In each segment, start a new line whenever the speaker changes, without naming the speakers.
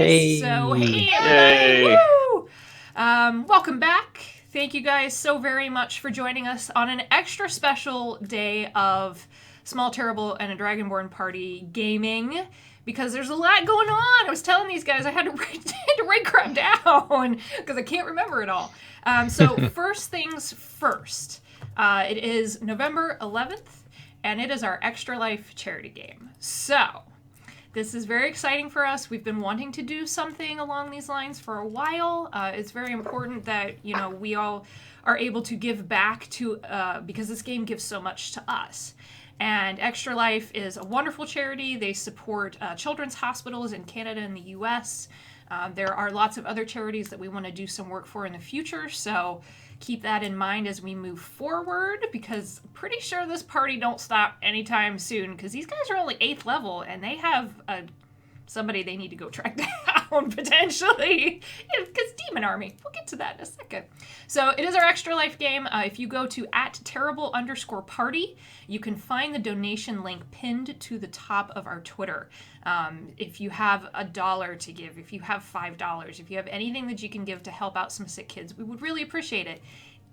Hey.
So, hey,
Yay.
everybody. Woo! Welcome back. Thank you guys so very much for joining us on an extra special day of Small, Terrible, and a Dragonborn Party gaming, because there's a lot going on. I was telling these guys I had to write crap down because I can't remember it all. So first things first, it is November 11th, and it is our Extra Life charity game. So this is very exciting for us. We've been wanting to do something along these lines for a while. It's very important that, we all are able to give back to, because this game gives so much to us. And Extra Life is a wonderful charity. They support children's hospitals in Canada and the US. There are lots of other charities that we want to do some work for in the future, so keep that in mind as we move forward, because I'm pretty sure this party don't stop anytime soon, because these guys are only 8th level, and they have somebody they need to go track down, potentially, because Demon Army. We'll get to that in a second. So it is our Extra Life game. If you go to @terrible_party, you can find the donation link pinned to the top of our Twitter. If you have $1 to give, if you have $5, if you have anything that you can give to help out some sick kids, we would really appreciate it.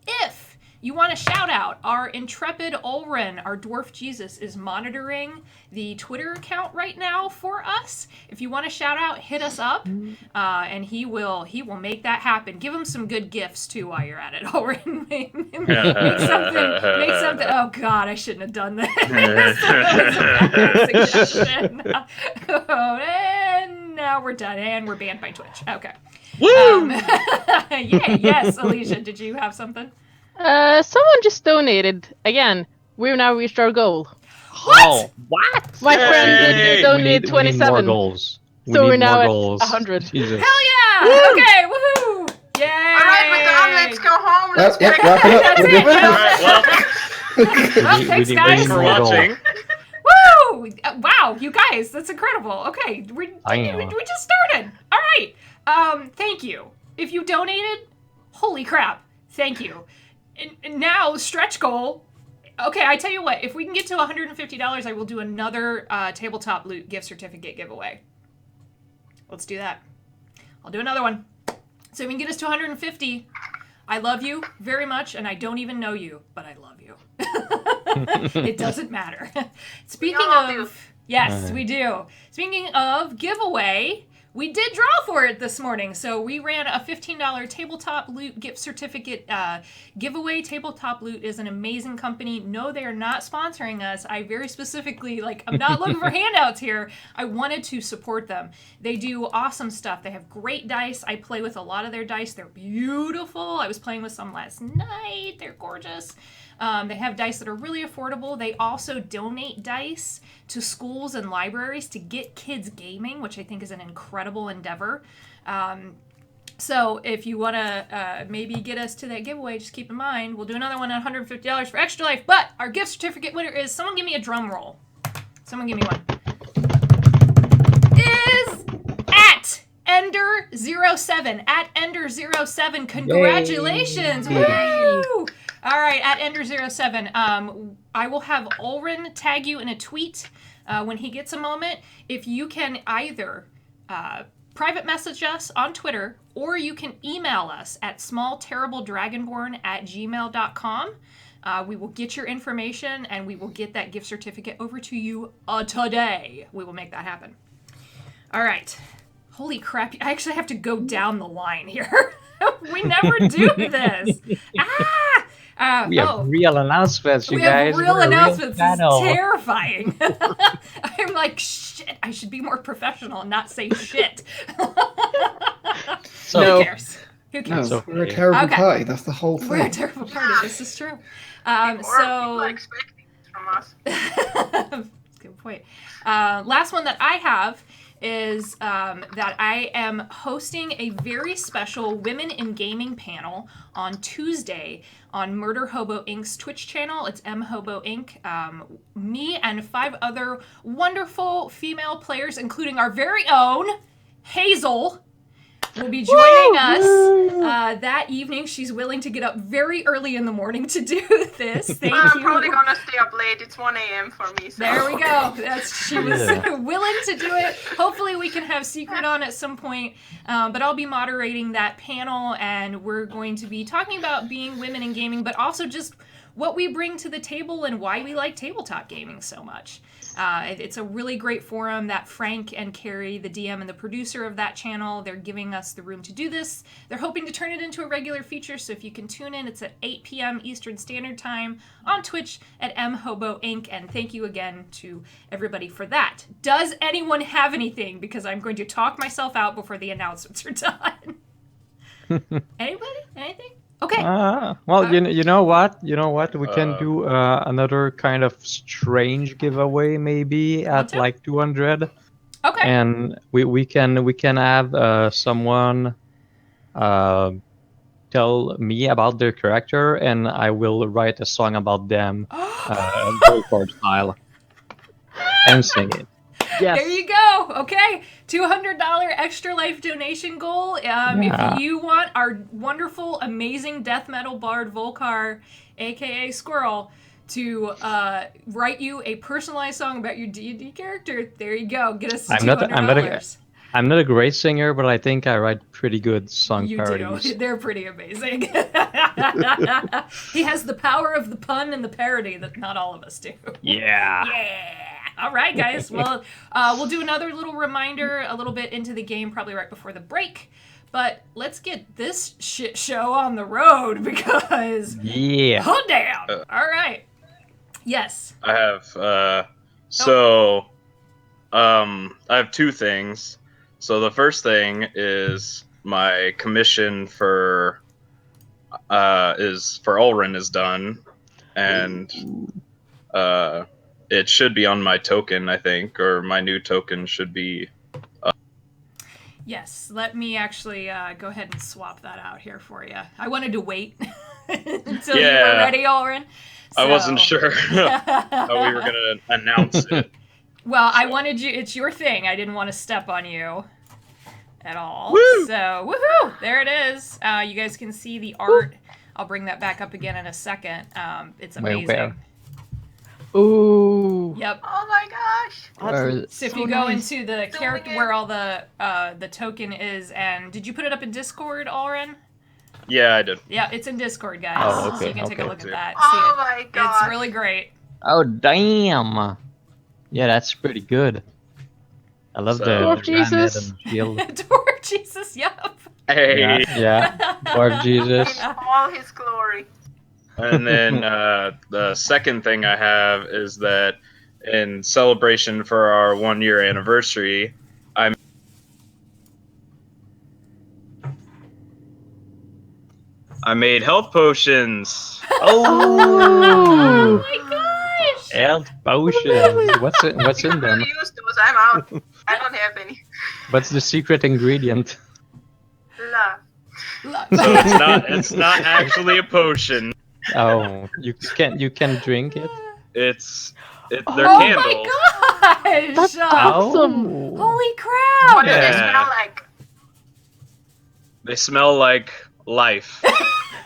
If you want to shout out, our intrepid Ulrin, our dwarf Jesus, is monitoring the Twitter account right now for us. If you want to shout out, hit us up, and he will make that happen. Give him some good gifts too while you're at it, Ulrin. make something. Oh God, I shouldn't have done that. That was a bad suggestion. And now we're done, and we're banned by Twitch. Okay.
Woo!
Yay! Yes, Alicia, did you have something?
Someone just donated. Again, we've now reached our goal.
Oh, what?
My friend donated 27.
We need more goals.
So we're now at
goals.
100.
Jesus.
Hell yeah!
Woo!
Okay, woohoo! Yay!
All right, we're done. Let's go home. Let's
Yep,
get
wrap it up.
That's
We're
it,
good.
yeah.
Alright, well,
Well, thanks,
need
guys.
thanks for watching.
Woo! Wow, you guys, that's incredible. Okay, we just started. All right. Thank you. If you donated, holy crap, thank you. And now, stretch goal. Okay, I tell you what, if we can get to $150, I will do another tabletop loot gift certificate giveaway. Let's do that. I'll do another one. So if we can get us to 150, I love you very much, and I don't even know you, but I love you. It doesn't matter. Speaking of... Yes, we do. Speaking of giveaway, we did draw for it this morning. So we ran a $15 Tabletop Loot gift certificate giveaway. Tabletop Loot is an amazing company. No, they are not sponsoring us. I very specifically, I'm not looking for handouts here. I wanted to support them. They do awesome stuff. They have great dice. I play with a lot of their dice. They're beautiful. I was playing with some last night. They're gorgeous. They have dice that are really affordable. They also donate dice to schools and libraries to get kids gaming, which I think is an incredible endeavor. So if you want to maybe get us to that giveaway, just keep in mind, we'll do another one at $150 for Extra Life, but our gift certificate winner is, someone give me a drum roll. Someone give me one. Is at Ender07. At Ender07. Congratulations. Woo! All right, at Ender07, I will have Ulrin tag you in a tweet when he gets a moment. If you can either private message us on Twitter, or you can email us at smallterribledragonborn@gmail.com. We will get your information, and we will get that gift certificate over to you today. We will make that happen. All right. Holy crap. I actually have to go down the line here. We never do this.
We have real announcements, you guys.
We have real
We're a
announcements. It's
channel.
terrifying. I'm like, shit, I should be more professional and not say shit.
So,
Who cares? Who cares?
No, we're a terrible
Okay.
party. That's the whole
We're a
thing.
terrible party. This is true.
People are expecting this from us.
Good point. Last one that I have is that I am hosting a very special Women in Gaming panel on Tuesday on Murder Hobo Inc.'s Twitch channel. It's mhobo Inc. Me and 5 other wonderful female players, including our very own Hazel, will be joining us that evening. She's willing to get up very early in the morning to do this. Thank you.
I'm probably gonna stay up late. It's 1 a.m. for me. So.
There we go. She was willing to do it. Hopefully we can have Secret on at some point. But I'll be moderating that panel, and we're going to be talking about being women in gaming, but also just what we bring to the table and why we like tabletop gaming so much. It's a really great forum that Frank and Carrie, the DM and the producer of that channel, they're giving us the room to do this. They're hoping to turn it into a regular feature, so if you can tune in, it's at 8 p.m. Eastern Standard Time on Twitch at mhobo Inc. And thank you again to everybody for that. Does anyone have anything? Because I'm going to talk myself out before the announcements are done. Anybody? Anything? Okay.
Well, you know what? We can do another kind of strange giveaway maybe at like 200.
Okay.
And we can have someone tell me about their character, and I will write a song about them, Gold style, and sing it.
Yes.
There you go. Okay. $200 extra life donation goal. If you want our wonderful, amazing death metal bard Volkar, aka Squirrel, to write you a personalized song about your D&D character, there you go. Get us $200.
I'm not a great singer, but I think I write pretty good song parodies.
You do. They're pretty amazing. He has the power of the pun and the parody that not all of us do.
Yeah.
Yeah. All right, guys. Well, we'll do another little reminder a little bit into the game, probably right before the break. But let's get this shit show on the road because...
Yeah.
Hold down. All right. Yes.
I have... I have two things. So the first thing is my commission for Ulrin is done, and it should be on my token, I think, or my new token should be.
Yes, let me actually go ahead and swap that out here for you. I wanted to wait until you were ready, Ulrin.
So. I wasn't sure how we were gonna announce it.
Well, I wanted you. It's your thing. I didn't want to step on you at all.
Woo!
So, woohoo! There it is. You guys can see the art. I'll bring that back up again in a second. It's amazing.
Where?
Ooh.
Yep.
Oh my gosh.
So if you go into the character where all the token is, and did you put it up in Discord, Ulrin?
Yeah, I did.
Yeah, it's in Discord, guys.
Oh, okay,
So you can take a look
okay.
at that.
Oh
See it.
my gosh.
It's really great.
Oh, damn. Yeah, that's pretty good. I love the
Dwarf Jesus.
granite and shield.
Dwarf Jesus, yep.
Hey.
Yeah. Dwarf Jesus.
In all his glory.
And then the second thing I have is that in celebration for our 1 year anniversary, I made health potions.
Oh my gosh!
Health potions. What's in them?
Use those. I'm out. I don't have any.
What's the secret ingredient?
Love.
So it's not actually a potion.
Oh, you can drink it.
They're
Oh
candles.
my gosh!
That's awesome.
Holy crap!
What do they
Yeah.
smell like?
They smell like life.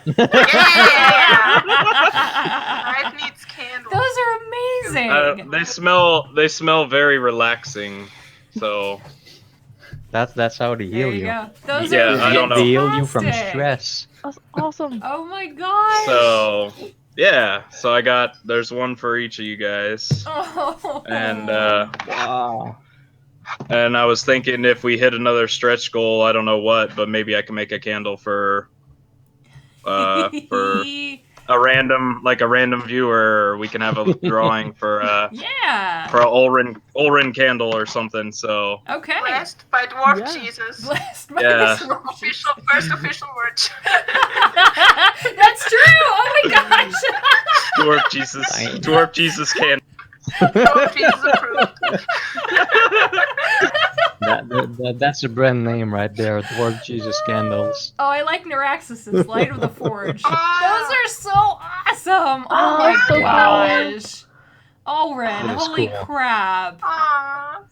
Yeah! Life needs candles.
Those are amazing.
They smell very relaxing. So
That's how they
there
heal
you
you.
go. Those
Yeah,
are
I don't know.
They heal you from
fantastic.
stress.
That's awesome.
Oh my gosh!
so yeah. So there's one for each of you guys.
Oh.
And
Wow.
and I was thinking if we hit another stretch goal, I don't know what, but maybe I can make a candle for a random viewer. Or we can have a drawing for
yeah.
for a Ulrin candle or something. So
Okay.
Blessed by Dwarf
Yeah.
Blessed
Jesus.
by
Yeah.
this roach.
First official word.
That's true. Oh my gosh.
Dwarf Jesus candle.
Dwarf Jesus approved.
That's a brand name right there. Dwarf Jesus candles.
Oh, I like Neuraxis' Light of the Forge.
Ah.
Those are so awesome. Oh
Oh,
my
so
gosh. Ulrin,
That is
holy
cool.
crap.
Aww.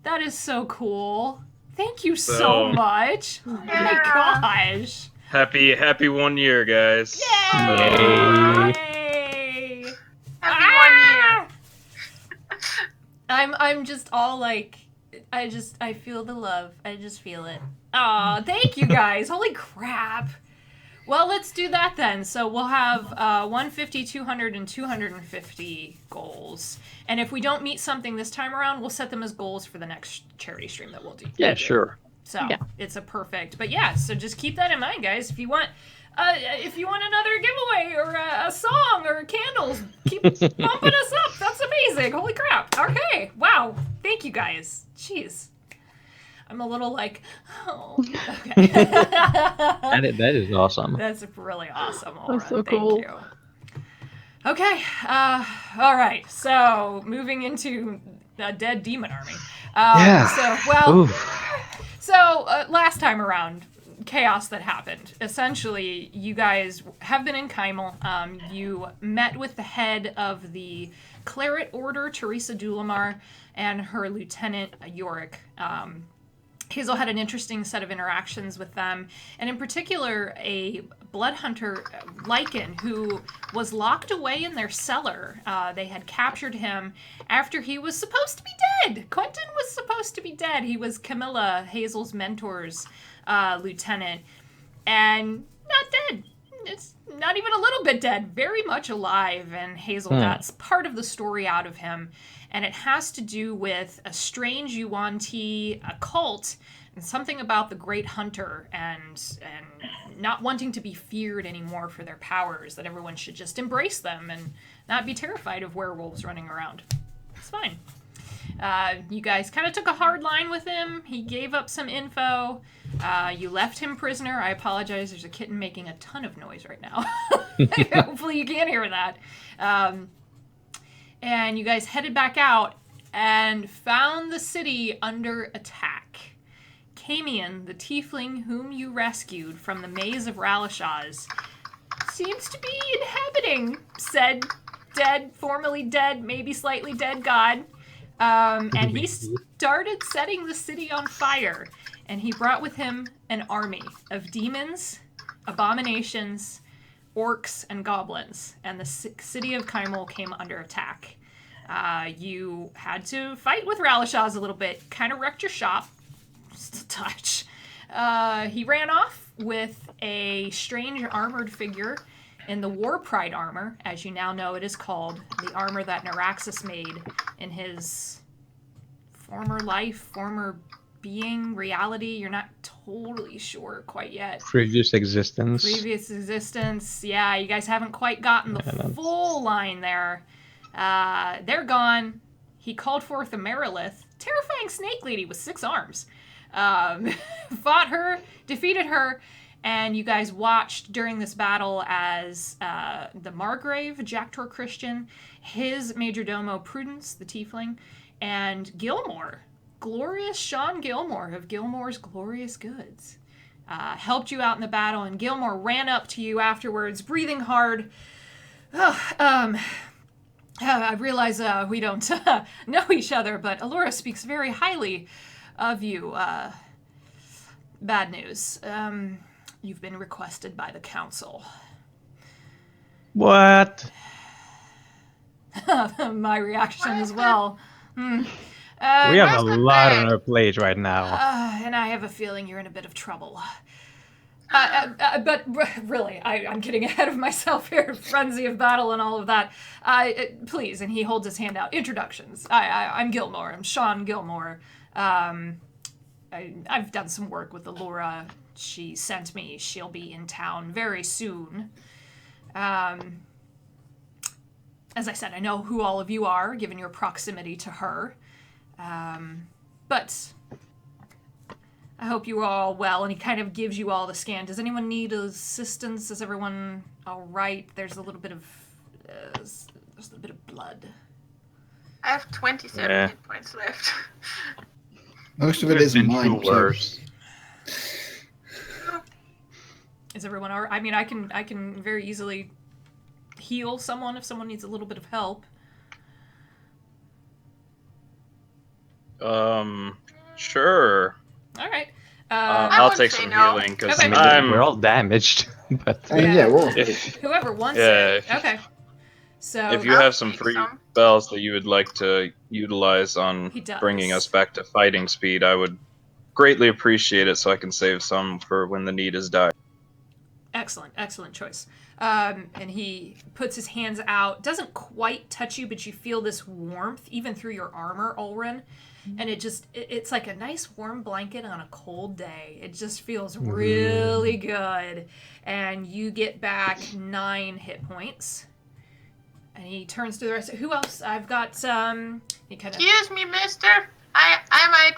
That is so cool. Thank you so
So-
much. Oh my
Yeah.
gosh.
Happy 1 year, guys.
Yay!
Happy 1 year.
I'm just all like, I feel the love. I just feel it. Aw, thank you guys. Holy crap. Well, let's do that then. So we'll have 150, 200, and 250 goals. And if we don't meet something this time around, we'll set them as goals for the next charity stream that we'll do.
Yeah, sure.
So
Yeah.
it's a perfect. But yeah, so just keep that in mind, guys. If you want another giveaway or a song or candles, keep bumping us up. That's amazing. Holy crap. Okay. Wow. Thank you guys. Jeez. I'm a little like, oh. Okay.
That is awesome.
That's really awesome.
That's
Laura.
so
Thank
cool.
you. Okay. All right. So moving into a dead demon army. So last time around, chaos that happened. Essentially, you guys have been in Kymal. You met with the head of the Claret Order, Teresa Dulamar, and her lieutenant, Yorick. Hazel had an interesting set of interactions with them, and in particular, a blood hunter, Lycan, who was locked away in their cellar. They had captured him after he was supposed to be dead. Quentin was supposed to be dead. He was Camilla, Hazel's mentor's lieutenant, and not dead. It's not even a little bit dead. Very much alive, and Hazel got part of the story out of him. And it has to do with a strange Yuan-Ti cult and something about the Great Hunter and not wanting to be feared anymore for their powers, that everyone should just embrace them and not be terrified of werewolves running around. It's fine. You guys kind of took a hard line with him. He gave up some info. You left him prisoner. I apologize. There's a kitten making a ton of noise right now. Hopefully you can't hear that. And you guys headed back out and found the city under attack. Camian, the tiefling whom you rescued from the maze of Ralishaz, seems to be inhabiting said dead, formerly dead, maybe slightly dead god. And he started setting the city on fire. And he brought with him an army of demons, abominations, orcs, and goblins, and the city of Kymal came under attack. You had to fight with Ralishaz a little bit, kind of wrecked your shop, just a touch. He ran off with a strange armored figure in the War Pride armor, as you now know it is called, the armor that Naraxis made in his former life, former being, reality. You're not totally sure quite yet.
Previous existence.
Yeah, you guys haven't quite gotten the full line there. They're gone. He called forth a Merilith, terrifying snake lady with 6 arms. Fought her, defeated her, and you guys watched during this battle as the Margrave, Jacktor Christian, his majordomo Prudence, the tiefling, and Gilmore, glorious Sean Gilmore of Gilmore's Glorious Goods, helped you out in the battle, and Gilmore ran up to you afterwards, breathing hard. I realize we don't know each other, but Allura speaks very highly of you. Bad news. You've been requested by the council.
What?
My reaction as well.
We have a lot on our plate right now.
And I have a feeling you're in a bit of trouble. But really, I'm getting ahead of myself here. Frenzy of battle and all of that. Please, and he holds his hand out. Introductions. I'm Gilmore. I'm Sean Gilmore. I've done some work with Allura. She sent me. She'll be in town very soon. As I said, I know who all of you are, given your proximity to her. But I hope you are all well, and he kind of gives you all the scan. Does anyone need assistance? Is everyone all right? There's a little bit of blood.
I have 27 hit points left.
Most of it isn't mine.
Worse.
Is everyone all right? I mean, I can very easily heal someone if someone needs a little bit of help.
Sure.
All right.
I'll
would
take
say
some
no.
healing because
Okay.
We're all damaged, but
Yeah, well,
Whoever wants
Yeah,
it. Okay. So
if you
I'll
have some
take
free
some.
spells that you would like to utilize on
He does.
bringing us back to fighting speed, I would greatly appreciate it so I can save some for when the need is dire.
Excellent choice. And he puts his hands out, doesn't quite touch you, but you feel this warmth even through your armor, Ulrin. And it's like a nice warm blanket on a cold day. It just feels really good. And you get back 9 hit points. And he turns to the rest. Who else? I've got some. He kind of.
Excuse me, mister. I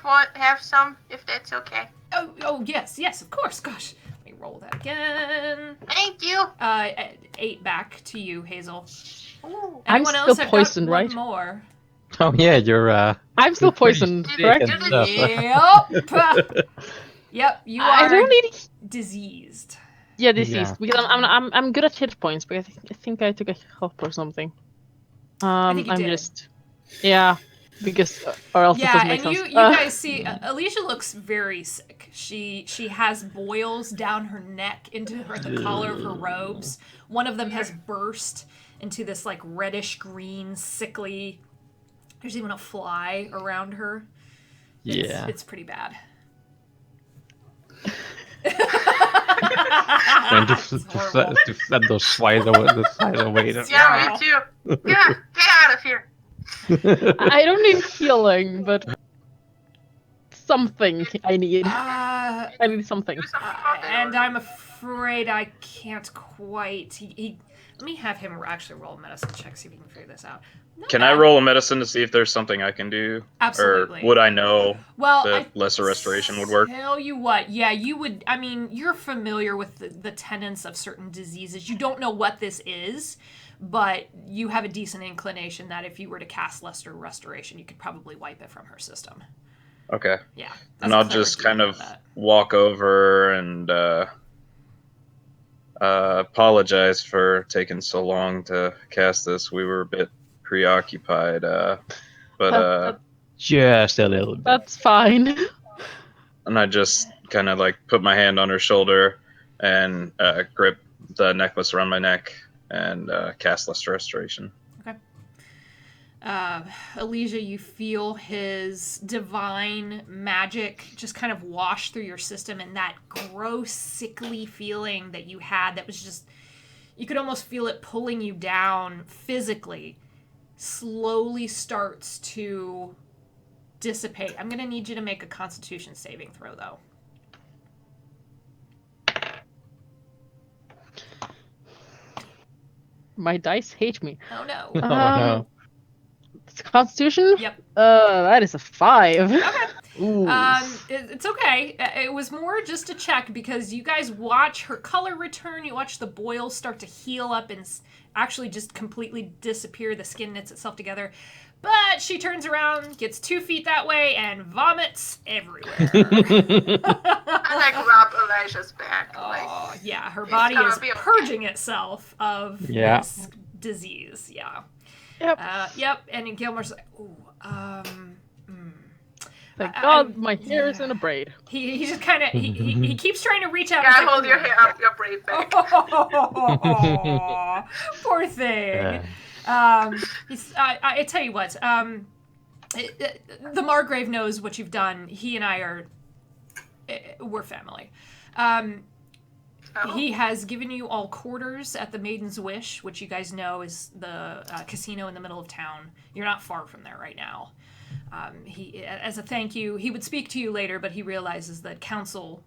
might have some, if that's okay.
Oh, yes, of course. Gosh, let me roll that again.
Thank you.
8 back to you, Hazel.
Ooh.
I'm
Anyone
still
else? I've
poisoned,
got
right?
one more.
oh yeah, you're
I'm still poisoned,
sick
correct?
and stuff.
Yep. Yep. You
I
are
don't need.
diseased.
Yeah, deceased.
Yeah.
Because I'm good at hit points, but I think I took a help or something.
think you
I'm
did.
just. Yeah, because or else it
Yeah,
doesn't make
and
sense.
you guys see Alicia looks very sick. She has boils down her neck into the collar of her robes. One of them has burst into this like reddish green, sickly. There's even a fly around her.
Yeah.
It's pretty bad.
And
It's horrible.
to fled those flies away. The flies away.
Yeah, me too. Yeah, get out of here.
I don't need healing, but something I need. I need something.
Do something about that.
And I'm afraid I can't quite. He let me have him actually roll a medicine check, see if he can figure this out. Not
Can
bad.
I roll a medicine to see if there's something I can do?
Absolutely.
Or would I know
Well,
that lesser restoration would work?
Tell you what, yeah, you would. I mean, you're familiar with the tenets of certain diseases. You don't know what this is, but you have a decent inclination that if you were to cast lesser restoration, you could probably wipe it from her system.
Okay.
Yeah.
And I'll just kind of walk over and apologize for taking so long to cast this. We were a bit preoccupied, but
Just a little bit.
That's fine.
and I just kind of like put my hand on her shoulder and grip the necklace around my neck and cast Lesser Restoration.
Okay. Elysia, you feel his divine magic just kind of wash through your system, and that gross, sickly feeling that you had that was just, you could almost feel it pulling you down physically, slowly starts to dissipate. I'm going to need you to make a Constitution saving throw, though.
My dice hate me.
Oh, no.
Oh no.
It's Constitution?
Yep.
That is a 5.
Okay.
Ooh.
It's okay. It was more just a check because you guys watch her color return. You watch the boils start to heal up and actually just completely disappear. The skin knits itself together. But she turns around, gets 2 feet that way, and vomits everywhere.
I like rub Elijah's back.
Oh, yeah. Her body
gonna
is
be okay.
purging itself of
Yeah.
this disease. Yeah.
Yep.
Yep. And Gilmore's like, ooh,
Thank
I-
God
I'm-
my hair is in a braid.
He just kind of he keeps trying to reach out.
Yeah,
and
hold your hair up your braid back.
Oh, poor thing. I tell you what. The Margrave knows what you've done. He and I we're family. He has given you all quarters at the Maiden's Wish, which you guys know is the casino in the middle of town. You're not far from there right now. He, as a thank you, he would speak to you later, but he realizes that council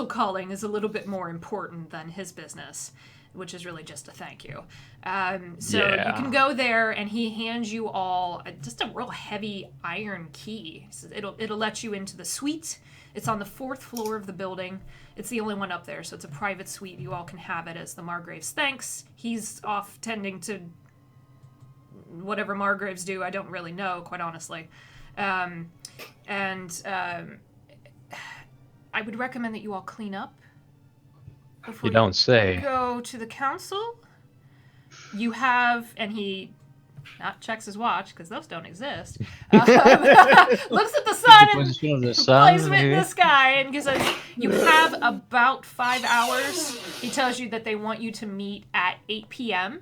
calling is a little bit more important than his business, which is really just a thank you. So
Yeah.
you can go there, and he hands you all just a real heavy iron key. So it'll let you into the suite. It's on the 4th floor of the building. It's the only one up there, so it's a private suite. You all can have it as the Margrave's thanks. He's off tending to whatever Margraves do. I don't really know, quite honestly. I would recommend that you all clean up before
You don't say.
go to the council. You have, and he not checks his watch, because those don't exist. Looks at the sun and
Position of the sun.
placement in the sky, and says, you have about 5 hours. He tells you that they want you to meet at 8 p.m.,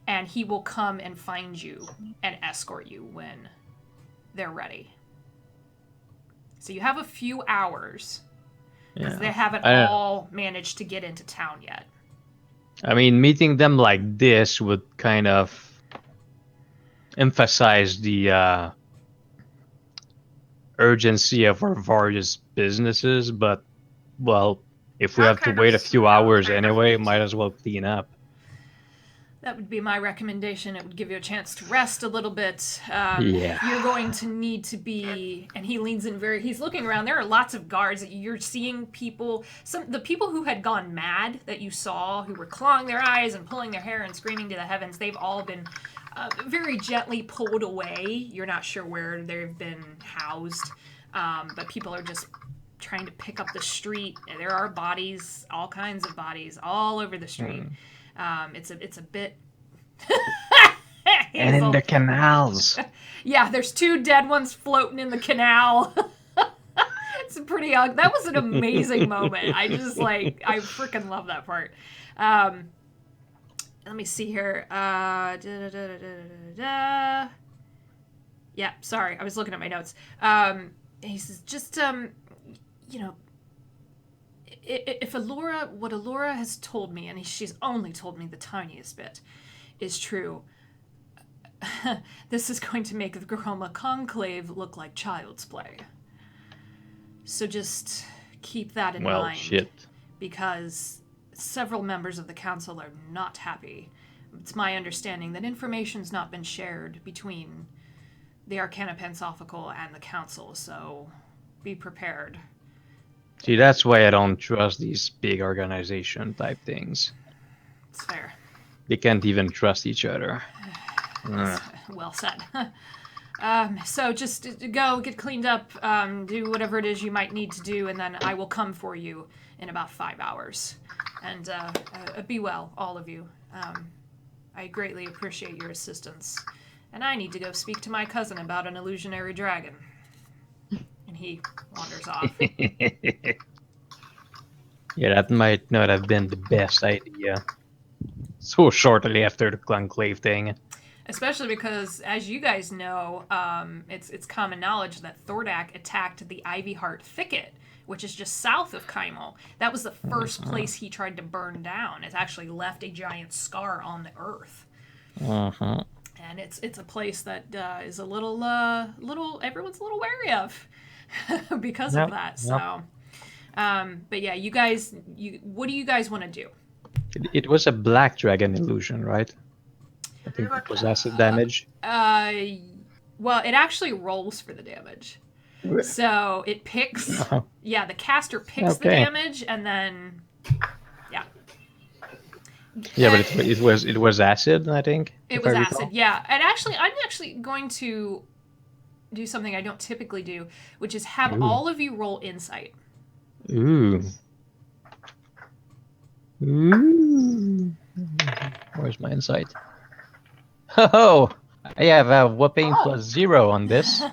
and he will come and find you and escort you when they're ready. So you have a few hours, because they haven't all managed to get into town yet.
I mean, meeting them like this would kind of emphasize the urgency of our various businesses, but, well, if we have to wait a few hours anyway, might as well clean up.
That would be my recommendation. It would give you a chance to rest a little bit.
Yeah.
You're going to need to be, and he leans in he's looking around. There are lots of guards. You're seeing people, the people who had gone mad that you saw, who were clawing their eyes and pulling their hair and screaming to the heavens, they've all been very gently pulled away. You're not sure where they've been housed, but people are just trying to pick up the street. There are bodies, all kinds of bodies, all over the street. It's a bit.
And in the canals.
Yeah, there's 2 dead ones floating in the canal. It's pretty ugly. That was an amazing moment. I just I freaking love that part. Let me see here. Yeah, sorry, I was looking at my notes. He says, just if what Allura has told me, and she's only told me the tiniest bit, is true, this is going to make the Groma Conclave look like child's play. So just keep that in mind.
Well, shit.
Because several members of the council are not happy. It's my understanding that information's not been shared between the Arcana Pensophical and the council, so be prepared.
See, that's why I don't trust these big organization type things.
It's fair.
They can't even trust each other.
Well said. So just go, get cleaned up, do whatever it is you might need to do, and then I will come for you in about 5 hours. And be well, all of you. I greatly appreciate your assistance. And I need to go speak to my cousin about an illusionary dragon. And he wanders off.
Yeah, that might not have been the best idea. So shortly after the conclave thing.
Especially because, as you guys know, it's common knowledge that Thordak attacked the Ivyheart Thicket, which is just south of Kymal. That was the first place he tried to burn down. It's actually left a giant scar on the earth. And it's a place that is a little everyone's a little wary of because of that. So, but yeah, you guys, what do you guys want to do?
It was a black dragon illusion, right? I think it was acid damage.
Well, it actually rolls for the damage. So it picks. Yeah, the caster picks the damage, and then yeah.
Yeah, but it was acid, I think.
It was acid, yeah. And actually, I'm actually going to do something I don't typically do, which is have all of you roll insight.
Ooh. Where's my insight? Oh, I have a whopping +0 on this.
10.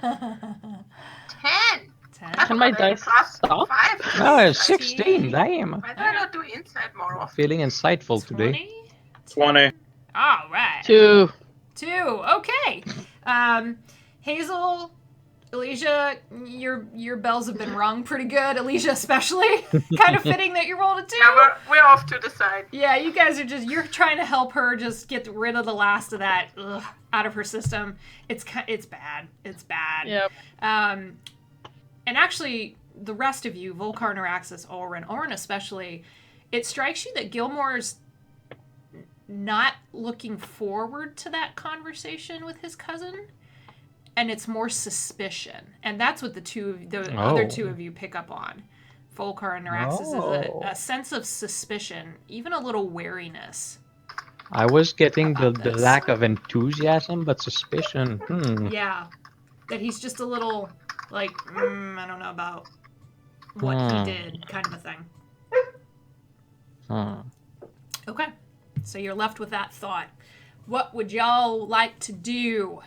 10.
Can my dice
Plus
stop?
5.
Oh, 16, damn.
Why do I not do inside more often?
Feeling insightful today.
20.
All right.
2.
2. Okay. Hazel, Alicia, your bells have been rung pretty good. Alicia especially. Kind of fitting that you rolled a 2.
Yeah, we're off to the side.
Yeah, you guys are you're trying to help her just get rid of the last of that out of her system. It's bad. It's bad.
Yep.
And actually, the rest of you, Volcar, Naraxis, Orin especially, it strikes you that Gilmore's not looking forward to that conversation with his cousin, and it's more suspicion. And that's what the other two of you pick up on. Volcar and Naraxis is a sense of suspicion, even a little wariness.
I was getting the lack of enthusiasm, but suspicion.
Yeah. That he's just a little, like, I don't know about what he did, kind of a thing. Okay. So you're left with that thought. What would y'all like to do?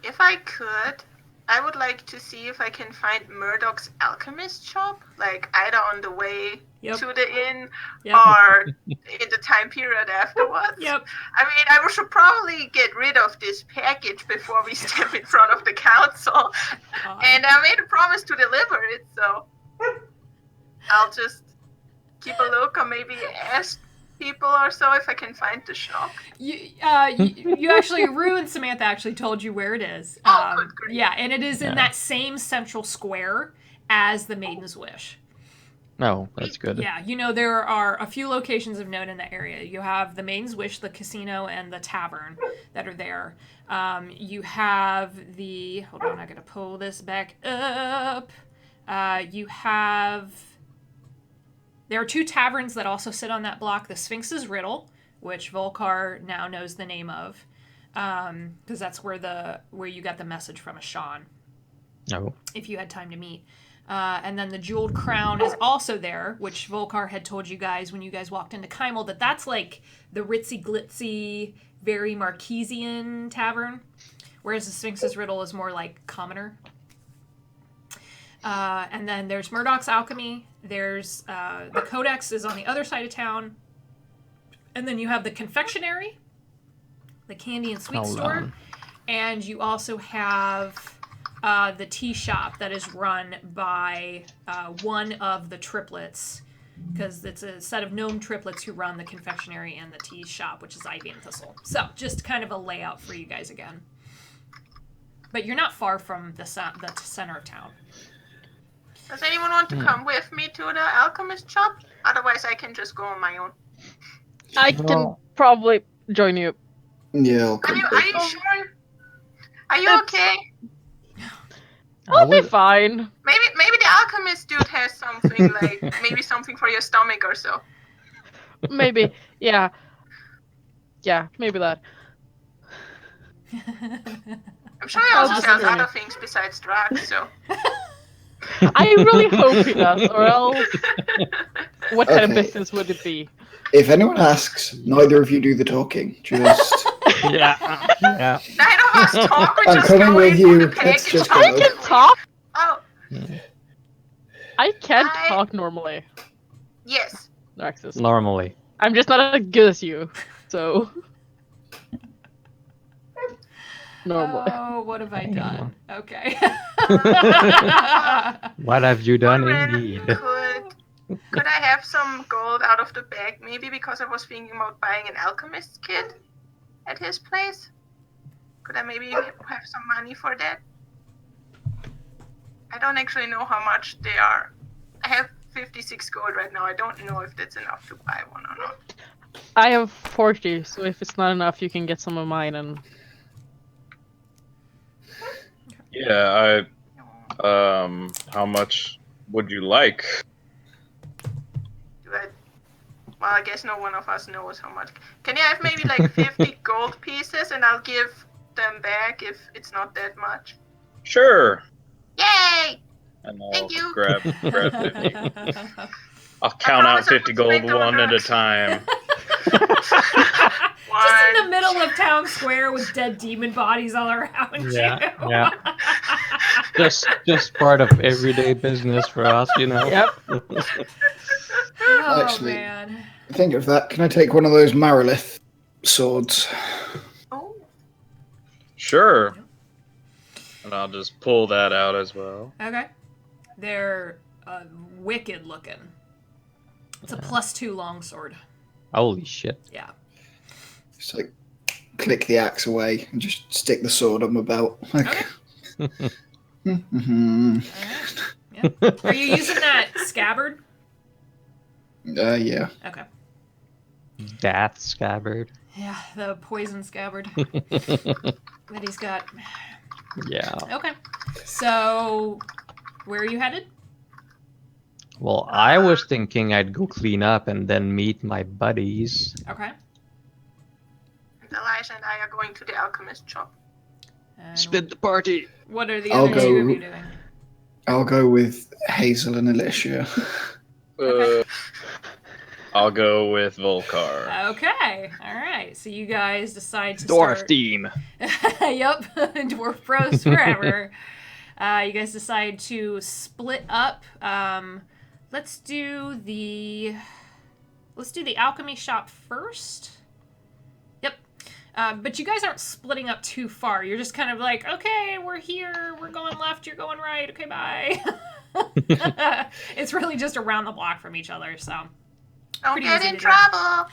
If I could, I would like to see if I can find Murdoch's alchemist shop, like either on the way
Yep.
to the inn
Yep.
or in the time period afterwards.
Yep.
I mean, I should probably get rid of this package before we step in front of the council. And I made a promise to deliver it, so I'll just keep a look or maybe ask people or so if I can find the shop.
You actually, Rue and Samantha actually told you where it is.
Oh, good, great.
Yeah, and it is in that same central square as the Maiden's Wish.
No, that's good.
Yeah, you know, there are a few locations of note in the area. You have the Maiden's Wish, the casino, and the tavern that are there. You have the... Hold on, I gotta pull this back up. You have... There are 2 taverns that also sit on that block. The Sphinx's Riddle, which Volkar now knows the name of, because that's where you got the message from Ashan.
No.
If you had time to meet. And then the Jeweled Crown is also there, which Volkar had told you guys when you guys walked into Kymal that that's like the ritzy glitzy, very Marquesian tavern, whereas the Sphinx's Riddle is more like commoner. And then there's Murdoch's Alchemy. There's the Codex is on the other side of town. And then you have the Confectionery, the candy and sweet store. And you also have the tea shop that is run by one of the triplets, because it's a set of gnome triplets who run the Confectionery and the tea shop, which is Ivy and Thistle. So just kind of a layout for you guys again. But you're not far from the center of town.
Does anyone want to come with me to the alchemist shop? Otherwise, I can just go on my own.
I can probably join you.
Yeah, I'll
Are
come.
you sure? Are you
It's-
okay?
I'll be fine.
Maybe the alchemist dude has something, like maybe something for your stomach or so.
Maybe. Yeah. Yeah, maybe that.
I'm sure he also
just
sells
join
other
you.
things besides drugs, so.
I really hope he does, or else what kind of
Okay.
business would it be?
If anyone asks, neither of you do the talking. Just
Yeah. Yeah.
Neither of us talk, we
I'm
just
coming
go
with
in
you.
for the
Let's
package.
just
I
go.
can talk.
Oh,
I can
I-
talk normally,
yes.
Narxis.
Normally.
I'm just not as good as you, so normally.
Oh, what have I done? Okay.
What have you done
Warren,
indeed?
Could I have some gold out of the bag, maybe, because I was thinking about buying an alchemist kit at his place? Could I maybe have some money for that? I don't actually know how much they are. I have 56 gold right now. I don't know if that's enough to buy one or not.
I have 40, so if it's not enough, you can get some of mine. And
Yeah, how much would you like?
Well, I guess no one of us knows how much. Can you have maybe like 50 gold pieces and I'll give them back if it's not that much?
Sure.
Yay!
And I'll
Thank you.
grab 50. I'll count out
promise I
50
won't
gold
spend on
one at a
drugs.
time.
Just in the middle of town square with dead demon bodies all around
Yeah,
you.
yeah. Just part of everyday business for us, you know.
yep.
Oh,
Actually-
man.
think of that. Can I take one of those Marilith swords?
Oh,
Sure. And I'll just pull that out as well.
Okay. They're wicked looking. It's a +2 longsword.
Holy shit.
Yeah.
Just like click the axe away and just stick the sword on my belt. Like, mhm.
Alright. Yeah. Are you using that scabbard?
Yeah.
Okay.
That scabbard.
Yeah, the poison scabbard that he's got.
Yeah.
Okay. So, where are you headed?
Well, I was thinking I'd go clean up and then meet my buddies.
Okay.
Elijah and I are going to the alchemist shop.
And
Split the party.
what are the
I'll
other two of
go-
you doing?
I'll go with Hazel and Alicia.
Okay.
I'll go with Volcar.
Okay, all right. So you guys decide to
Dwarf
start.
team.
Yep, Dwarf Bros forever. You guys decide to split up. Let's do the alchemy shop first. Yep. But you guys aren't splitting up too far. You're just kind of like, okay, we're here. We're going left. You're going right. Okay, bye. It's really just around the block from each other, so.
Don't
Pretty
get
easy
in
to do.
trouble.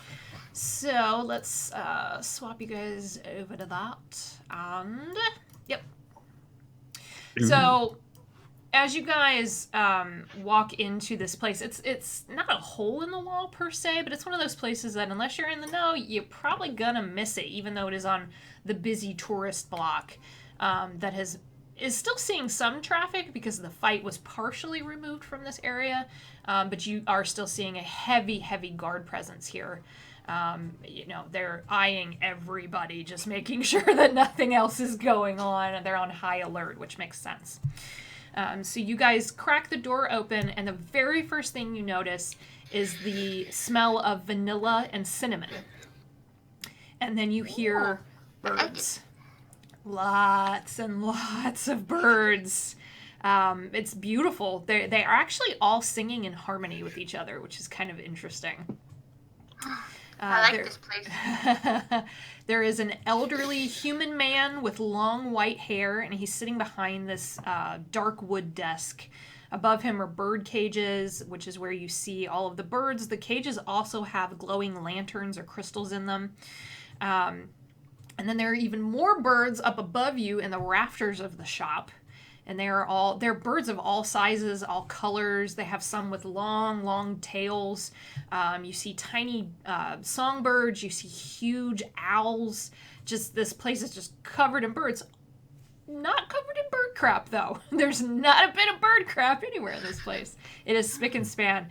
So let's swap you guys over to that. And yep. So as you guys walk into this place, it's not a hole in the wall per se, but it's one of those places that unless you're in the know, you're probably gonna miss it, even though it is on the busy tourist block that is still seeing some traffic because the fight was partially removed from this area, but you are still seeing a heavy guard presence here. They're eyeing everybody, just making sure that nothing else is going on, and they're on high alert, which makes sense. So you guys crack the door open, and the very first thing you notice is the smell of vanilla and cinnamon. And then you hear birds. Lots and lots of birds. It's beautiful. They are actually all singing in harmony with each other, which is kind of interesting.
I like this place.
There is an elderly human man with long white hair, and he's sitting behind this dark wood desk. Above him are bird cages, which is where you see all of the birds. The cages also have glowing lanterns or crystals in them. And then there are even more birds up above you in the rafters of the shop. And they're birds of all sizes, all colors. They have some with long tails. You see tiny songbirds. You see huge owls. Just this place is just covered in birds. Not covered in bird crap, though. There's not a bit of bird crap anywhere in this place. It is spick and span.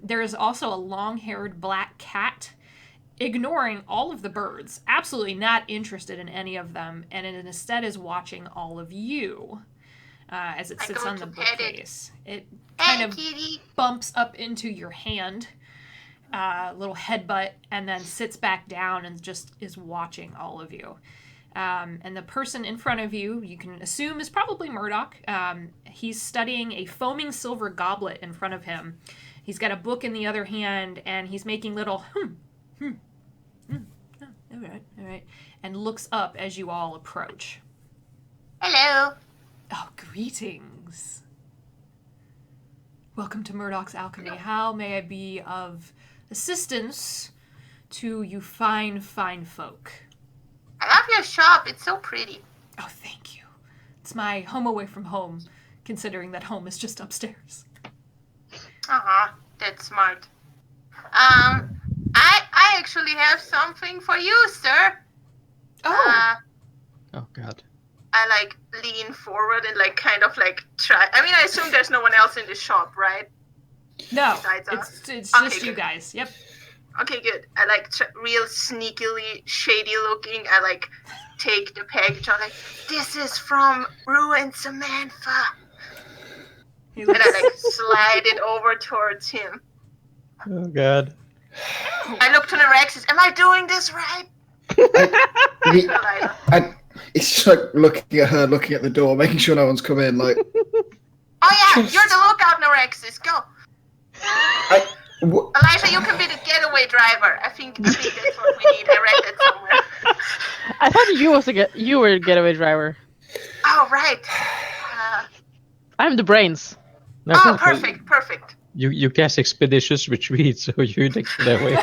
There is also a long-haired black cat ignoring all of the birds, absolutely not interested in any of them, and it instead is watching all of you as it sits on the bookcase. It kind of bumps up into your hand, little headbutt, and then sits back down and just is watching all of you. And the person in front of you, you can assume, is probably Murdoch. He's studying a foaming silver goblet in front of him. He's got a book in the other hand, and he's making little all right, and looks up as you all approach.
Hello.
Oh, greetings. Welcome to Murdoch's Alchemy. How may I be of assistance to you fine folk?
I love your shop. It's so pretty.
Oh, thank you. It's my home away from home, considering that home is just upstairs.
That's smart. I actually have something for you, sir.
Oh.
Oh, God.
I lean forward and kind of try. I mean, I assume there's no one else in the shop, right?
No,
Besides us?
it's
Okay,
just you
good.
guys. Yep.
Okay, good. I real sneakily, shady looking. I take the package. I'm like, this is from Ruin Samantha.
He
And
looks,
I slide it over towards him.
Oh, God.
I look to the Rexes. Am I doing this right?
It's just looking at her, looking at the door, making sure no one's come in.
Oh yeah, you're the lookout, Norexis. Go. Elijah, you can be the getaway driver. I think that's what we need. I read that somewhere.
I thought you were a getaway driver.
Oh right.
I'm the brains.
No,
Perfect.
You cast Expeditious Retreat, so you're the getaway.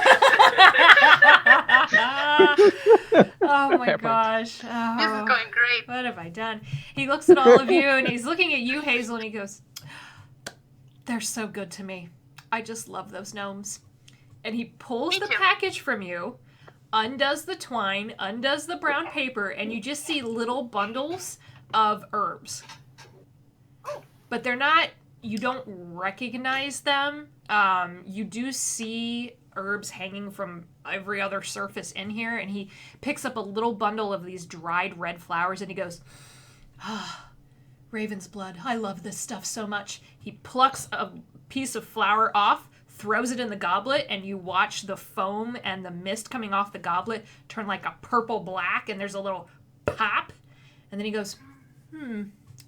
Oh my
Fair point.
gosh.
This is
Oh,
going great.
what have I done? He looks at all of you and he's looking at you, Hazel, and he goes, they're so good to me. I just love those gnomes. And he pulls
Me
the
too.
package from you, undoes the twine, undoes the brown paper, and you just see little bundles of herbs. But they're not, you don't recognize them. You do see herbs hanging from every other surface in here, and he picks up a little bundle of these dried red flowers and he goes, raven's blood, I love this stuff so much. He plucks a piece of flower off, throws it in the goblet, and you watch the foam and the mist coming off the goblet turn like a purple black, and there's a little pop. And then he goes,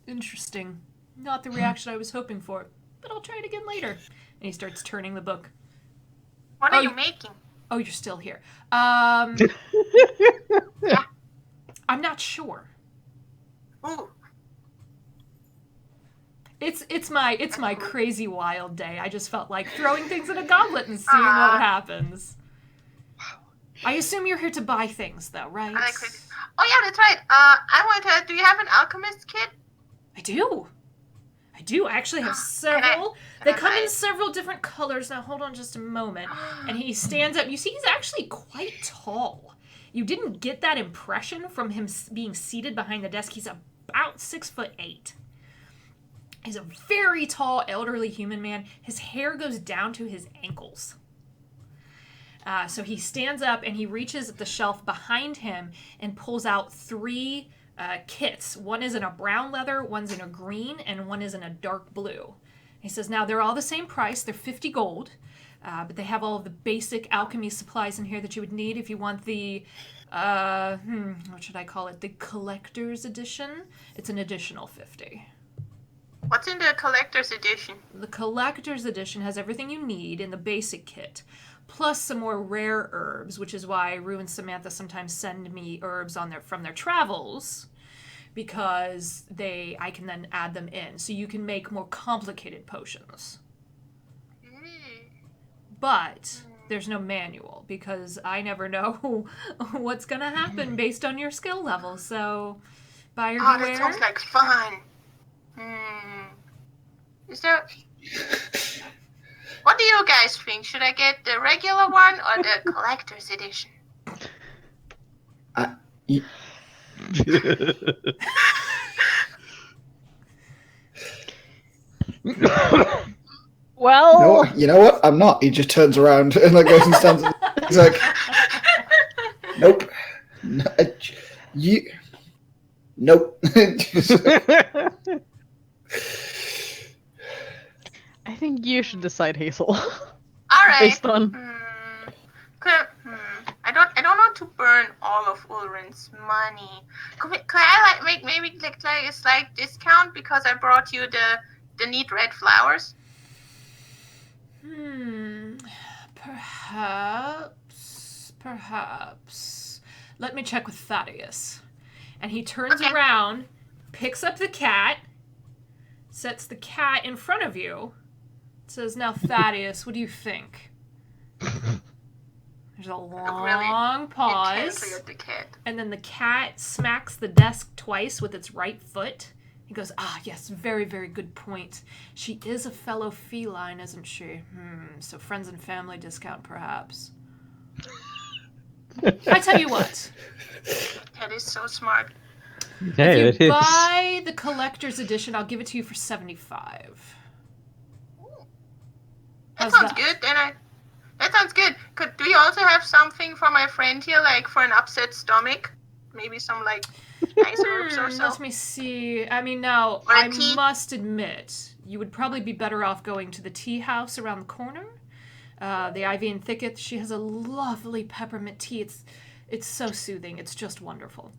interesting. Not the reaction I was hoping for, but I'll try it again later. And he starts turning the book.
What are you making?
Oh, you're still here.
Yeah.
I'm not sure.
Ooh.
It's my crazy wild day. I just felt like throwing things in a goblet and seeing what happens. I assume you're here to buy things, though, right?
I like it. Oh yeah, that's right. I want to. Do you have an alchemist kit?
I do. I actually have several. They come in several different colors. Now, hold on just a moment. And he stands up. You see, he's actually quite tall. You didn't get that impression from him being seated behind the desk. He's about 6'8". He's a very tall, elderly human man. His hair goes down to his ankles. So he stands up and he reaches at the shelf behind him and pulls out 3 kits. One is in a brown leather, one's in a green, and one is in a dark blue. He says, now they're all the same price. They're 50 gold, but they have all of the basic alchemy supplies in here that you would need if you want the, what should I call it? The collector's edition. It's an additional 50.
What's in the collector's edition?
The collector's edition has everything you need in the basic kit, plus some more rare herbs, which is why Rue and Samantha sometimes send me herbs from their travels, because I can then add them in, so you can make more complicated potions. But there's no manual, because I never know what's gonna happen based on your skill level, so buyer beware.
That sounds like fun. Is there... What do you guys think? Should I get the regular one or the collector's edition?
Well,
You know what? I'm not. He just turns around and like goes and stands. He's like, nope. Nope.
I think you should decide, Hazel.
All right.
Based on
I don't want to burn all of Ulrin's money. Could I maybe like a slight discount because I brought you the neat red flowers?
Perhaps. Let me check with Thaddeus. And he turns around, picks up the cat, sets the cat in front of you, says, now Thaddeus, what do you think? There's a long pause, and then the cat smacks the desk twice with its right foot. He goes, yes, very, very good point. She is a fellow feline, isn't she? So friends and family discount, perhaps. I tell you what.
That is so smart.
Hey,
if you buy the collector's edition, I'll give it to you for 75.
That sounds good. That sounds good. Do you also have something for my friend here, like for an upset stomach? Maybe some like nice herbs or so?
Let me see. I mean, now, I must admit, you would probably be better off going to the tea house around the corner. The Ivy and Thicket. She has a lovely peppermint tea. It's so soothing. It's just wonderful.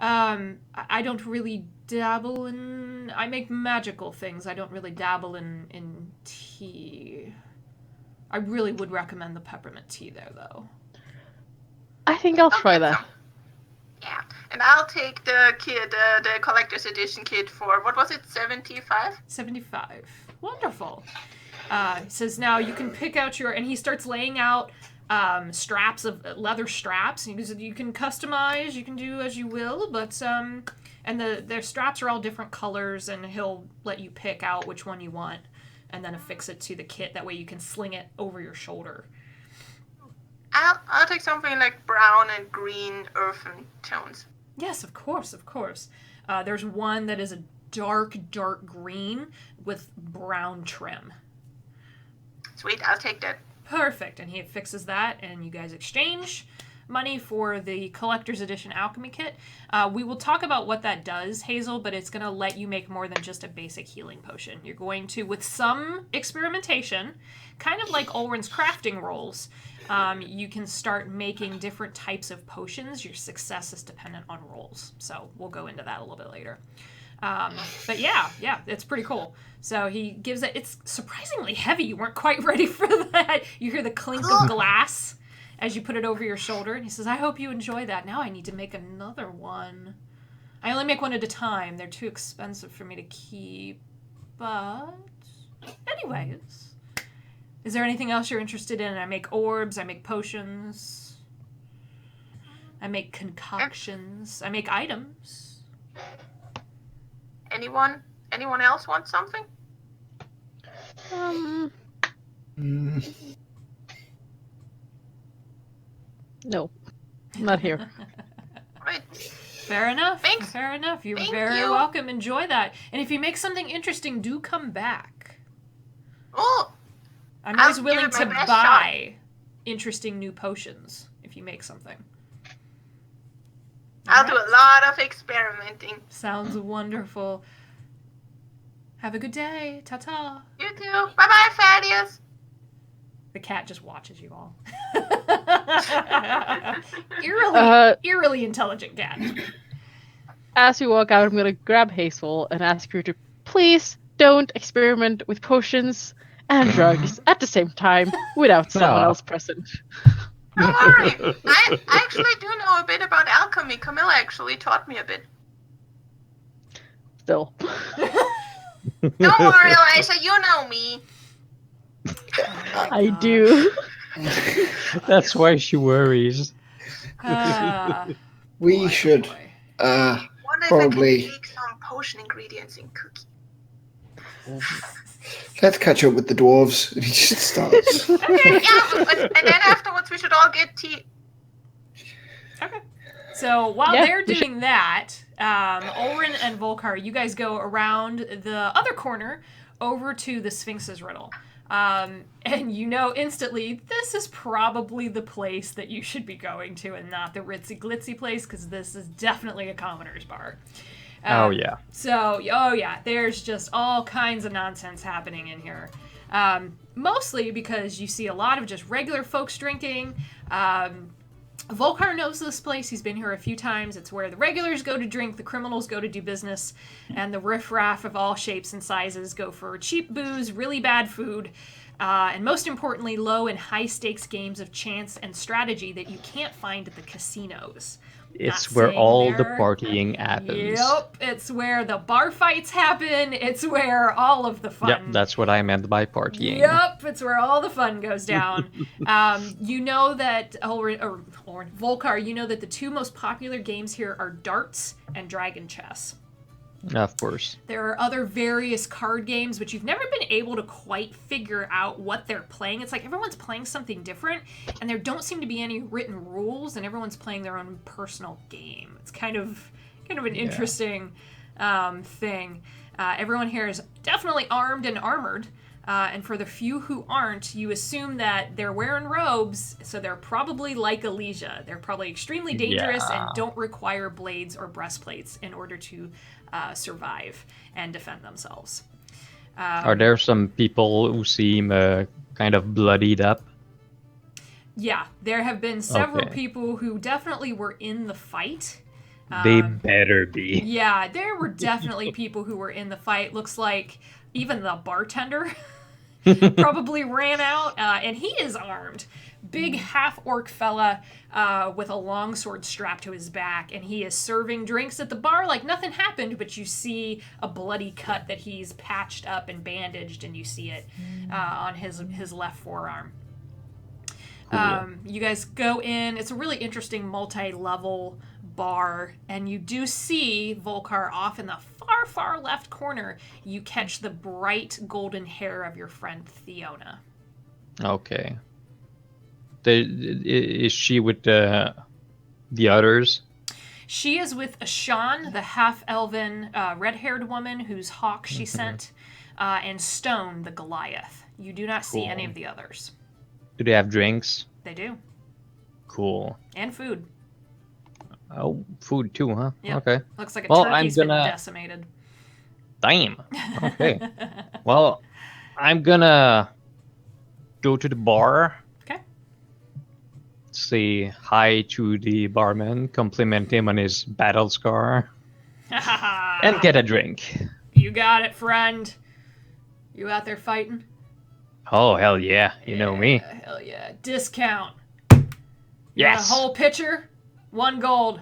I don't really dabble in... I make magical things. I don't really dabble in tea. I really would recommend the peppermint tea there, though.
I think I'll try that.
Yeah, and I'll take the kit, the collector's edition kit for, what was it, 75?
75. Wonderful. He says, now you can pick out and he starts laying out straps of leather straps. He goes, you can customize, you can do as you will, but and their straps are all different colors, and he'll let you pick out which one you want, and then affix it to the kit. That way you can sling it over your shoulder.
I'll take something like brown and green earthen tones.
Yes, of course. There's one that is a dark green with brown trim.
Sweet, I'll take that.
Perfect. And he fixes that, and you guys exchange. money for the collector's edition alchemy kit. We will talk about what that does, Hazel, but it's going to let you make more than just a basic healing potion. You're going to, with some experimentation, kind of like Ulrin's crafting rolls, you can start making different types of potions. Your success is dependent on rolls. So we'll go into that a little bit later. But yeah, it's pretty cool. So he gives it, it's surprisingly heavy. You weren't quite ready for that. You hear the clink of glass as you put it over your shoulder. And he says, I hope you enjoy that. Now I need to make another one. I only make one at a time. They're too expensive for me to keep. But anyways, is there anything else you're interested in? I make orbs. I make potions. I make concoctions. I make items.
Anyone else want something?
No, not here.
Right.
Fair enough.
Thanks.
Fair enough. You're
Thank
very
you.
welcome. Enjoy that. And if you make something interesting, do come back.
Oh,
I'm always
I'll
willing
give it my
to
best
buy interesting new potions if you make something.
I'll do a lot of experimenting.
Sounds wonderful. Have a good day. Ta-ta.
You too. Bye-bye, Thaddeus.
The cat just watches you all. eerily intelligent cat.
As we walk out, I'm going to grab Hazel and ask her to please don't experiment with potions and drugs at the same time without someone else present.
Don't worry. I actually do know a bit about alchemy. Camilla actually taught me a bit.
Still.
Don't worry, Eliza. You know me.
I do.
That's why she worries.
We should
boy.
Wonder if I
Probably.
can make some potion ingredients in cookie.
let's catch up with the dwarves. And he just starts.
Okay, yeah, and then afterwards we should all get tea.
Okay. So while
Yeah,
they're
we should-
doing that, Ulrin and Volkar, you guys go around the other corner over to the Sphinx's riddle. And you know instantly this is probably the place that you should be going to and not the ritzy glitzy place because this is definitely a commoner's bar.
Oh, yeah.
So, there's just all kinds of nonsense happening in here. Mostly because you see a lot of just regular folks drinking. Volkar knows this place. He's been here a few times. It's where the regulars go to drink, the criminals go to do business, and the riffraff of all shapes and sizes go for cheap booze, really bad food, and most importantly, low and high stakes games of chance and strategy that you can't find at the casinos.
It's
Not
where
saying
all the
there.
partying happens.
Yep, it's where the bar fights happen. It's where all of the fun.
Yep, that's what I meant by partying.
Yep, it's where all the fun goes down. You know that Volkar, you know that the two most popular games here are darts and dragon chess.
Of course.
There are other various card games, but you've never been able to quite figure out what they're playing. It's like everyone's playing something different, and there don't seem to be any written rules, and everyone's playing their own personal game. It's kind of an interesting thing. Everyone here is definitely armed and armored, and for the few who aren't, you assume that they're wearing robes, so they're probably like Elysia. They're probably extremely dangerous and don't require blades or breastplates in order to survive and defend themselves.
Are there some people who seem kind of bloodied up?
Yeah, there have been several
Okay.
people who definitely were in the fight.
They better be.
Yeah, there were definitely people who were in the fight. Looks like even the bartender probably ran out, and he is armed. Big half-orc fella with a long sword strapped to his back, and he is serving drinks at the bar like nothing happened, but you see a bloody cut that he's patched up and bandaged, and you see it on his left forearm. You guys go in. It's a really interesting multi-level bar, and you do see Volkar off in the far, far left corner. You catch the bright golden hair of your friend Theona.
Okay. Is she with the others?
She is with Ashan, the half-elven red-haired woman whose hawk she sent, and Stone, the Goliath. You do not see any of the others.
Do they have drinks?
They do.
Cool.
And food.
Oh, food too, huh?
Yep.
Okay.
Looks like a
Well, I'm
turkey's been
gonna-
decimated.
Damn. Okay. Well, I'm gonna go to the bar.
Okay.
Say hi to the barman, compliment him on his battle scar, and get a drink.
You got it, friend. You out there fighting?
Oh, hell yeah. You know me.
Yeah, hell yeah. Discount. You
Yes.
want a whole pitcher? 1 gold.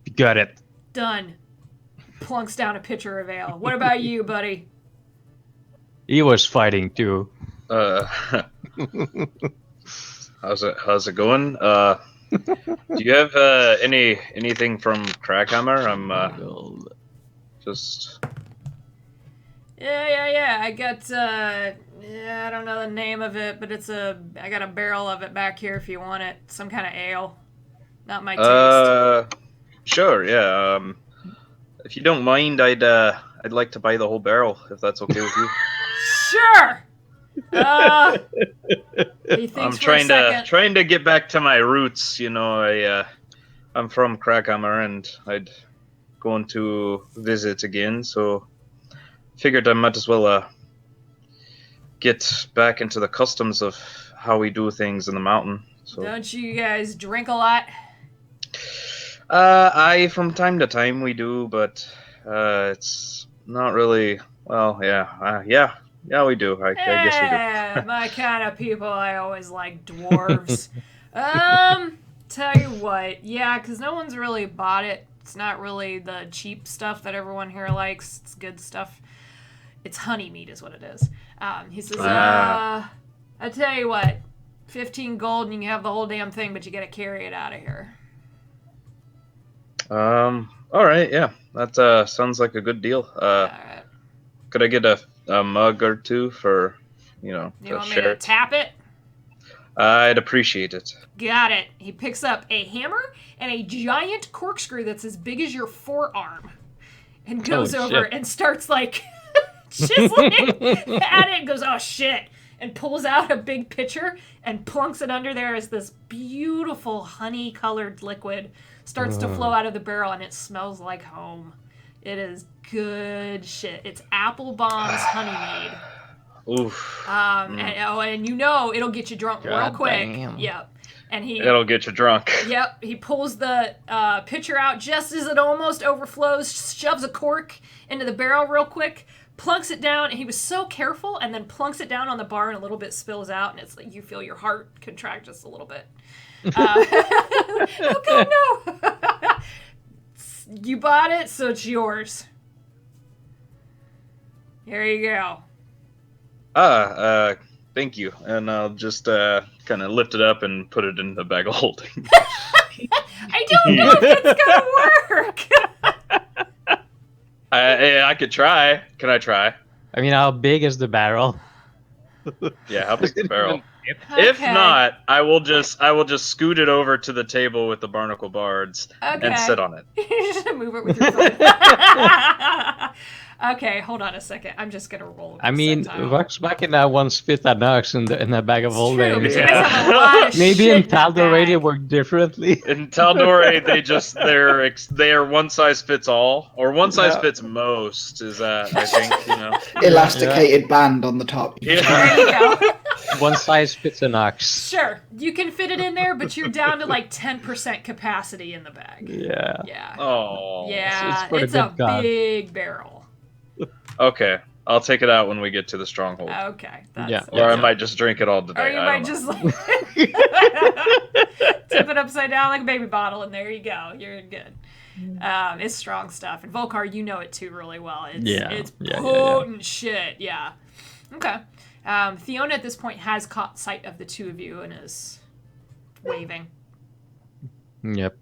You got it.
Done. Plunks down a pitcher of ale. What about you, buddy?
He was fighting too.
How's it going? Do you have anything from Crackhammer? I'm just
Yeah. I got I don't know the name of it, but I got a barrel of it back here if you want it. Some kind of ale. Not my taste.
Sure, yeah. If you don't mind, I'd like to buy the whole barrel if that's okay with you.
Sure. He thinks
I'm
for a second.
trying to get back to my roots. You know, I'm from Crackhammer, and I'd going to visit again, so figured I might as well get back into the customs of how we do things in the mountain. So
Don't you guys drink a lot?
from time to time we do, but it's not really. Well, yeah, we do. I guess we do.
Yeah, my kind of people. I always like dwarves. Tell you what, yeah, because no one's really bought it. It's not really the cheap stuff that everyone here likes. It's good stuff. It's honey meat is what it is. He says, I tell you what, 15 gold and you can have the whole damn thing, but you gotta carry it out of here.
All right, yeah, that sounds like a good deal.
Alright.
Could I get a mug or two for,
You
to
want me
share
to
it?
tap it?
I'd appreciate it.
Got it. He picks up a hammer and a giant corkscrew that's as big as your forearm and goes
Oh,
over
shit.
and starts like chiseling at it and goes, oh shit, and pulls out a big pitcher and plunks it under there as this beautiful honey colored liquid starts to flow out of the barrel and it smells like home. It is good shit. It's Apple Bomb's honey mead.
Oof.
And you know it'll get you drunk real
God
quick.
damn.
Yep. And
It'll get you drunk.
Yep, he pulls the pitcher out just as it almost overflows, shoves a cork into the barrel real quick, plunks it down, and he was so careful, and then plunks it down on the bar, and a little bit spills out, and it's like you feel your heart contract just a little bit. Oh god, no! You bought it, so it's yours. Here you go.
Thank you. And I'll just kind of lift it up and put it in the bag of holding.
I don't know if it's gonna work.
I could try. Can I try?
I mean, how big is the barrel?
Yeah, how big's the barrel? If
Okay.
not, I will just scoot it over to the table with the barnacle bards and
Okay.
sit on it.
You just move it with your foot. Okay, hold on a second. I'm just gonna roll.
I mean, Vox Machina once fit an ox in the bag of
It's true,
holding.
but you
Yeah.
guys have a lot of
Maybe
shit
in
in that
Tal'Dorei
bag.
it worked differently.
In Tal'Dorei, they are one size fits all, or one size
Yeah.
fits most. Is that I think you know?
Elasticated band on the top.
There
Yeah.
you go.
One size fits an ox.
Sure, you can fit it in there, but you're down to like 10% capacity in the bag.
Yeah.
Yeah.
Oh.
Yeah,
it's for the
it's a
good cause.
big barrel.
Okay, I'll take it out when we get to the stronghold,
Okay. That's,
Yeah.
or I might just drink it all today.
Or you
I
might
don't
just
know.
like tip it upside down like a baby bottle, and there you go. You're good. It's strong stuff, and Volcar, you know it too really well. It's
Yeah.
potent shit. Yeah. Okay. Fiona at this point has caught sight of the two of you and is waving.
Yep.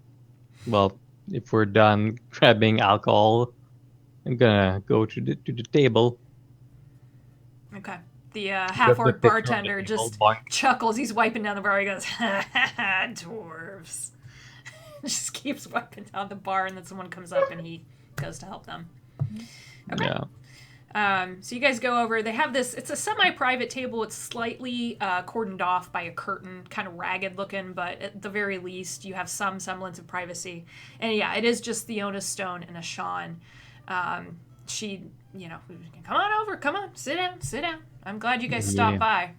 Well, if we're done grabbing alcohol, I'm gonna go to the table.
Okay. The half-orc
the
bartender
picture on the
just
table, boing.
chuckles. He's wiping down the bar. He goes, ha ha ha, dwarves. Just keeps wiping down the bar, and then someone comes up and he goes to help them. Okay.
Yeah.
So you guys go over. They have this. It's a semi-private table. It's slightly cordoned off by a curtain, kind of ragged looking, but at the very least, you have some semblance of privacy. And yeah, it is just Theona Stone and Ashawn. She, come on over. Come on, sit down. I'm glad you guys stopped by.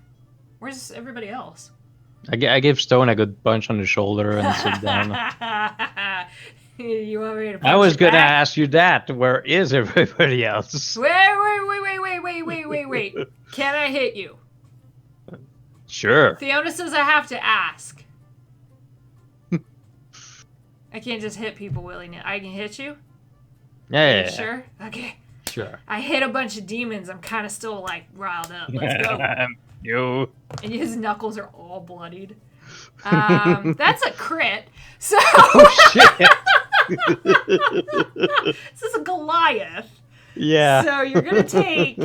Where's everybody else?
I give Stone a good punch on the shoulder and sit down.
You want me to punch
I was
you
gonna
back?
ask you that. Where is everybody else?
Wait. Can I hit you?
Sure.
Theona says I have to ask. I can't just hit people willy-nilly. I can hit you?
Yeah.
You sure? Okay.
Sure.
I hit a bunch of demons. I'm kind of still, riled up. Let's go.
You.
And his knuckles are all bloodied. That's a crit. So...
Oh, shit.
This is a Goliath.
Yeah.
So you're gonna take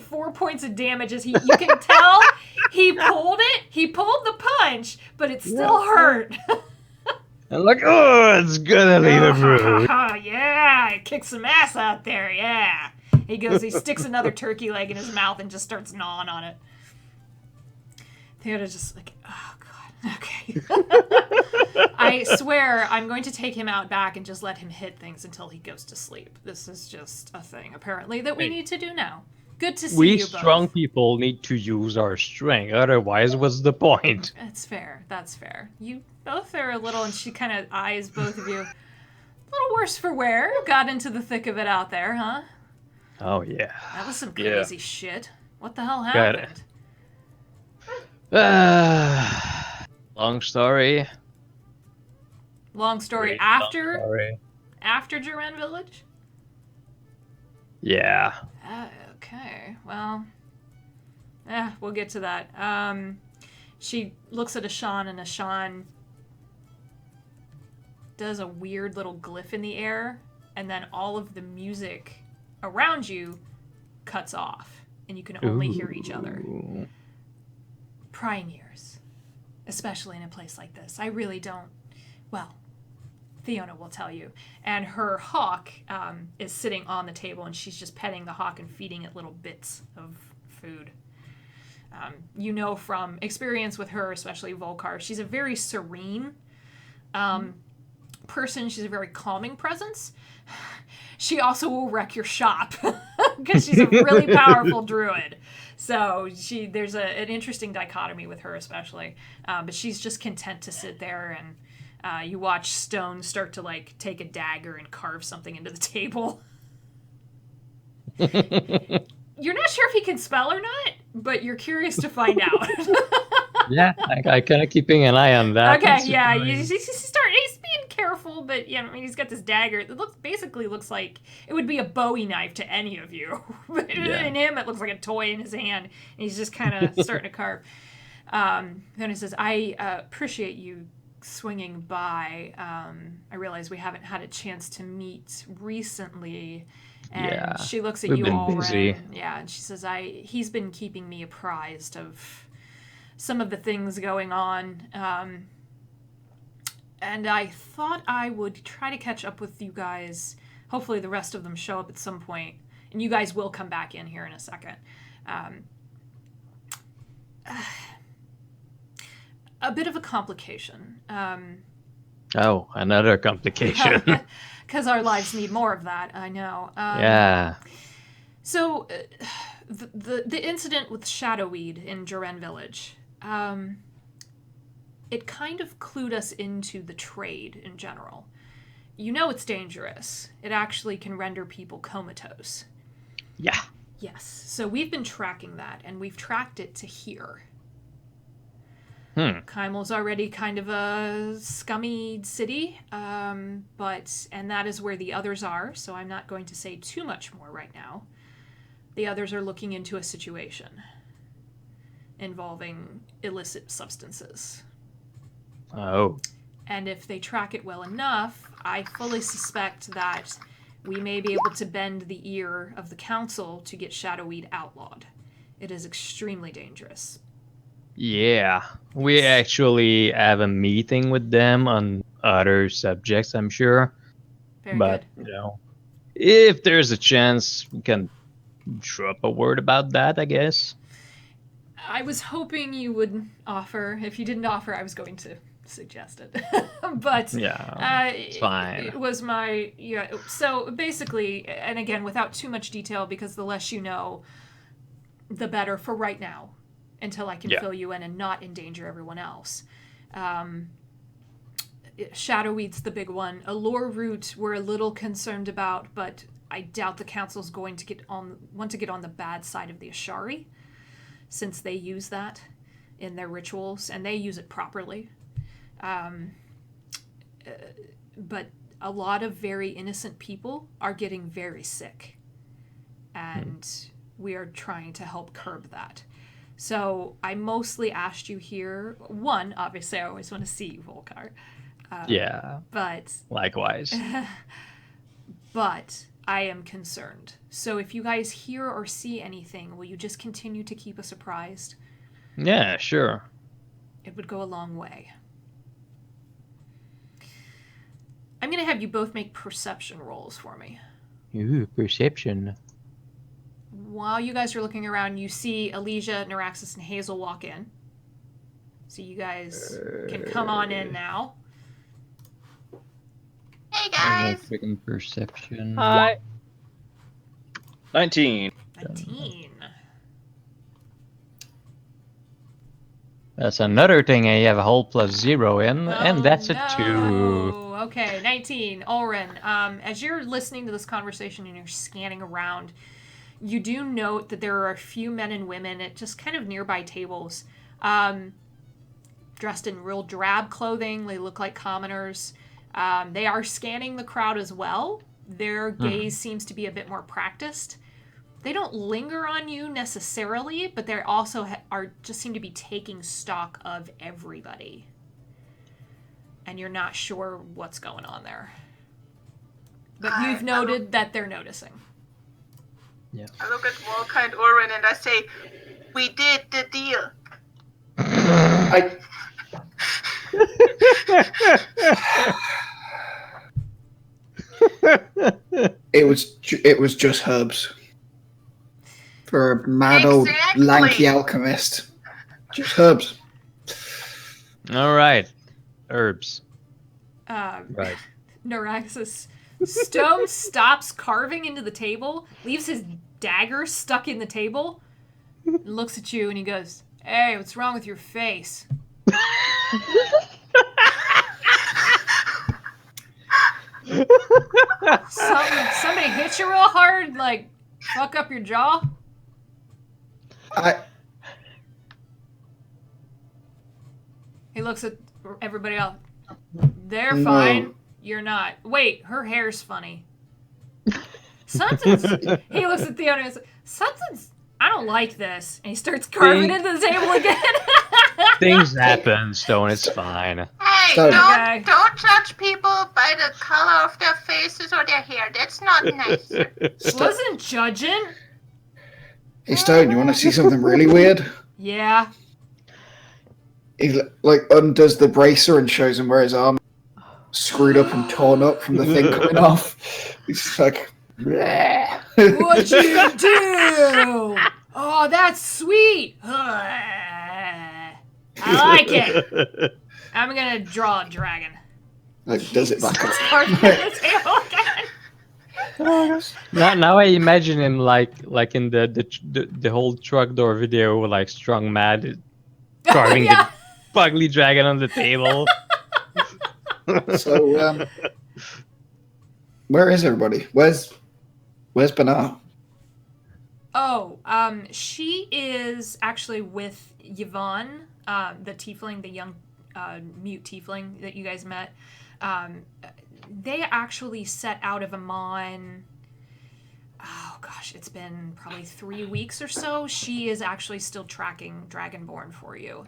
4 points of damage as you can tell he pulled the punch, but it still hurt.
I'm like, oh, it's gonna leave a bruise.
Yeah, kick some ass out there, yeah. He sticks another turkey leg in his mouth and just starts gnawing on it. Theodore's just like, oh god, okay. I swear I'm going to take him out back and just let him hit things until he goes to sleep. This is just a thing, apparently, that we need to do now. Good to see
We
you both.
strong people need to use our strength. Otherwise, what's the point?
That's fair. You both are a little, and she kind of eyes both of you. A little worse for wear. Got into the thick of it out there, huh?
Oh, yeah.
That was some crazy shit. What the hell
Got it.
happened?
Long story.
Long story.
Great
After
long story.
after Duran Village?
Yeah.
Okay. Well, we'll get to that. She looks at Ashawn, and Ashawn does a weird little glyph in the air, and then all of the music around you cuts off, and you can only hear each other.
Ooh.
Prying ears, especially in a place like this. I really don't. Well, Theona will tell you. And her hawk is sitting on the table, and she's just petting the hawk and feeding it little bits of food. You know from experience with her, especially Volkar, she's a very serene person. She's a very calming presence. She also will wreck your shop because she's a really powerful druid. So there's an interesting dichotomy with her, especially. But she's just content to sit there, and you watch Stone start to take a dagger and carve something into the table. You're not sure if he can spell or not, but you're curious to find out.
Yeah, I kind of keeping an eye on that.
Okay, yeah, he's being careful, but yeah, I mean, he's got this dagger. It basically looks like it would be a Bowie knife to any of you. But in him, it looks like a toy in his hand, and he's just kind of starting to carve. Then he says, I appreciate you swinging by. I realize we haven't had a chance to meet recently. And she looks at
we've
you
been
all,
busy.
Yeah, and she says, he's been keeping me apprised of some of the things going on. And I thought I would try to catch up with you guys. Hopefully the rest of them show up at some point. And you guys will come back in here in a second. A bit of a complication.
Oh, another complication.
Because our lives need more of that, I know.
Yeah.
So, the incident with Shadowweed in Duran Village, it kind of clued us into the trade in general. You know it's dangerous. It actually can render people comatose.
Yeah.
Yes. So we've been tracking that, and we've tracked it to here. Kymal's already kind of a scummy city, and that is where the others are, so I'm not going to say too much more right now. The others are looking into a situation involving illicit substances.
Oh.
And if they track it well enough, I fully suspect that we may be able to bend the ear of the council to get Shadowweed outlawed. It is extremely dangerous.
Yeah. We actually have a meeting with them on other subjects, I'm sure.
Very good.
If there's a chance, we can drop a word about that, I guess.
I was hoping you would offer. If you didn't offer, I was going to suggest it. But
Yeah, it's fine.
it was my so basically, and again without too much detail, because the less you know the better for right now, until I can
Yeah.
fill you in and not endanger everyone else. Shadowweed's the big one. Allure Root we're a little concerned about, but I doubt the council's going to want to get on the bad side of the Ashari, since they use that in their rituals and they use it properly. But a lot of very innocent people are getting very sick, and we are trying to help curb that. So I mostly asked you here. One, obviously, I always want to see you, Volkar.
Yeah,
But
likewise.
but I am concerned. So if you guys hear or see anything, will you just continue to keep us apprised?
Yeah, sure.
It would go a long way. I'm going to have you both make perception rolls for me.
Ooh, perception.
While you guys are looking around, you see Elysia, Neuraxis, and Hazel walk in. So you guys can come on in now.
Hey guys.
Freaking perception.
Hi.
19.
19.
That's another thing I have a whole +0 in, and that's a 2.
No. Okay, 19. Ulrin, as you're listening to this conversation and you're scanning around, you do note that there are a few men and women at just kind of nearby tables, dressed in real drab clothing. They look like commoners. They are scanning the crowd as well. Their gaze seems to be a bit more practiced. They don't linger on you necessarily, but they also just seem to be taking stock of everybody. And you're not sure what's going on there. But you've noted that they're noticing.
Yeah.
I look at Volka and Orin and I say, we did the deal.
It was just herbs. For a mad old
Exactly.
lanky alchemist. Just herbs.
All right. Herbs.
Right. Neuraxis Stone stops carving into the table, leaves his dagger stuck in the table, and looks at you and he goes, "Hey, what's wrong with your face?" Somebody hit you real hard, like fuck up your jaw? He looks at everybody else. They're fine.
No.
You're not. Wait, her hair's funny. Something's. He looks at Theo and goes, "Something's. I don't like this." And he starts carving into the table again.
Things happen, Stone. It's fine.
Hey,
So-
don't judge people by the color of their faces or their hair. That's not nice.
Wasn't judging.
Hey Stone, you want to see something really weird?
Yeah.
He like undoes the bracer and shows him where his arm is screwed up and torn up from the thing coming off. He's just like, "Bleh."
What'd you do? Oh, that's sweet. I like it. I'm gonna draw a dragon.
Like does it back up.
Carving into the table again.
Now I imagine him like in the whole truck door video, like strong mad, carving
Yeah.
the ugly dragon on the table.
So where is everybody? Where's Bernard?
Oh, she is actually with Yvonne, the tiefling, the young mute tiefling that you guys met. They actually set out of Amon. Oh gosh, it's been probably 3 weeks or so. She is actually still tracking Dragonborn for you.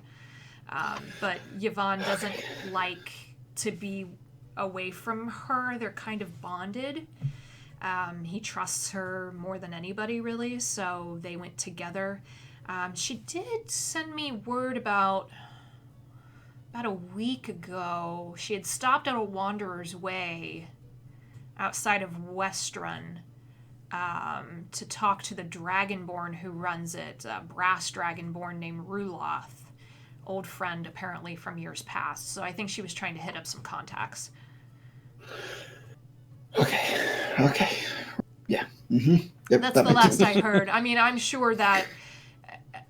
But Yvonne doesn't like to be away from her. They're kind of bonded. He trusts her more than anybody, really, so they went together. She did send me word about a week ago. She had stopped at a Wanderer's Way outside of Westrun. to talk to the Dragonborn who runs it, a brass Dragonborn named Raloth. Old friend, apparently, from years past. So I think she was trying to hit up some contacts.
Okay. Yeah. Mm-hmm. Yep,
That's
that
the
makes
last
sense.
I heard. I mean, I'm sure that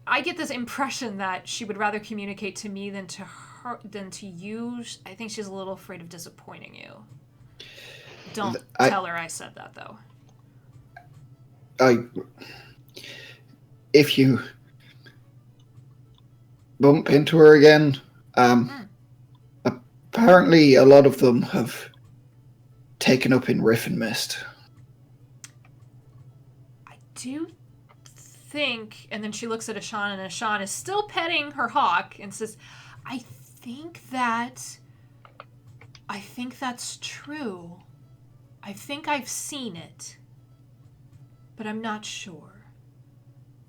I get this impression that she would rather communicate to me than to you. I think she's a little afraid of disappointing you. Don't tell her I said that, though.
If you bump into her again, apparently a lot of them have taken up in Riff and Mist.
I do think, and then she looks at Ashan, and Ashan is still petting her hawk and says, I think that's true. I think I've seen it, but I'm not sure.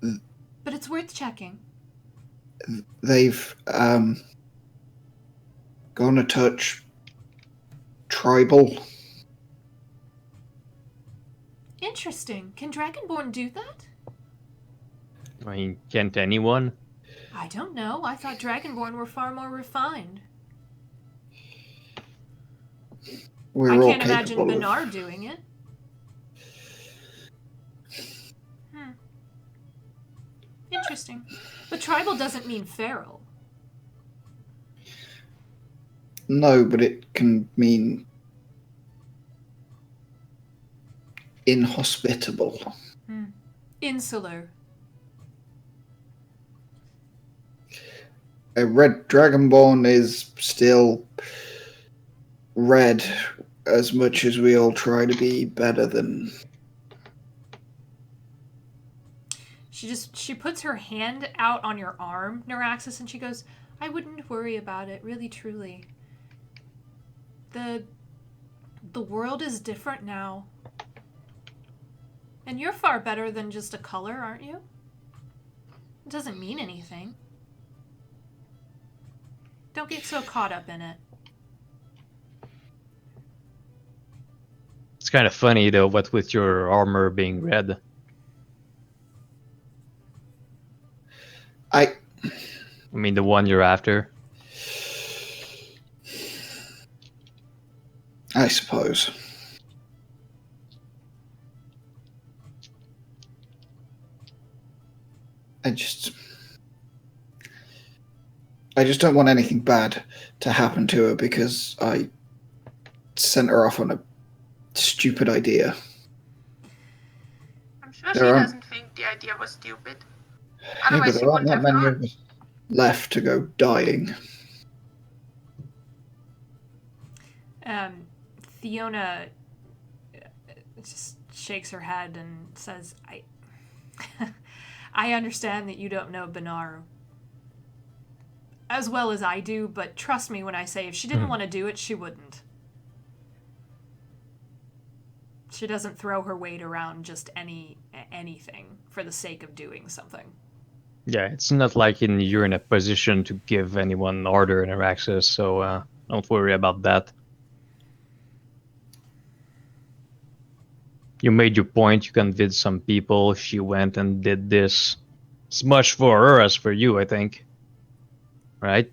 But it's worth checking.
They've gone to touch tribal.
Interesting. Can Dragonborn do that?
I mean, can't anyone?
I don't know. I thought Dragonborn were far more refined. I can't imagine Benar doing it. Interesting. But tribal doesn't mean feral.
No, but it can mean inhospitable.
Insular.
A red dragonborn is still red, as much as we all try to be better than.
She puts her hand out on your arm, Neuraxis, and she goes, I wouldn't worry about it, really, truly. The world is different now. And you're far better than just a color, aren't you? It doesn't mean anything. Don't get so caught up in it.
It's kind of funny, though, what with your armor being red. I mean, the one you're after.
I suppose. I just don't want anything bad to happen to her because I sent her off on a stupid idea.
I'm sure she doesn't think the idea was stupid. Otherwise,
yeah, but there aren't that many of us left to go dying.
Fiona just shakes her head and says, I understand that you don't know Benar as well as I do, but trust me when I say if she didn't want to do it, she wouldn't. She doesn't throw her weight around just anything for the sake of doing something.
Yeah, it's not like you're in a position to give anyone order in Araxis, so don't worry about that. You made your point, you convinced some people, she went and did this. It's much for her as for you, I think. Right?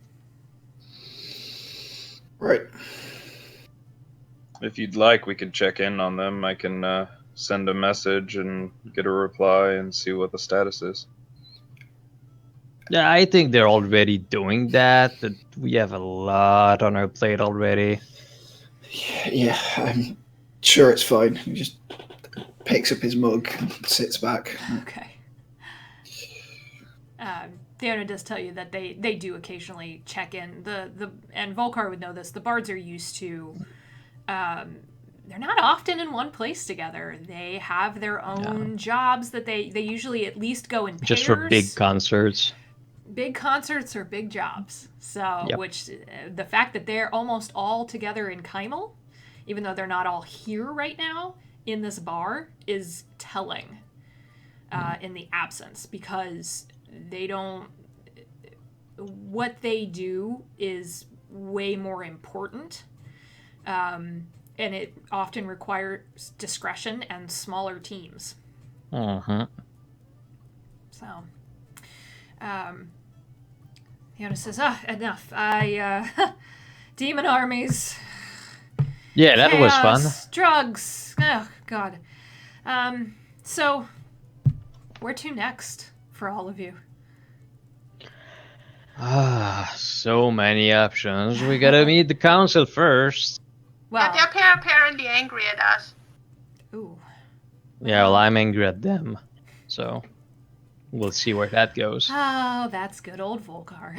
Right.
If you'd like, we could check in on them. I can send a message and get a reply and see what the status is.
Yeah, I think they're already doing that. That we have a lot on our plate already.
Yeah, I'm sure it's fine. He just picks up his mug and sits back.
Okay. Fiona does tell you that they do occasionally check in. And Volkar would know this. The bards are used to. They're not often in one place together. They have their own jobs that they usually at least go in pairs.
Just for big concerts.
Big concerts or big jobs. So, which the fact that they're almost all together in Kymal, even though they're not all here right now in this bar, is telling in the absence, because they don't. What they do is way more important. and it often requires discretion and smaller teams.
Uh-huh.
So, Fiona says, enough. Demon armies,
Yeah, that was fun.
chaos, drugs. Oh, God. So, where to next for all of you?
So many options. We gotta meet the council first.
Well,
Yeah, they're apparently angry at us.
ooh.
Yeah, well, I'm angry at them. So, we'll see where that goes.
Oh, that's good old Volcar.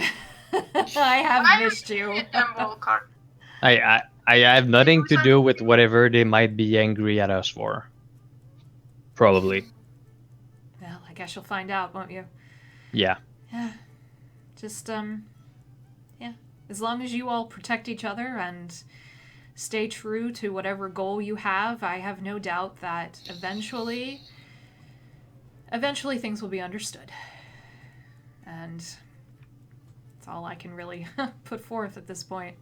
I have
Why
missed
would
you.
hit them, Volcar?
I have nothing to do with whatever they might be angry at us for. Probably.
Well, I guess you'll find out, won't you?
Yeah.
Yeah. Just, yeah. As long as you all protect each other and stay true to whatever goal you have, I have no doubt that eventually things will be understood. And that's all I can really put forth at this point.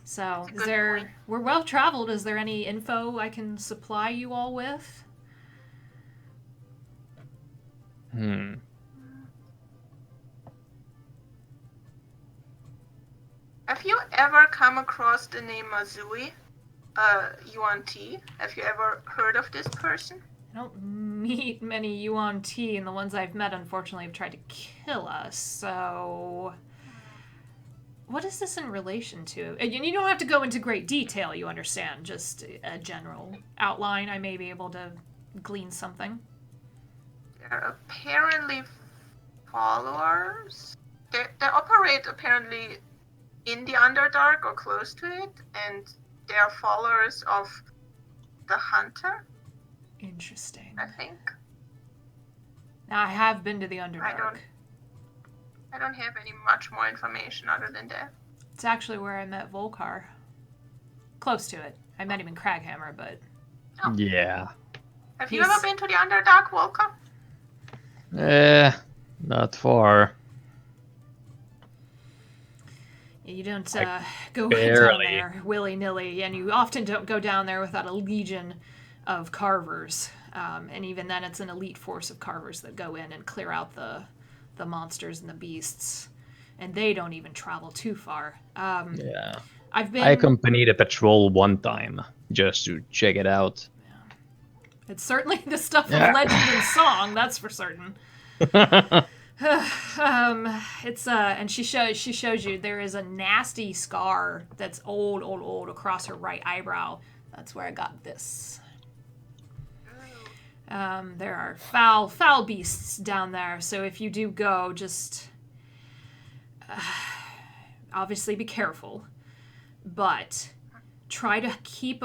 So,
That's a good point.
we're well traveled. Is there any info I can supply you all with?
Have you ever come across the name Mazui? Yuan T? Have you ever heard of this person?
I don't meet many Yuan T, and the ones I've met, unfortunately, have tried to kill us, so... What is this in relation to? And you don't have to go into great detail, you understand. Just a general outline. I may be able to glean something.
They're apparently followers. They operate apparently in the Underdark or close to it, and they are followers of the Hunter,
Interesting.
I think.
Now, I have been to the Underdark.
I don't have any much more information other than that.
It's actually where I met Volcar. Close to it. I met him in Craghammer, but...
Yeah.
Have you
He's-
ever been to the Underdark, Volker?
Not far.
You don't
I
go down
barely.
there willy-nilly, and you often don't go down there without a legion of carvers. And even then, it's an elite force of carvers that go in and clear out the monsters and the beasts. And they don't even travel too far.
Yeah.
I've been...
I accompanied a patrol one time just to check it out.
It's certainly the stuff of
Yeah.
legend and song, that's for certain. It's and she shows you there is a nasty scar that's old across her right eyebrow. That's where I got this. There are foul beasts down there, so if you do go, just obviously be careful, but try to keep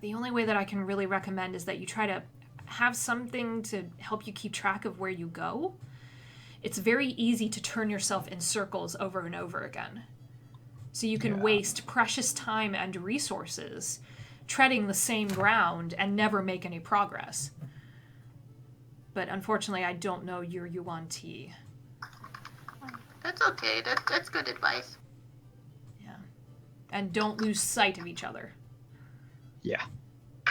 the only way that I can really recommend is that you try to have something to help you keep track of where you go. It's very easy to turn yourself in circles over and over again. So you can waste precious time and resources treading the same ground and never make any progress. But unfortunately, I don't know your Yuan T.
That's okay. That's good advice.
Yeah. And don't lose sight of each other.
Yeah.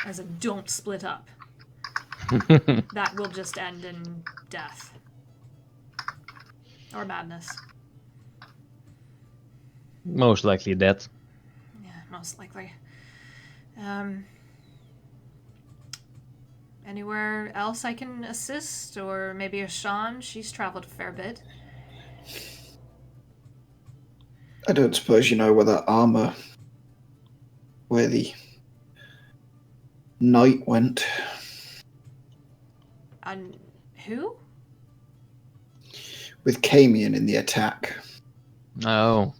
As in, don't split up. That will just end in death. Or madness.
Most likely that.
Yeah, most likely. Anywhere else I can assist? Or maybe Ashan? She's traveled a fair bit.
I don't suppose you know where that armor, where the knight went.
And who?
With Camion in the attack.
Oh.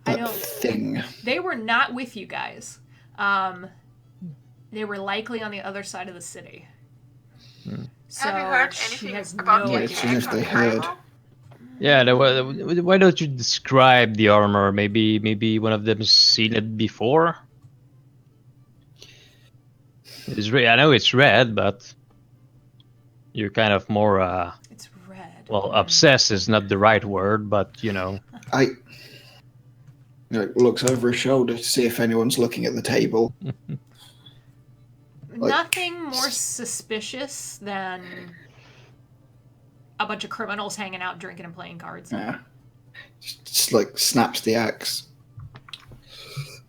I
That
don't...
thing.
They were not with you guys. They were likely on the other side of the city. So
Have you heard
she
anything
has
about
no
the
Yeah,
idea.
as soon as
attack
they
on
heard.
Kymal?
Yeah, why don't you describe the armor? Maybe one of them's seen it before? It's I know it's red, but you're kind of more,
It's red.
well, obsessed is not the right word, but, you know.
I looks over his shoulder to see if anyone's looking at the table.
Nothing more suspicious than a bunch of criminals hanging out, drinking and playing cards.
Yeah. Just like snaps the axe.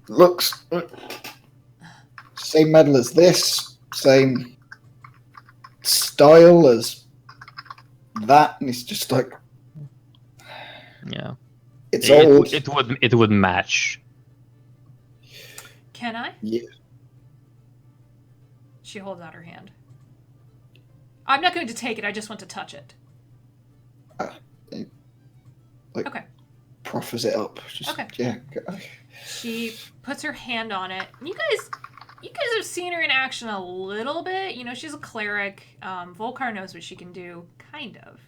Looks same medal as this, same style as that, and he's just like,
Yeah.
it's old.
It would match.
Can I?
Yeah.
She holds out her hand. I'm not going to take it. I just want to touch it. Okay.
Proffers it up. Just,
Okay.
Yeah.
She puts her hand on it. You guys have seen her in action a little bit. You know, she's a cleric. Volkar knows what she can do, kind of.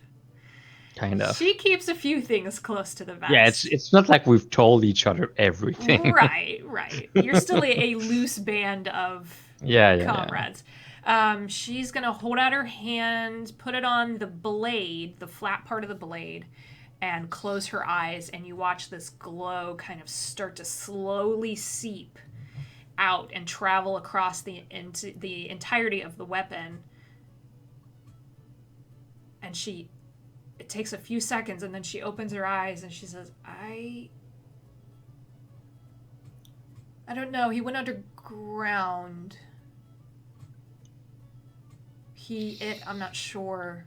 Kind of.
She keeps a few things close to the vest.
Yeah, it's not like we've told each other everything.
Right. You're still a loose band of comrades. She's gonna hold out her hand, put it on the blade, the flat part of the blade, and close her eyes, and you watch this glow kind of start to slowly seep out and travel across the entirety of the weapon. And it takes a few seconds, and then she opens her eyes and she says, I don't know. He went underground. I'm not sure.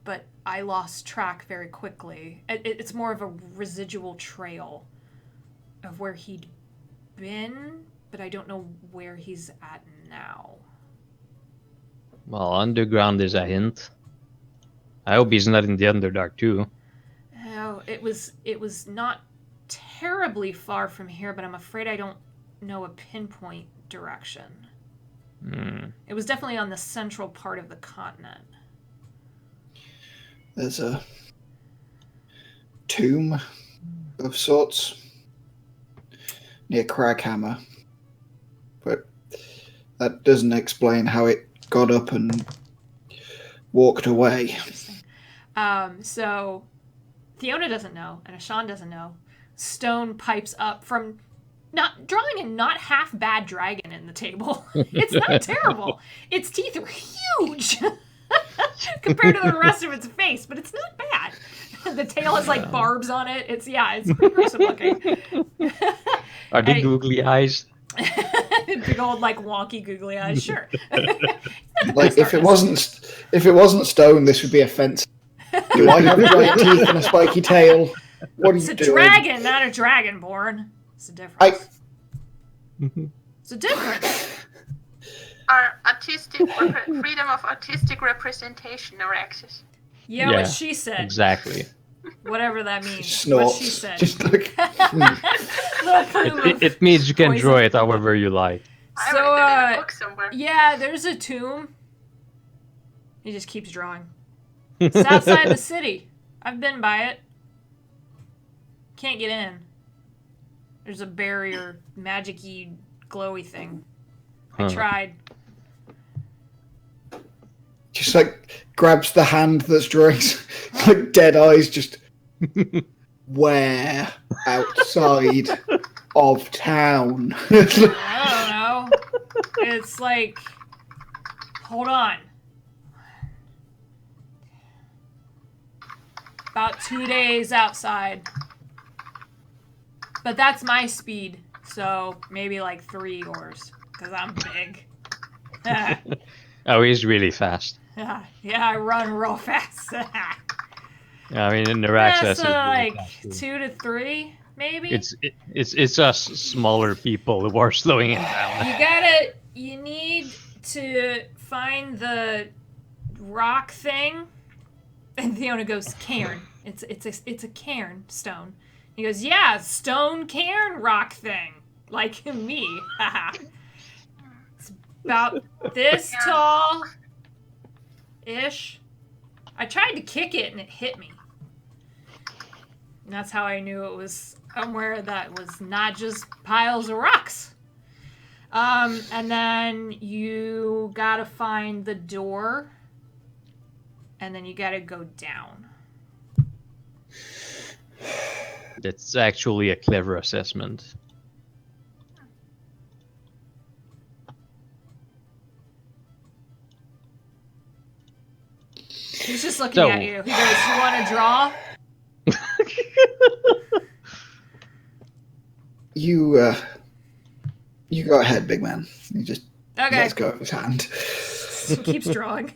But I lost track very quickly. It's more of a residual trail of where he'd been, but I don't know where he's at now.
Well, underground is a hint. I hope he's not in the Underdark too.
Oh, it was not terribly far from here, but I'm afraid I don't know a pinpoint direction. It was definitely on the central part of the continent.
There's a tomb of sorts near Craghammer, but that doesn't explain how it got up and walked away.
Interesting. So Fiona doesn't know, and Ashan doesn't know. Stone pipes up from drawing a not half bad dragon in the table. It's not terrible. Its teeth are huge compared to the rest of its face, but it's not bad. The tail has like barbs on it. It's pretty gruesome looking.
Are they googly eyes?
Big old like wonky googly eyes. Sure.
Like if it wasn't stone, this would be offensive. Do I have giant teeth and a spiky tail? What are you doing?
It's a dragon, not a dragonborn. It's a difference. It's a difference.
Our freedom of artistic representation erected.
Yeah, what she said.
Exactly.
Whatever that means.
Snorts.
What she said.
Just like,
It means you can draw it however you like.
I read it in a book somewhere.
Yeah, there's a tomb. He just keeps drawing. It's outside the city. I've been by it. Can't get in. There's a barrier, magic-y, glowy thing. I tried.
just like grabs the hand that's drawing, like dead eyes, just where outside of town.
I don't know. It's like, hold on. About 2 days outside. But that's my speed, so maybe like 3 yours, because I'm big.
Oh, he's really fast.
Yeah, I run real fast.
I mean, in the Ralishaz,
so like 2 to 3, maybe.
It's us smaller people who are slowing it down.
You need to find the rock thing. And Fiona goes, cairn. It's a cairn stone. He goes, yeah, stone cairn rock thing. Like me. It's about this tall ish. I tried to kick it and it hit me. And that's how I knew it was somewhere that was not just piles of rocks. And then you gotta find the door. And then you gotta go down.
That's actually a clever assessment.
He's just looking
So-
at you. He goes, "You want to draw?"
You go ahead, big man. He just
Okay.
lets go of his hand.
He keeps drawing.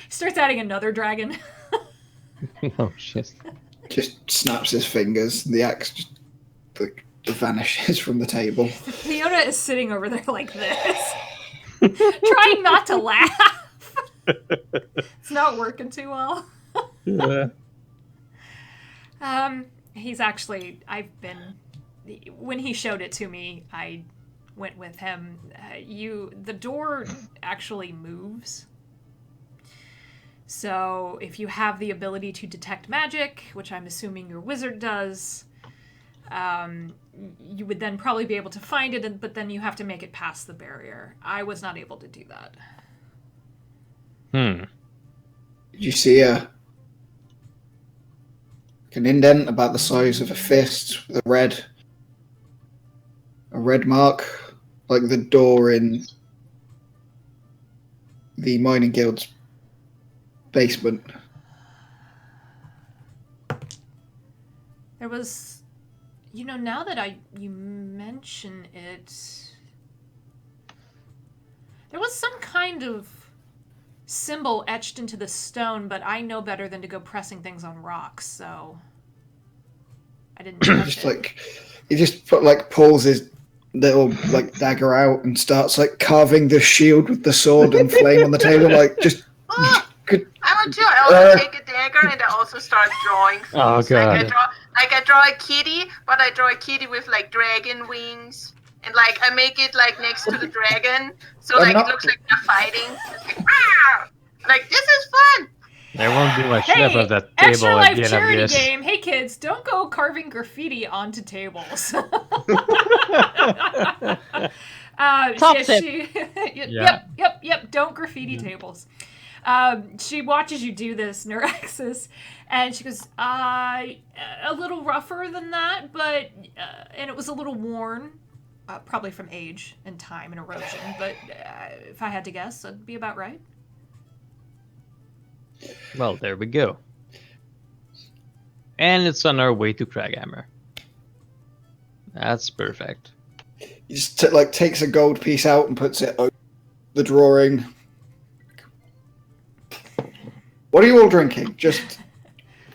Starts adding another dragon.
Oh shit.
Just snaps his fingers. The axe just vanishes from the table.
Fiona is sitting over there like this, trying not to laugh. It's not working too well.
Yeah.
He's actually, when he showed it to me, I went with him. The door actually moves. So if you have the ability to detect magic, which I'm assuming your wizard does, you would then probably be able to find it, but then you have to make it past the barrier. I was not able to do that.
Did you see an indent about the size of a fist with a red mark, like the door in the mining guild's basement?
There was, now that you mention it, there was some kind of symbol etched into the stone, but I know better than to go pressing things on rocks, so I didn't touch it.
He just pulls his little dagger out and starts carving the shield with the sword and flame on the table, just.
I want to. I also take a dagger and I also start drawing things.
Oh god.
I draw a kitty, but I draw a kitty with dragon wings, and I make it next to the dragon, so it looks like they're fighting. It's this is fun.
There won't be much left of that
Extra
table at
Life
the end of
charity
this.
game. Hey kids, don't go carving graffiti onto tables.
Top tip.
Yep. Don't graffiti tables. She watches you do this, Neuraxis, and she goes, a little rougher than that, but, and it was a little worn, probably from age and time and erosion, but if I had to guess, that'd be about right.
Well, there we go. And it's on our way to Craghammer. That's perfect.
He just takes a gold piece out and puts it over the drawing. What are you all drinking?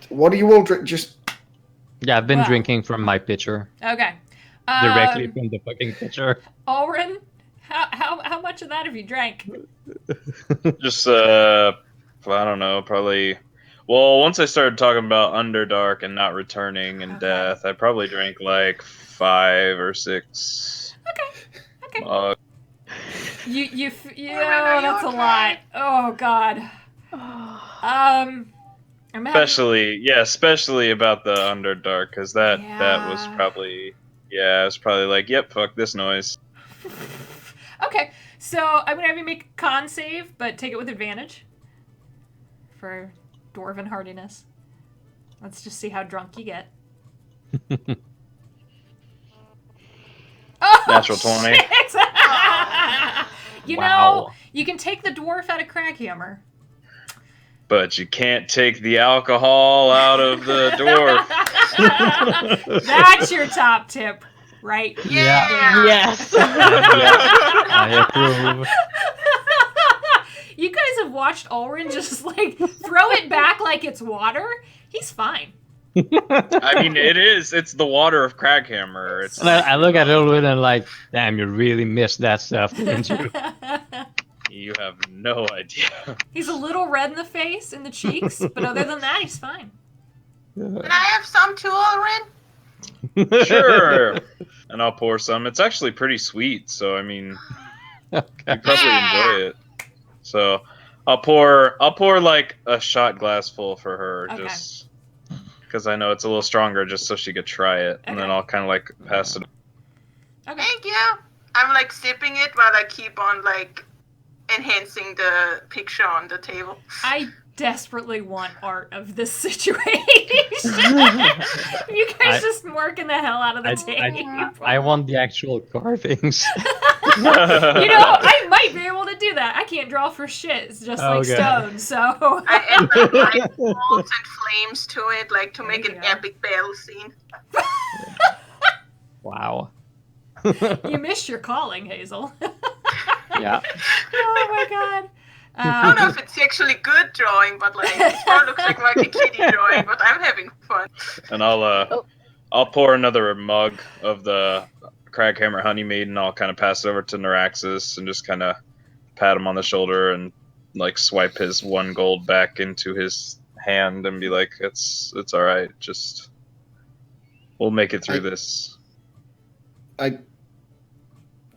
What are you all drink?
Yeah, I've been
Wow.
drinking from my pitcher.
Okay.
Directly from the fucking pitcher.
Ulrin, how much of that have you drank?
Just I don't know, probably. Well, once I started talking about Underdark and not returning and
Okay.
death, I probably drank 5 or 6.
Okay.
Uh,
That's a lot. Oh god. I'm
especially about the Underdark, because that was
Yeah.
probably, it was probably yep, fuck this noise.
Okay, so I'm gonna have you make a con save, but take it with advantage for dwarven hardiness. Let's just see how drunk you get. Oh,
Natural 20.
shit! You know,
Wow.
you can take the dwarf out of Craghammer.
But you can't take the alcohol out of the dwarf.
That's your top tip, right?
Yeah.
Yes.
I approve.
You guys have watched Ulrin just throw it back like it's water. He's fine.
I mean, it's the water of Craghammer. It's
And I look at Ulrin and damn, you really missed that stuff, didn't you?
You have no idea.
He's a little red in the face and the cheeks, but other than that, he's fine.
Can I have some too, Ulrin?
Sure. And I'll pour some. It's actually pretty sweet, so I mean, you probably enjoy it. So I'll pour a shot glass full for her,
Okay.
just because I know it's a little stronger, just so she could try it, and then
Okay.
I'll kind of pass it.
Okay.
Thank you. I'm sipping it while I keep on enhancing the picture on the table.
I desperately want art of this situation. You guys just working the hell out of the table.
I want the actual carvings.
You know, I might be able to do that. I can't draw for shit. It's just like
Okay.
stone, so.
I add like bolts and flames to it, like to make
There
an
you go.
epic battle scene.
Wow.
You missed your calling, Hazel.
Yeah.
Oh my god.
I don't know if it's actually good drawing, but like it more looks like a kitty drawing, but I'm having fun.
And I'll pour another mug of the Craghammer Honey Mead, and I'll kind of pass it over to Neuraxis and just kind of pat him on the shoulder and like swipe his 1 gold back into his hand and be like, "It's all right. Just we'll make it through this."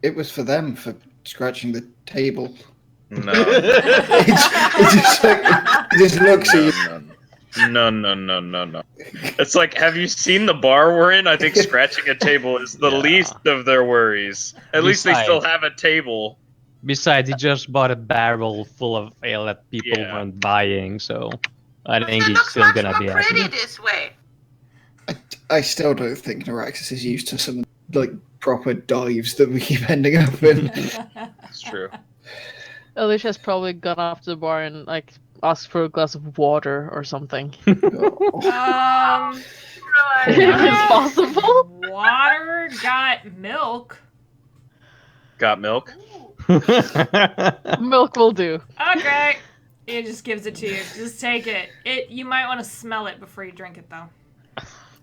It was for them for scratching the table.
No.
It just looks at you.
No. It's like, have you seen the bar we're in? I think scratching a table is the least of their worries. At least they still have a table.
Besides, he just bought a barrel full of ale that people weren't buying, so I think
It
he's
looks
still
much
gonna
more
be
pretty
happy.
this way.
I still don't think Neuraxis is used to some like proper dives that we keep ending up in.
It's true.
Alicia's probably gone off to the bar and like asked for a glass of water or something.
Oh.
If it's possible.
Water got milk.
Got milk?
Milk will do.
Okay. It just gives it to you. Just take it. You might want to smell it before you drink it, though.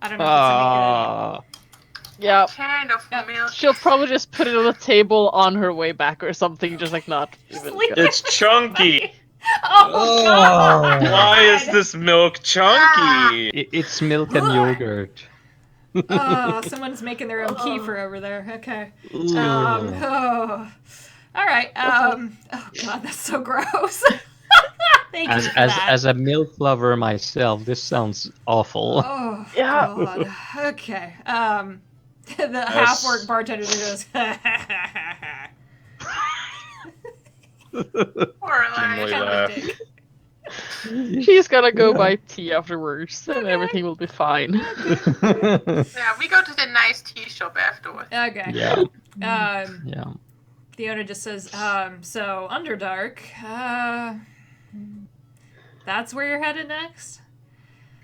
I don't know if it's any good.
Yeah.
Kind of milk.
She'll probably just put it on the table on her way back or something, just like not even.
leave
good.
It's chunky.
Oh, God.
Why is this milk chunky?
It's milk and yogurt.
Oh, someone's making their own kefir over there. Okay.
Ooh.
Oh. All right. Oh God, that's so gross. Thank you for that.
As a milk lover myself, this sounds awful.
Oh
Yeah.
God. Okay. The half-orc bartender goes.
Poor
Emily
Elijah.
laughed.
She's gonna go buy tea afterwards, and everything will be fine.
Yeah, we go to the nice tea shop afterwards.
Okay.
Yeah.
Yeah. Fiona just says, so Underdark, that's where you're headed next?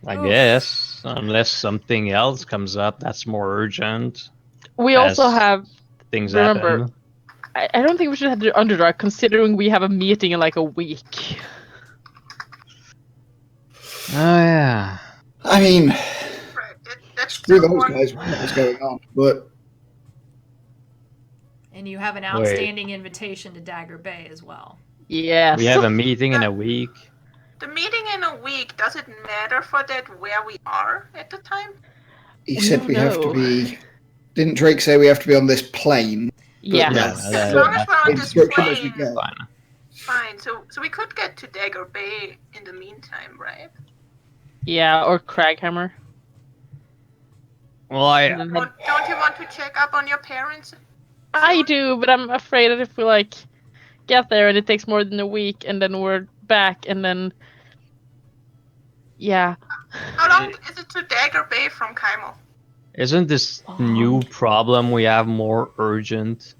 I
Oof.
guess, unless something else comes up that's more urgent.
We also
As
have.
Things
Remember,
happen.
I don't think we should have the Underdark, considering we have a meeting in like a week.
Oh yeah.
I mean,
Right, that's
screw
the
those
one.
guys, what was going on? But
And you have an outstanding invitation to Dagger Bay as well.
Yes.
We have a meeting in a week.
The meeting in a week, does it matter for that where we are at the time?
he
We
said
don't
we have to
know.
be. Didn't Drake say we have to be on this plane?
Yeah.
Yeah,
As long as we're on this
Instruction as we
plane,
go.
Fine.
fine. So we could get to Dagger Bay in the meantime, right?
Yeah, or Craghammer.
Well, I
And then head-
Don't you want to check up on your parents?
I do, but I'm afraid that if we like get there and it takes more than a week, and then we're back, and then yeah.
How long is it to Dagger Bay from Kymal?
isn't this new problem we have more urgent?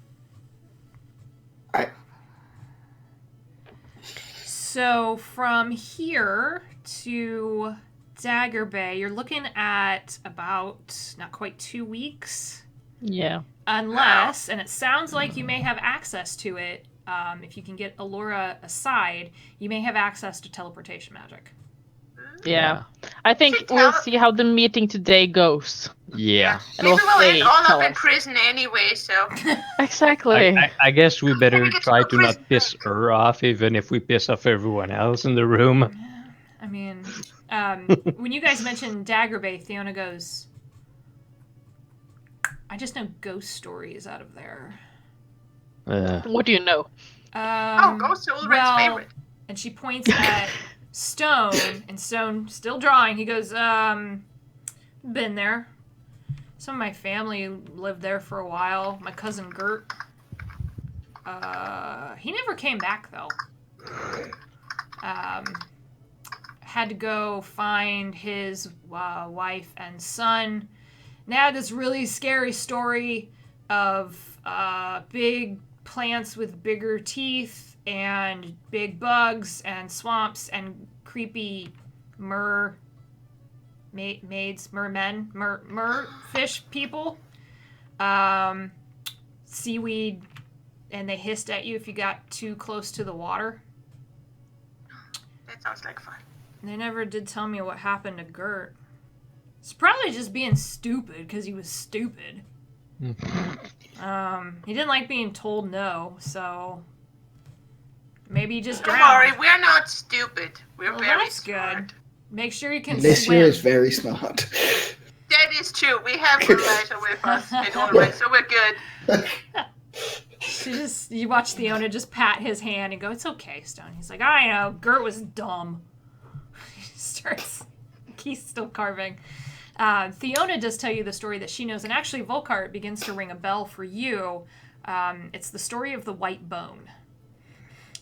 So from here to Dagger Bay, you're looking at about not quite 2 weeks.
Yeah.
Unless, and it sounds like you may have access to it, if you can get Allura aside, you may have access to teleportation magic.
Yeah. I think
Should
we'll
tell-
see how the meeting today goes.
Yeah.
And
Maybe
we'll
we'll
see.
end all
Tell
up in
us.
prison anyway, so.
Exactly.
I guess we better
we get to
try
go
to not
prison
piss
first.
her off, even if we piss off everyone else in the room.
I mean, when you guys mentioned Dagger Bay, Fiona goes, I just know ghost stories out of there.
What do you know?
Ghost are Ulrich's favorite.
And she points at Stone, and Stone still drawing. He goes, been there. Some of my family lived there for a while. My cousin Gert. He never came back though. had to go find his wife and son. And they had this really scary story of big plants with bigger teeth and big bugs and swamps and creepy mermen, fish people, seaweed, and they hissed at you if you got too close to the water.
That sounds like fun.
They never did tell me what happened to Gert. It's probably just being stupid because he was stupid. He didn't like being told no, so maybe he just
Don't
drowned.
worry, we're not stupid. We're
Well,
very
that's
smart.
good. Make sure you can
This
swim.
year is very smart.
That is true. We have Elijah with us in Ulrich, so we're good.
You watch Theona just pat his hand and go, "It's okay, Stone." He's like, "I know, Gert was dumb." He's still carving. Theona does tell you the story that she knows, and actually Volkart begins to ring a bell for you. It's the story of the White Bone.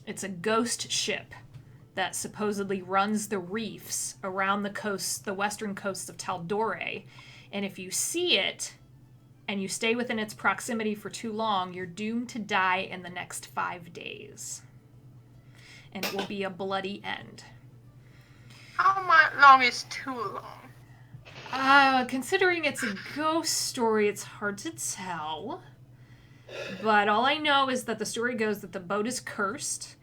It's a ghost ship that supposedly runs the reefs around the coast, the western coasts of Taldore. And if you see it and you stay within its proximity for too long, you're doomed to die in the next 5 days. And it will be a bloody end.
How long is too long?
Considering it's a ghost story, it's hard to tell. But all I know is that the story goes that the boat is cursed.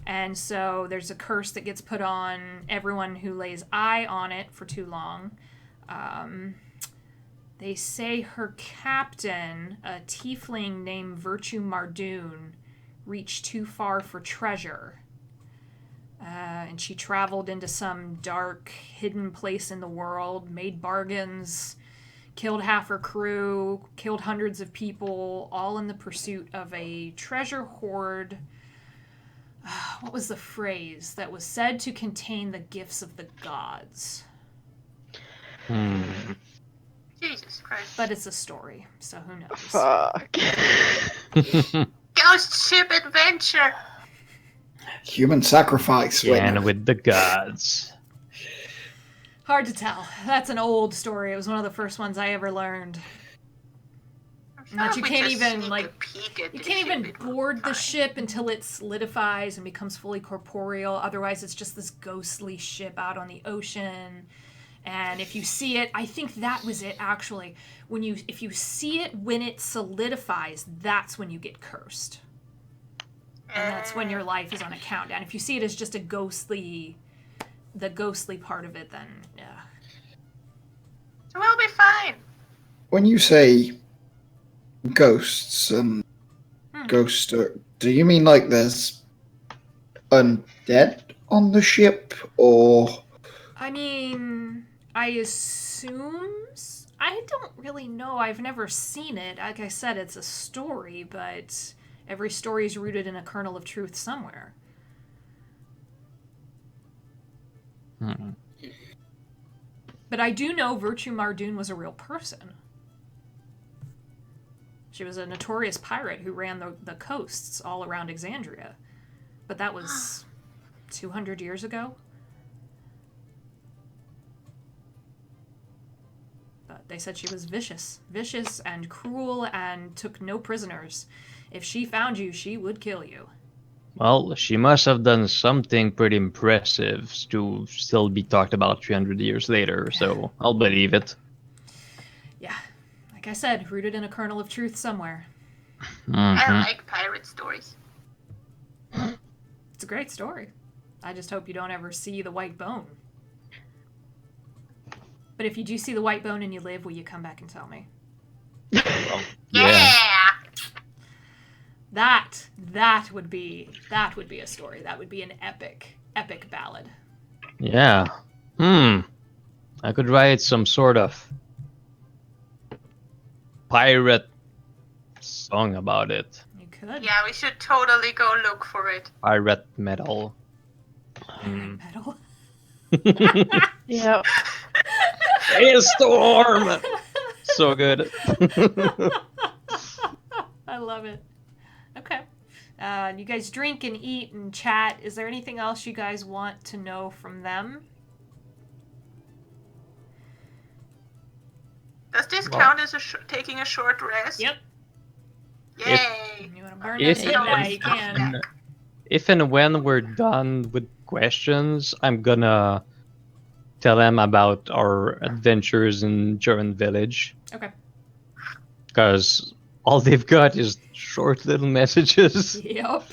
And so there's a curse that gets put on everyone who lays eye on it for too long. They say her captain, a tiefling named Virtue Mardoon, reached too far for treasure. And she traveled into some dark, hidden place in the world, made bargains, killed half her crew, killed hundreds of people, all in the pursuit of a treasure hoard. What was the phrase that was said to contain the gifts of the gods?
Jesus Christ.
But it's a story, so who knows?
Fuck.
Ghost ship adventure.
Human sacrifice.
And with the gods.
Hard to tell. That's an old story. It was one of the first ones I ever learned. That you can't even board the ship until it solidifies and becomes fully corporeal. Otherwise, it's just this ghostly ship out on the ocean. And if you see it, I think that was it actually. If you see it when it solidifies, that's when you get cursed. And that's when your life is on a countdown. If you see it as just the ghostly part of it, then yeah.
So we'll be fine.
When you say ghosts and ghost, do you mean like there's undead on the ship, or?
I mean, I assume. I don't really know. I've never seen it. Like I said, it's a story, but every story is rooted in a kernel of truth somewhere. But I do know Virtue Mardoon was a real person. She was a notorious pirate who ran the coasts all around Exandria. But that was 200 years ago. But they said she was vicious and cruel and took no prisoners. If she found you, she would kill you.
Well, she must have done something pretty impressive to still be talked about 300 years later, so I'll believe it.
Yeah. Like I said, rooted in a kernel of truth somewhere.
I like pirate stories.
It's a great story. I just hope you don't ever see the white bone. But if you do see the white bone and you live, will you come back and tell me?
Well,
Yeah.
That would be a story. That would be an epic ballad.
Yeah. I could write some sort of pirate song about it.
You could.
Yeah, we should totally go look for it.
Pirate metal.
Metal.
Yeah.
Hailstorm! So good.
I love it. Okay. You guys drink and eat and chat. Is there anything else you guys want to know from them?
Does this
Well-
count as taking a short rest?
Yep.
Yay!
You want to burn
If,
those hit die, you can.
if and when we're done with questions, I'm gonna tell them about our adventures in German village.
Okay.
Because all they've got is short little messages.
Yep.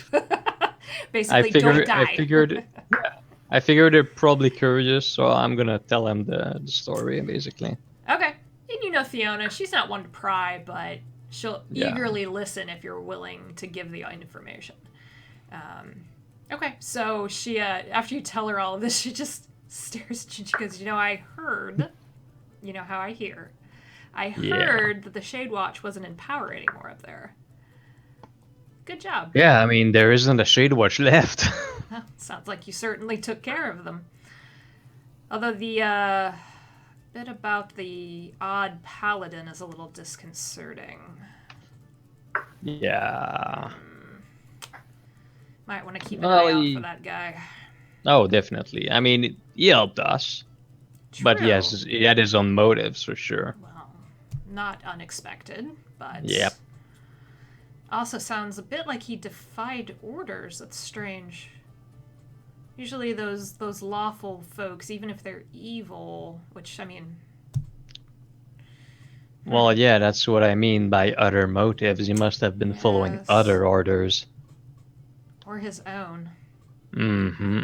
Basically, don't die.
I figured they're probably curious, so I'm gonna tell them the story basically.
Okay. And you know Fiona, she's not one to pry, but she'll
Yeah.
eagerly listen if you're willing to give the information. Okay, so she, after you tell her all of this, she just stares at you and she goes, I heard, you know how I hear. I heard that the Shade Watch wasn't in power anymore up there. Good job.
Yeah, I mean there isn't a Shade Watch left.
Well, sounds like you certainly took care of them. Although the bit about the odd paladin is a little disconcerting.
Yeah.
Might want to keep an eye out
he-
for that guy.
Oh, definitely. I mean, he helped us, but
True.
he had his own motives for sure.
Well, not unexpected, but
Yep.
also sounds a bit like he defied orders. That's strange. Usually those lawful folks, even if they're evil, which I mean,
Well, yeah, that's what I mean by other motives. He must have been following
Yes.
other orders.
or his own.
Mm-hmm.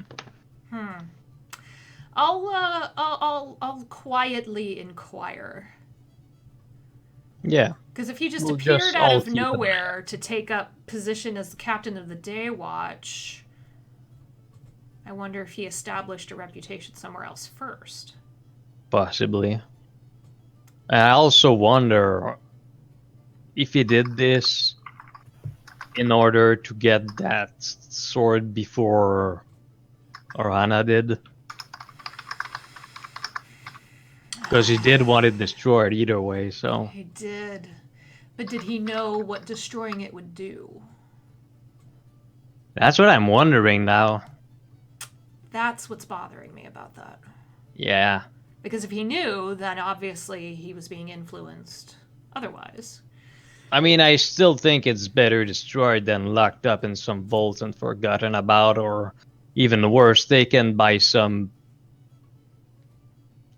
I'll quietly inquire.
Yeah.
Because if he just
We'll
appeared
just
out
all
of
keep an eye
nowhere to take up position as the captain of the Day Watch, I wonder if he established a reputation somewhere else first.
Possibly. I also wonder if he did this in order to get that sword before Orhana did. Because he did want it destroyed either way, so...
He did. But did he know what destroying it would do?
That's what I'm wondering now.
That's what's bothering me about that.
Yeah.
Because if he knew, then obviously he was being influenced otherwise.
I mean, I still think it's better destroyed than locked up in some vault and forgotten about, or even worse, taken by some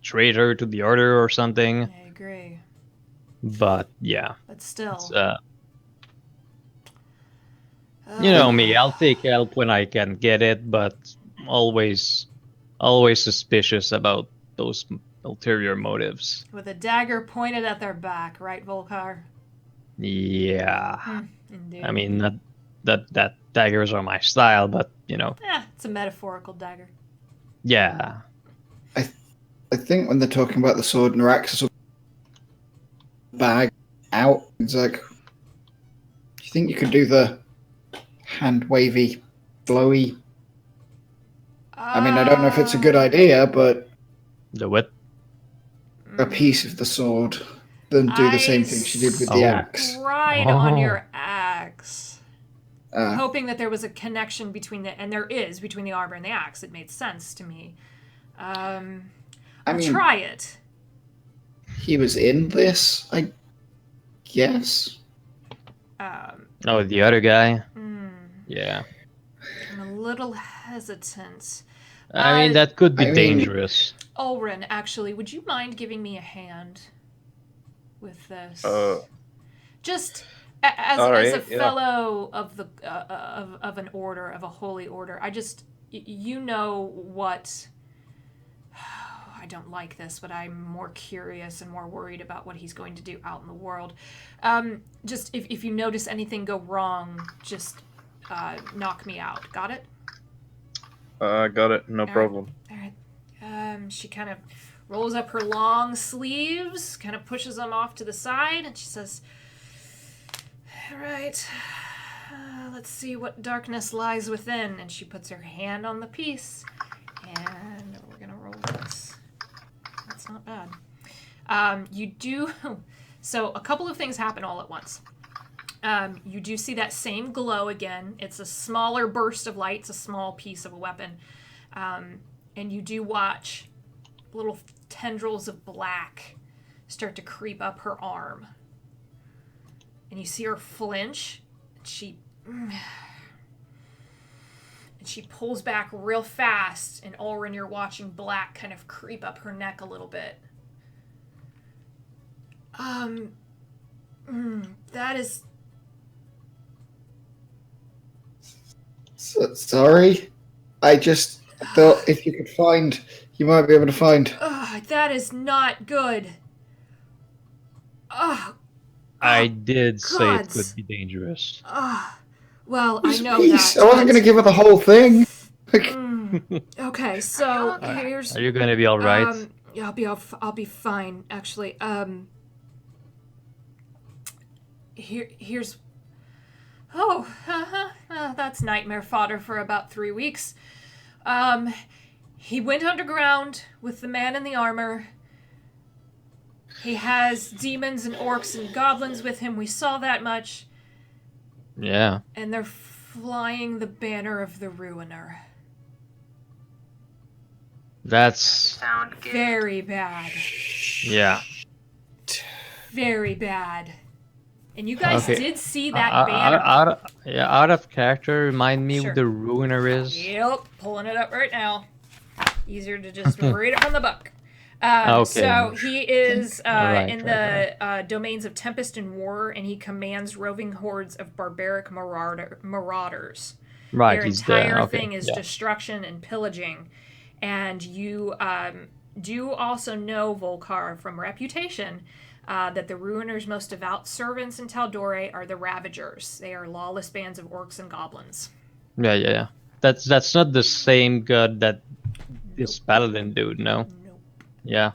traitor to the order or something.
I agree.
But yeah,
But still.
it's, you know me, I'll take help when I can get it, but always suspicious about those ulterior motives.
With a dagger pointed at their back, right, Volkar?
Yeah.
Indeed.
I mean, that daggers are my style, but you know,
It's a metaphorical dagger.
yeah.
I think when they're talking about the sword and Araxis bag out, it's like, do you think you could do the hand wavy, blowy? I mean, I don't know if it's a good idea, but
The what?
a piece of the sword, then do the same thing she did with the
Oh.
axe.
Right on your axe.
Uh,
Hoping that there was a connection between and there is, between the armor and the axe. It made sense to me.
I mean,
Try it.
he was in this, I guess.
Oh, the other guy. Yeah.
I'm a little hesitant.
I mean, that could be
I mean-
dangerous.
Ulrin, actually, would you mind giving me a hand with this? Just as
all
a
right, yeah.
fellow of the of an order, of a holy order, I just you know what. I don't like this, but I'm more curious and more worried about what he's going to do out in the world. Just if you notice anything go wrong, just knock me out. Got it?
Got it. No
right.
problem.
All right. She kind of rolls up her long sleeves, kind of pushes them off to the side, and she says, all right, let's see what darkness lies within. And she puts her hand on the piece, and we're going to roll this. That's not bad. You do... So a couple of things happen all at once. You do see that same glow again. It's a smaller burst of light. It's a small piece of a weapon. And you do watch little tendrils of black start to creep up her arm. And you see her flinch. And she pulls back real fast, and Ulrin, you're watching black kind of creep up her neck a little bit. That is...
Sorry. I just thought if you could find, you might be able to find.
That is not good.
I did say it
gods.
could be dangerous.
Well, I know
Please,
that.
I wasn't going to give her the whole thing.
Okay, so here's...
Are you gonna be all right?
Yeah, I'll be fine, actually. Here's... Oh, that's nightmare fodder for about 3 weeks. He went underground with the man in the armor. He has demons and orcs and goblins with him. We saw that much.
Yeah.
And they're flying the banner of the Ruiner.
That's
Sound good.
Very bad.
yeah.
Very bad. And you guys
Okay.
did see that banner.
Out of character, remind me
Sure.
who the Ruiner is.
Yep, pulling it up right now. Easier to just read it from the book.
Okay.
So he is in the
Right.
domains of Tempest and War, and he commands roving hordes of barbaric marauders.
Right,
Their
he's
entire
there. Okay.
thing is
yeah.
destruction and pillaging. And you do also know, Volkar, from reputation, that the Ruiner's most devout servants in Taldore are the Ravagers. They are lawless bands of orcs and goblins.
Yeah. That's not the same god that this paladin dude, no?
Nope.
Yeah.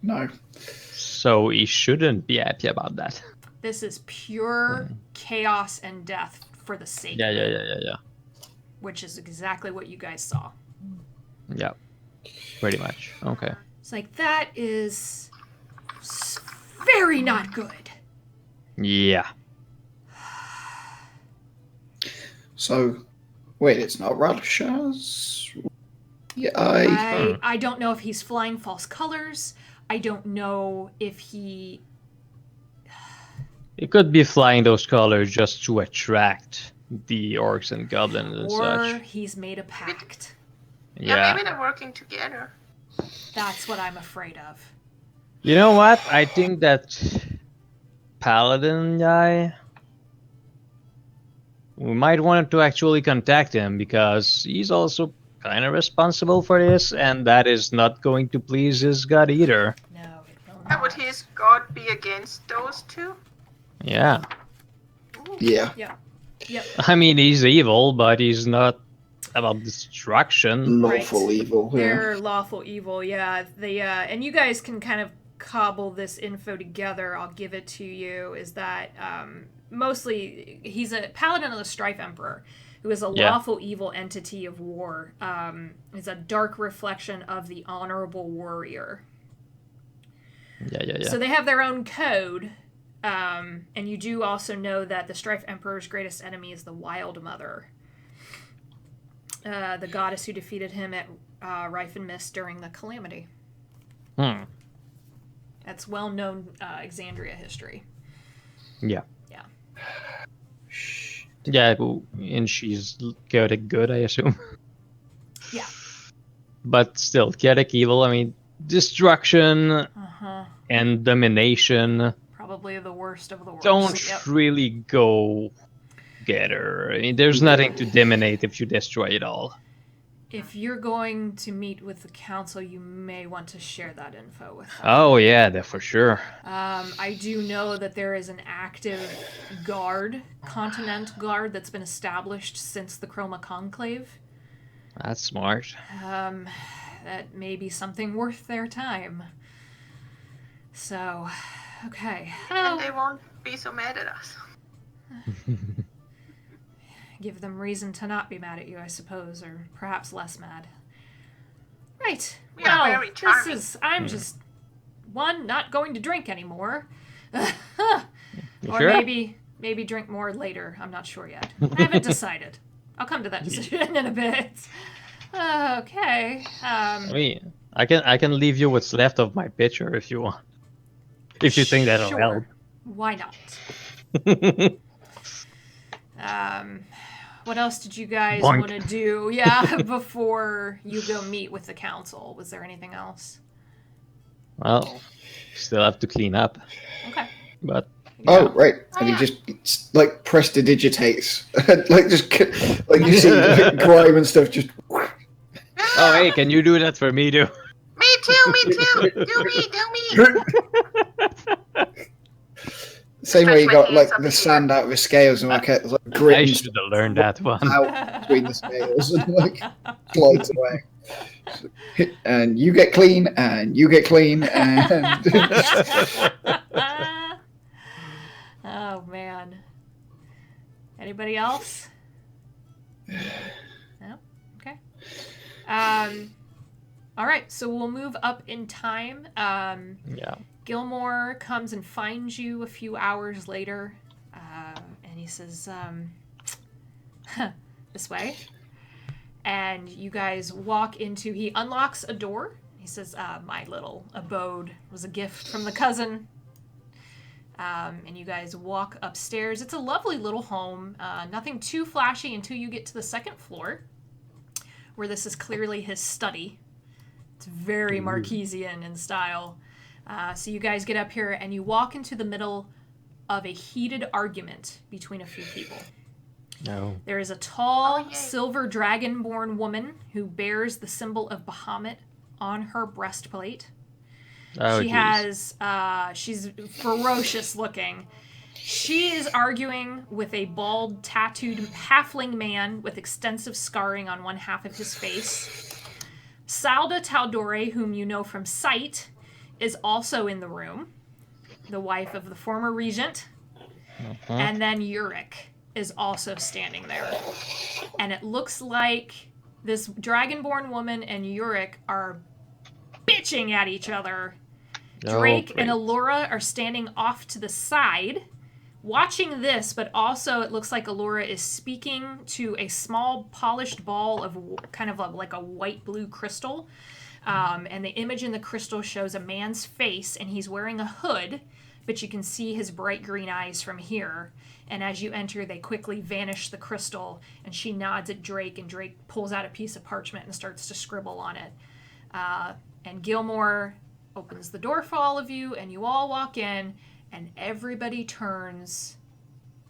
No.
So he shouldn't be happy about that.
This is pure chaos and death for the sake of it,
Yeah.
which is exactly what you guys saw.
Yeah. Pretty much. Okay.
It's like, that is very not good.
Yeah.
So, wait, it's not Ralishaz? Yeah,
I don't know if he's flying false colors. I don't know if he...
It could be flying those colors just to attract the orcs and goblins and
Or
such.
he's made a pact.
Yeah, maybe they're working together.
That's what I'm afraid of.
You know what? I think that paladin guy, we might want to actually contact him because he's also kind of responsible for this, and that is not going to please his god either.
No, it will
How would
not.
his god be against those two?
Yeah.
yeah.
Yep.
I mean, he's evil, but he's not about destruction.
Lawful evil. Yeah.
They're lawful evil, yeah. They and you guys can kind of cobble this info together. I'll give it to you. Is that mostly he's a paladin of the Strife Emperor, who is a lawful evil entity of war. Is a dark reflection of the honorable warrior.
Yeah.
So they have their own code. And you do also know that the Strife Emperor's greatest enemy is the Wild Mother, the goddess who defeated him at Rife and Mist during the Calamity. That's well-known Exandria history.
Yeah.
Yeah.
Yeah, and she's chaotic good, I assume.
Yeah.
But still, chaotic evil, I mean, destruction
Uh-huh.
and domination
Probably the worst of the worst.
don't
Yep.
really go together. I mean, there's nothing to dominate if you destroy it all.
If you're going to meet with the council, you may want to share that info with them.
Oh, yeah, that for sure.
I do know that there is an active guard, continent guard, that's been established since the Chroma Conclave.
That's smart.
That may be something worth their time. So, okay.
And they won't be so mad at us.
Give them reason to not be mad at you, I suppose, or perhaps less mad. Right.
We are
Well,
very charming.
I'm just, one, not going to drink anymore.
You
Or
sure?
maybe drink more later. I'm not sure yet. I haven't decided. I'll come to that decision in a bit. Okay.
I mean, I can leave you what's left of my pitcher if you want. If you think that'll
Sure.
help.
Why not? What else did you guys
Boink.
want to do? Yeah, before you go meet with the council. Was there anything else?
Well, still have to clean up.
Okay.
But
Oh, right.
Oh,
And
yeah.
he just, like, prestidigitates. Like, just, like, you see, like, grime and stuff just...
oh, hey, can you do that for me too?
Me too, me too. Do me.
Same way you
Stretch my
got,
hands
like,
up
the
in the
sand out of his scales and, like grit
I
and
should
stuff
have learned that one.
out between the scales and, like, glides away. And you get clean, and you get clean, and...
Oh man. Anybody else? No? Okay. All right, so we'll move up in time.
Yeah.
Gilmore comes and finds you a few hours later, and he says, this way. And you guys walk into, he unlocks a door. He says, my little abode was a gift from the cousin. And you guys walk upstairs. It's a lovely little home. Nothing too flashy until you get to the second floor, where this is clearly his study. It's very Marquesian in style. So you guys get up here and you walk into the middle of a heated argument between a few people.
No.
There is a tall,
yay.
silver dragonborn woman who bears the symbol of Bahamut on her breastplate.
Oh,
She
geez.
has, she's ferocious looking. She is arguing with a bald, tattooed halfling man with extensive scarring on one half of his face. Salda Taldore, whom you know from sight, is also in the room, the wife of the former regent. And then Uric is also standing there. And it looks like this dragonborn woman and Uric are bitching at each other. Drake and
great.
Allura are standing off to the side, watching this, but also it looks like Allura is speaking to a small polished ball of kind of like a white-blue crystal. And the image in the crystal shows a man's face, and he's wearing a hood, but you can see his bright green eyes from here. And as you enter, they quickly vanish the crystal, and she nods at Drake, and Drake pulls out a piece of parchment and starts to scribble on it. And Gilmore opens the door for all of you, and you all walk in, and everybody turns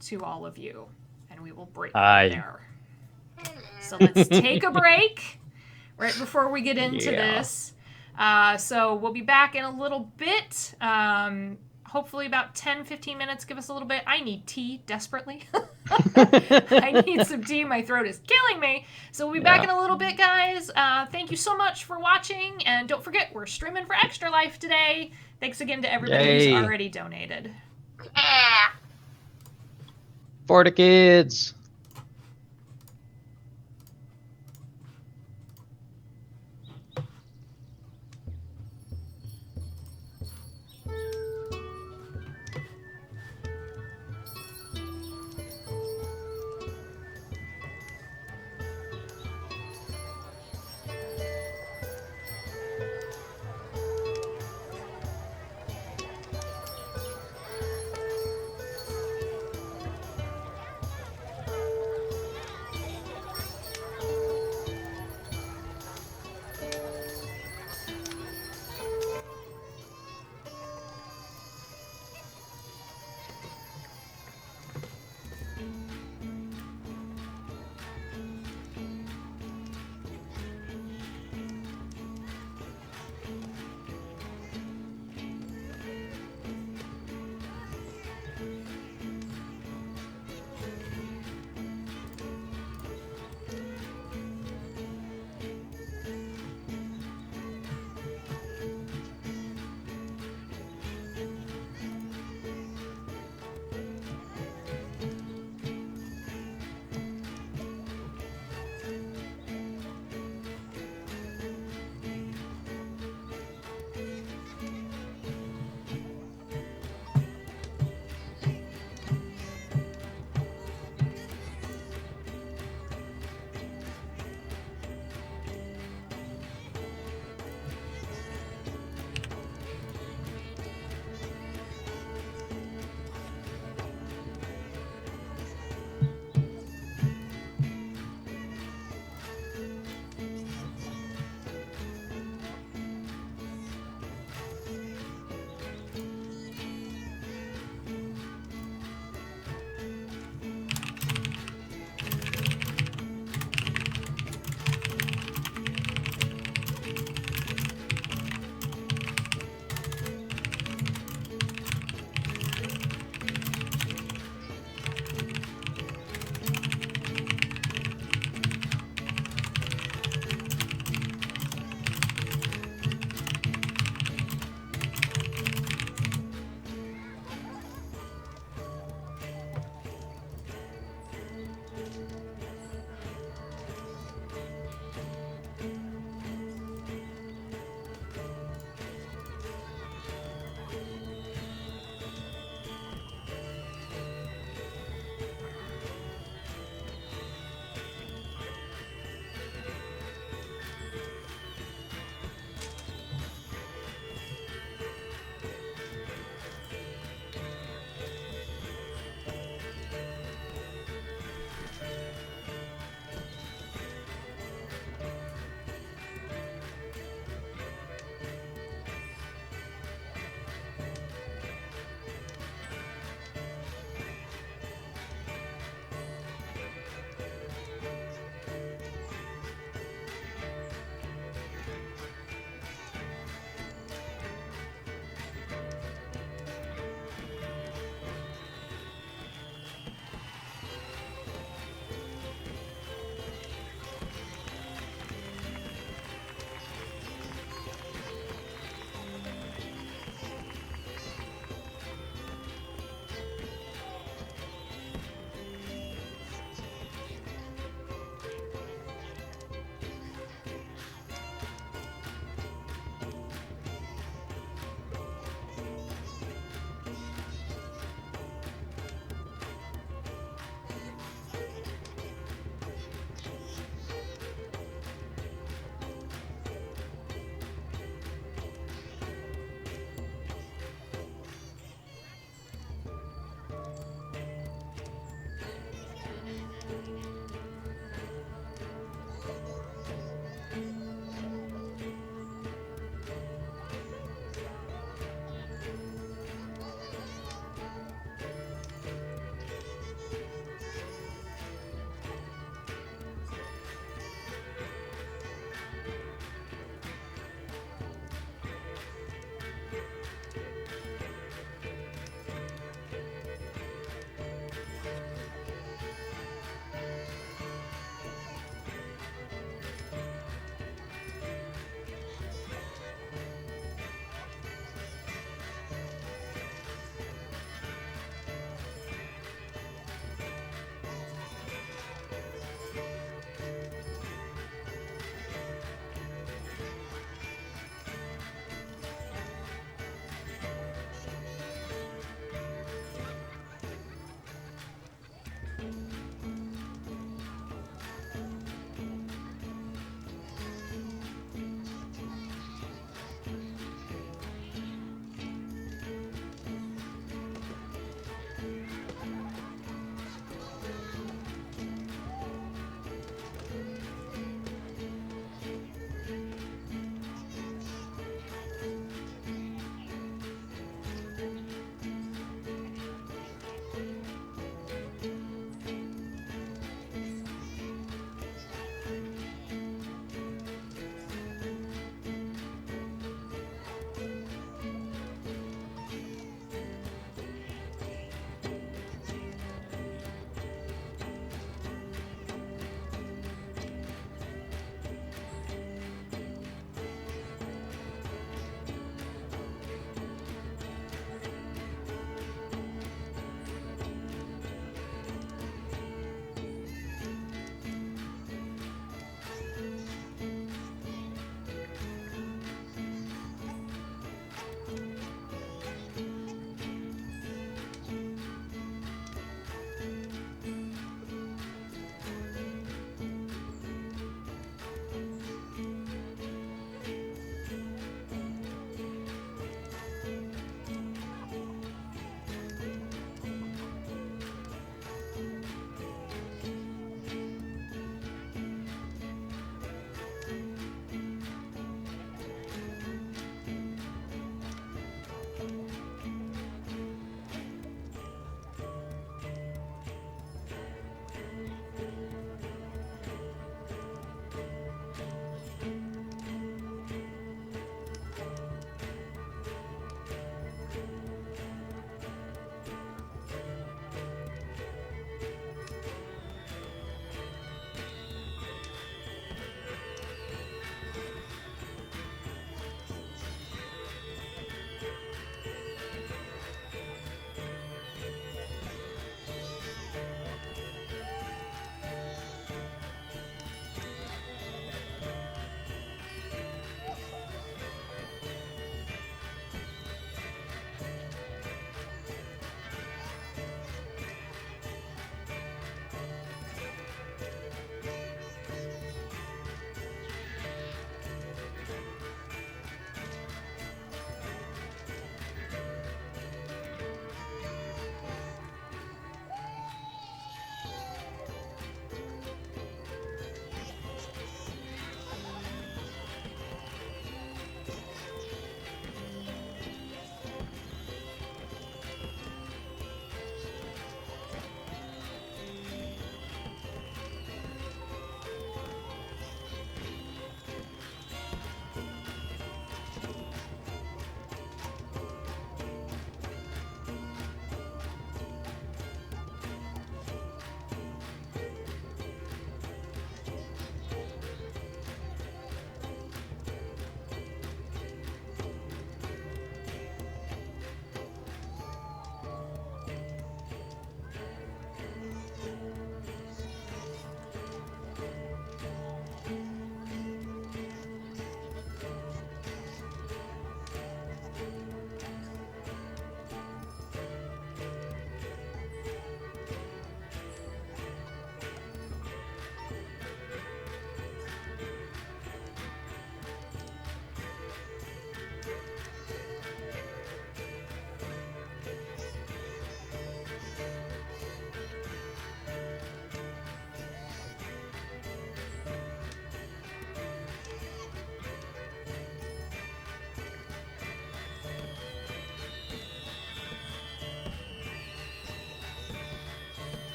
to all of you. And we will break
Aye.
there. So let's take a break right before we get into
Yeah.
this. So we'll be back in a little bit. Hopefully about 10-15 minutes. Give us a little bit. I need tea desperately. I need some tea. My throat is killing me. So we'll be back in a little bit, guys. Thank you so much for watching. And don't forget, we're streaming for Extra Life today. Thanks again to everybody
Yay.
who's already donated.
Yeah.
For the kids.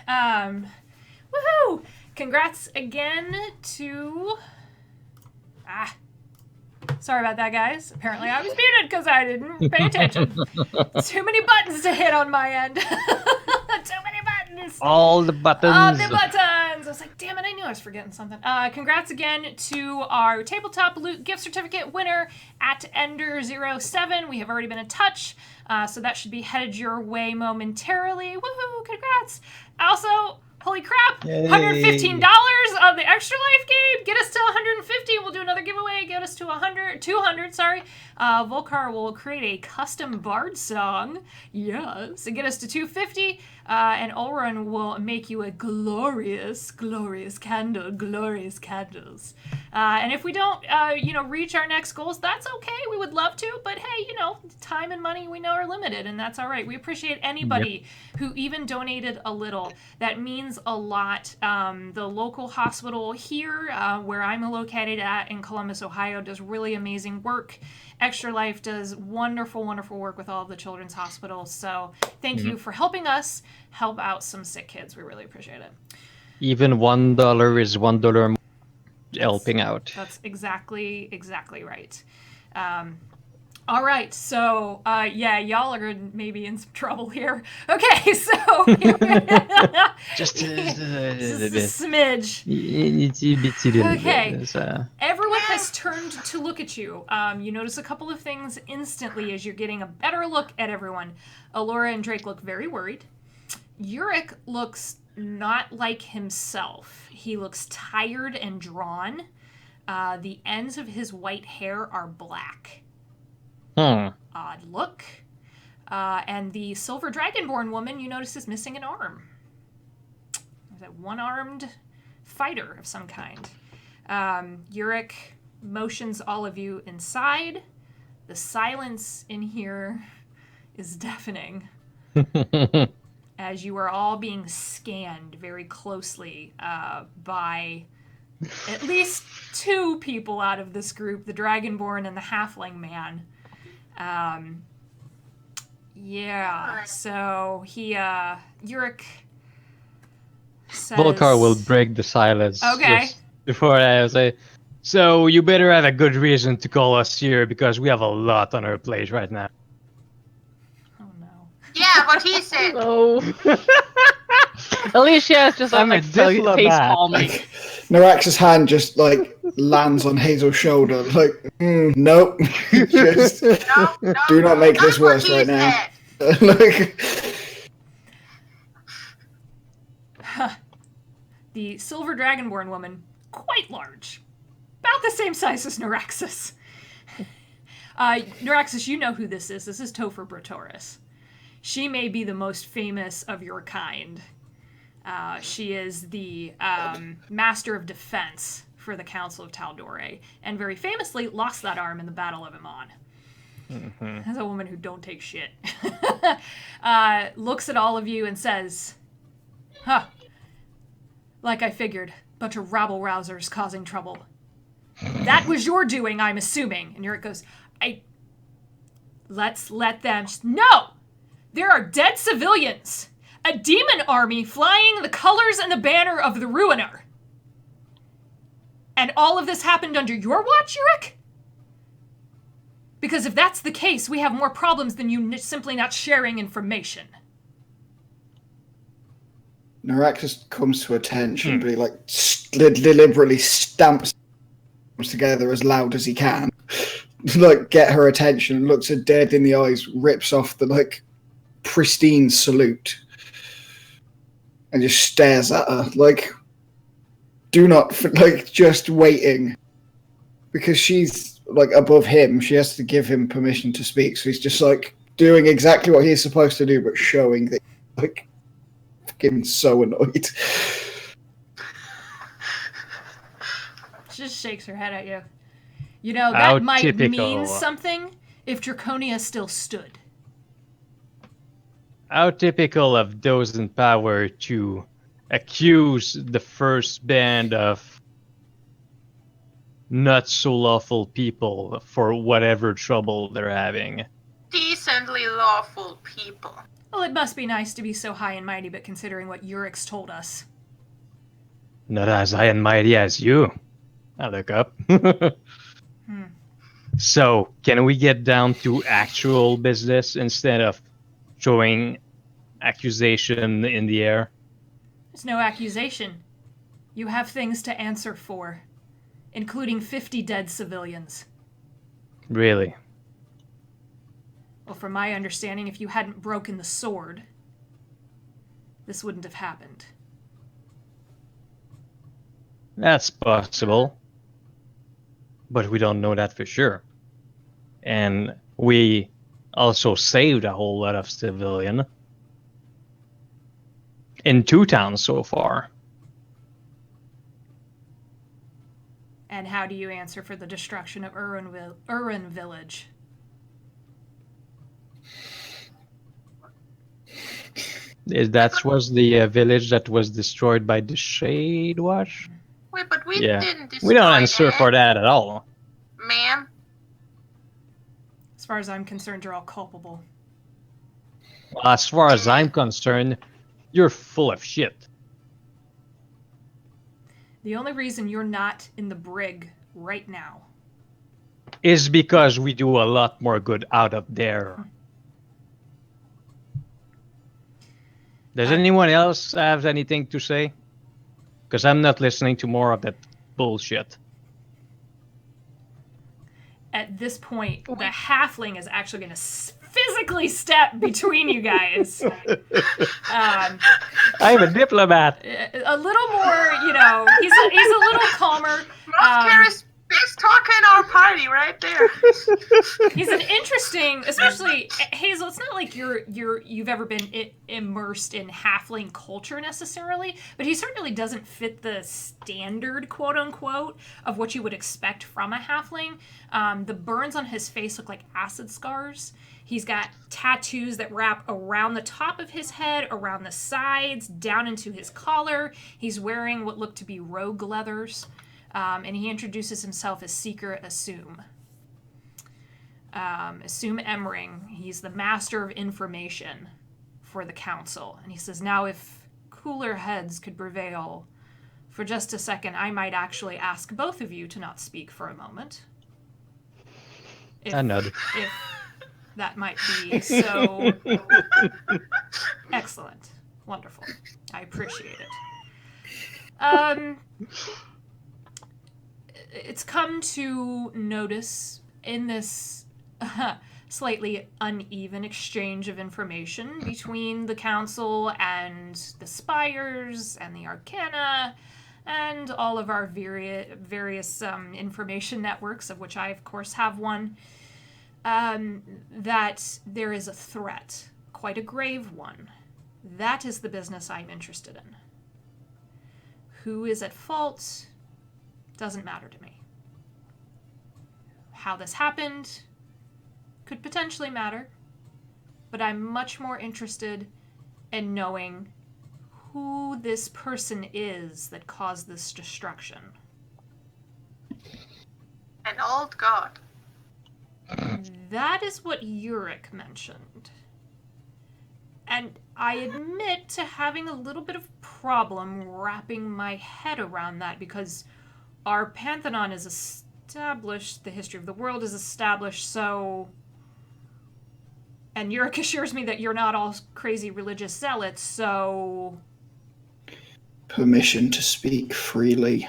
Woohoo! Congrats again to... Sorry about that, guys. Apparently I was muted because I didn't pay attention. Too many buttons to hit on my end. Too many buttons.
All the buttons.
All the buttons. I was like, damn it, I knew I was forgetting something. Congrats again to our tabletop loot gift certificate winner at Ender07. We have already been in touch, so that should be headed your way momentarily. Woohoo! Congrats. Also, holy crap!
Yay.
$115 on the Extra Life game. Get us to 150. We'll do another giveaway. Get us to 200. Sorry. Volkar will create a custom bard song. Yes. And get us to 250. And Ulrun will make you a glorious, glorious candle. Glorious candles. And if we don't, reach our next goals, that's okay. We would love to. But hey, time and money we know are limited, and that's all right. We appreciate anybody who even donated a little. That means a lot. The local hospital here, where I'm located at in Columbus, Ohio, does really amazing work. Extra Life does wonderful, wonderful work with all of the children's hospitals. So thank you for helping us help out some sick kids. We really appreciate it.
Even $1 is $1 more helping out.
That's exactly right. All right, so y'all are maybe in some trouble here. Okay, so
Just a
smidge. Okay, everyone has turned to look at you. You notice a couple of things instantly as you're getting a better look at everyone. Allura and Drake look very worried. Yurik looks not like himself. He looks tired and drawn. The ends of his white hair are black. Odd look. And the silver dragonborn woman, you notice, is missing an arm. There's a one-armed fighter of some kind. Yurik motions all of you inside. The silence in here is deafening. As you are all being scanned very closely by at least two people out of this group, the Dragonborn and the Halfling Man. So Yurik says...
Volkar will break the silence.
Okay.
Just before I say, so you better have a good reason to call us here because we have a lot on our plate right now.
Oh no.
Yeah, what he said.
Oh. Alicia is just
I'm a
face
diplomat.
palming.
Narax's hand just lands on Hazel's shoulder. Nope. Just
No,
do not make this
that's what
worse
he
right now.
said.
The silver dragonborn woman, quite large. About the same size as Naraxis. Naraxis, you know who this is. This is Topher Bratoris. She may be the most famous of your kind. She is the Master of Defense for the Council of Taldore, and very famously lost that arm in the Battle of Iman. As a woman who don't take shit. Looks at all of you and says, like I figured, bunch of rabble-rousers causing trouble. That was your doing, I'm assuming. And Yurik goes, let's let them... No! There are dead civilians! A demon army flying the colors and the banner of the Ruiner! And all of this happened under your watch, Yurik? Because if that's the case, we have more problems than you simply not sharing information.
Naraxis comes to attention, but he deliberately stamps together as loud as he can. Get her attention, looks her dead in the eyes, rips off the pristine salute, and just stares at her do not just waiting, because she's above him. She has to give him permission to speak, so he's just doing exactly what he's supposed to do, but showing that fucking so annoyed.
She just shakes her head at you. You know, that might
typical.
mean something if Draconia still stood.
How typical of those in power to accuse the first band of not so lawful people for whatever trouble they're having.
Decently lawful people.
Well, it must be nice to be so high and mighty, but considering what Urix told us.
Not as high and mighty as you. I look up. So, can we get down to actual business instead of throwing accusation in the air?
There's no accusation. You have things to answer for, including 50 dead civilians.
Really?
Well, from my understanding, if you hadn't broken the sword, this wouldn't have happened.
That's possible. But we don't know that for sure. And we also saved a whole lot of civilian in 2 towns so far.
And how do you answer for the destruction of Urin Village?
That was the village that was destroyed by the Shade Watch?
Wait, but we
Yeah.
didn't destroy
We don't answer
that,
for that at all.
ma'am.
As far as I'm concerned, you're all culpable.
Well, as far as I'm concerned, you're full of shit.
The only reason you're not in the brig right now
Is because we do a lot more good out of there. Does anyone else have anything to say? Because I'm not listening to more of that bullshit. At
this point, the halfling is actually going to physically step between you guys.
I'm a diplomat.
A little more, he's a little calmer.
Most charismatic talk in our party right there.
He's an interesting, especially Hazel. It's not like you've ever been immersed in halfling culture necessarily, but he certainly doesn't fit the standard, quote unquote, of what you would expect from a halfling. The burns on his face look like acid scars. He's got tattoos that wrap around the top of his head, around the sides, down into his collar. He's wearing what look to be rogue leathers. And he introduces himself as Seeker Assume. Assume Emring. He's the master of information for the council. And he says, now if cooler heads could prevail, for just a second, I might actually ask both of you to not speak for a moment.
I nod.
If that might be so. Excellent. Wonderful. I appreciate it. It's come to notice in this slightly uneven exchange of information between the council and the spires and the arcana and all of our various information networks, of which I, of course, have one, that there is a threat, quite a grave one. That is the business I'm interested in. Who is at fault doesn't matter to me. How this happened could potentially matter, but I'm much more interested in knowing who this person is that caused this destruction.
An old god.
That is what Uric mentioned. And I admit to having a little bit of problem wrapping my head around that, because our pantheon is established, the history of the world is established, so... And Uric assures me that you're not all crazy religious zealots, so...
Permission to speak freely.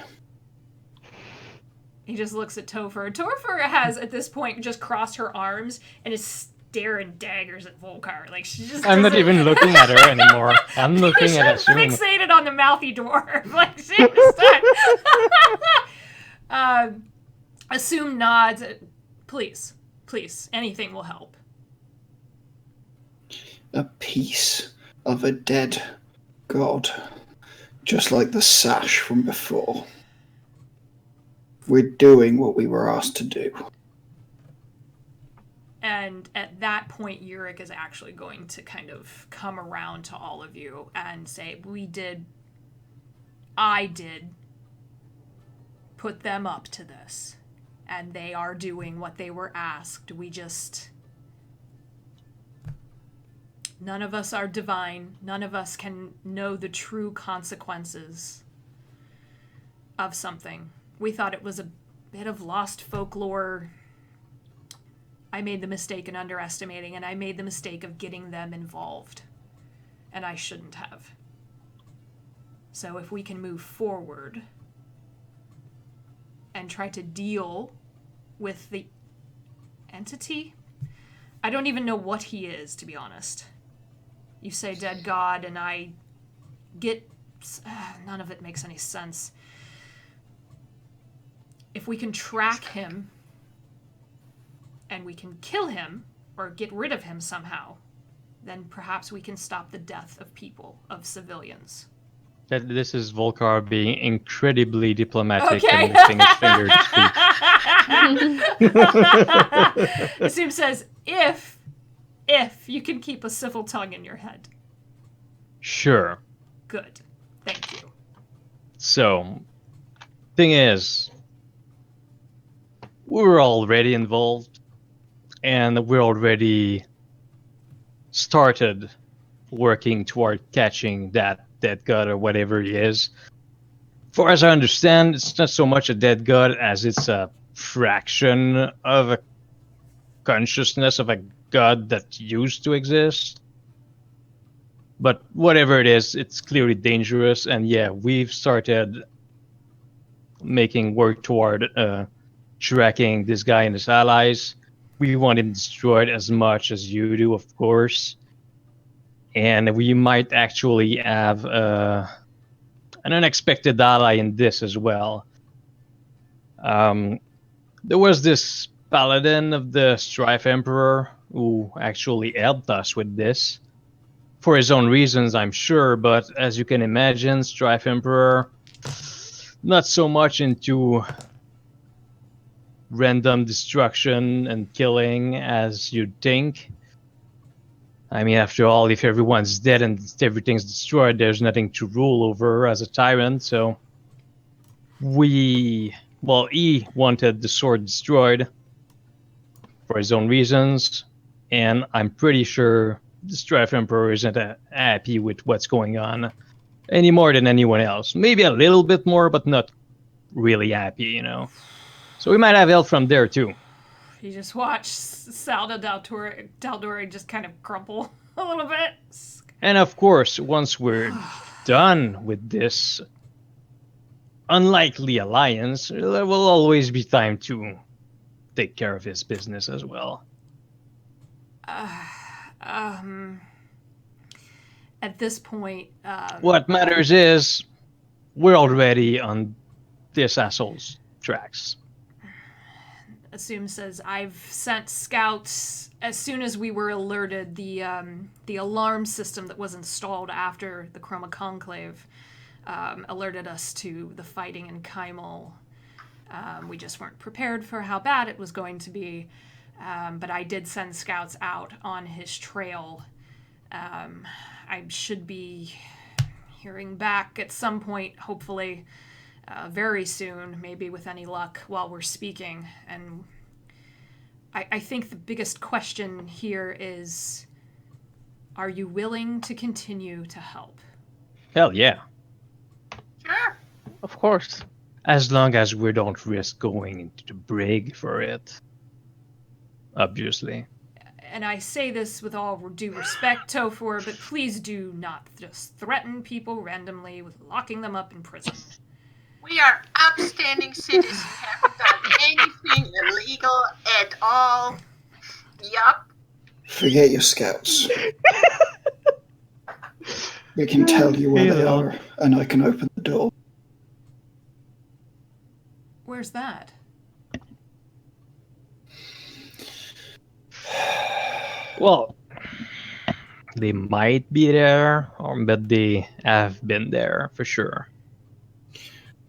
He just looks at Topher. Topher has, at this point, just crossed her arms and is staring daggers at Volkar. Like, she just
I'm not even looking at her anymore. I'm looking at
Assume.
Assume.
Fixated on the mouthy dwarf. Like, she was Assume nods. Please, anything will help.
A piece of a dead god. Just like the sash from before. We're doing what we were asked to do.
And at that point, Uric is actually going to kind of come around to all of you and say, I did put them up to this. And they are doing what they were asked. None of us are divine. None of us can know the true consequences of something. We thought it was a bit of lost folklore. I made the mistake in underestimating, and I made the mistake of getting them involved. And I shouldn't have. So if we can move forward and try to deal with the entity, I don't even know what he is, to be honest. You say dead god, and I get... none of it makes any sense. If we can track him, and we can kill him, or get rid of him somehow, then perhaps we can stop the death of people, of civilians.
This is Volkar being incredibly diplomatic
Okay.
and lifting his finger to speak.
Asim says, if you can keep a civil tongue in your head.
Sure.
Good. Thank you.
So, thing is, we're already involved, and we're already started working toward catching that dead god or whatever he is. Far as I understand, it's not so much a dead god as it's a fraction of a consciousness of a god that used to exist. But whatever it is, it's clearly dangerous, and yeah, we've started making work toward tracking this guy and his allies. We want him destroyed as much as you do, of course. And we might actually have an unexpected ally in this as well. There was this paladin of the Strife Emperor who actually helped us with this. For his own reasons, I'm sure, but as you can imagine, Strife Emperor, not so much into random destruction and killing as you'd think. I mean, after all, if everyone's dead and everything's destroyed, there's nothing to rule over as a tyrant, so he wanted the sword destroyed for his own reasons, and I'm pretty sure the Strife Emperor isn't happy with what's going on any more than anyone else. Maybe a little bit more, but not really happy, you know. So we might have help from there too.
You just watch Salda Daldori just kind of crumple a little bit.
And of course, once we're done with this unlikely alliance, there will always be time to take care of his business as well.
At this point...
what matters is we're already on this asshole's tracks.
Assume says, I've sent scouts as soon as we were alerted. The alarm system that was installed after the Chroma Conclave alerted us to the fighting in Kymal. We just weren't prepared for how bad it was going to be. But I did send scouts out on his trail. I should be hearing back at some point, hopefully, very soon, maybe with any luck, while we're speaking. And I think the biggest question here is, are you willing to continue to help?
Hell yeah.
Sure.
Of course.
As long as we don't risk going into the brig for it. Obviously.
And I say this with all due respect, Tofor, but please do not just threaten people randomly with locking them up in prison.
We are upstanding citizens, haven't done anything illegal at all. Yup.
Forget your scouts. We can tell you where they are, and I can open the door.
Where's that?
Well, they might be there, but they have been there for sure.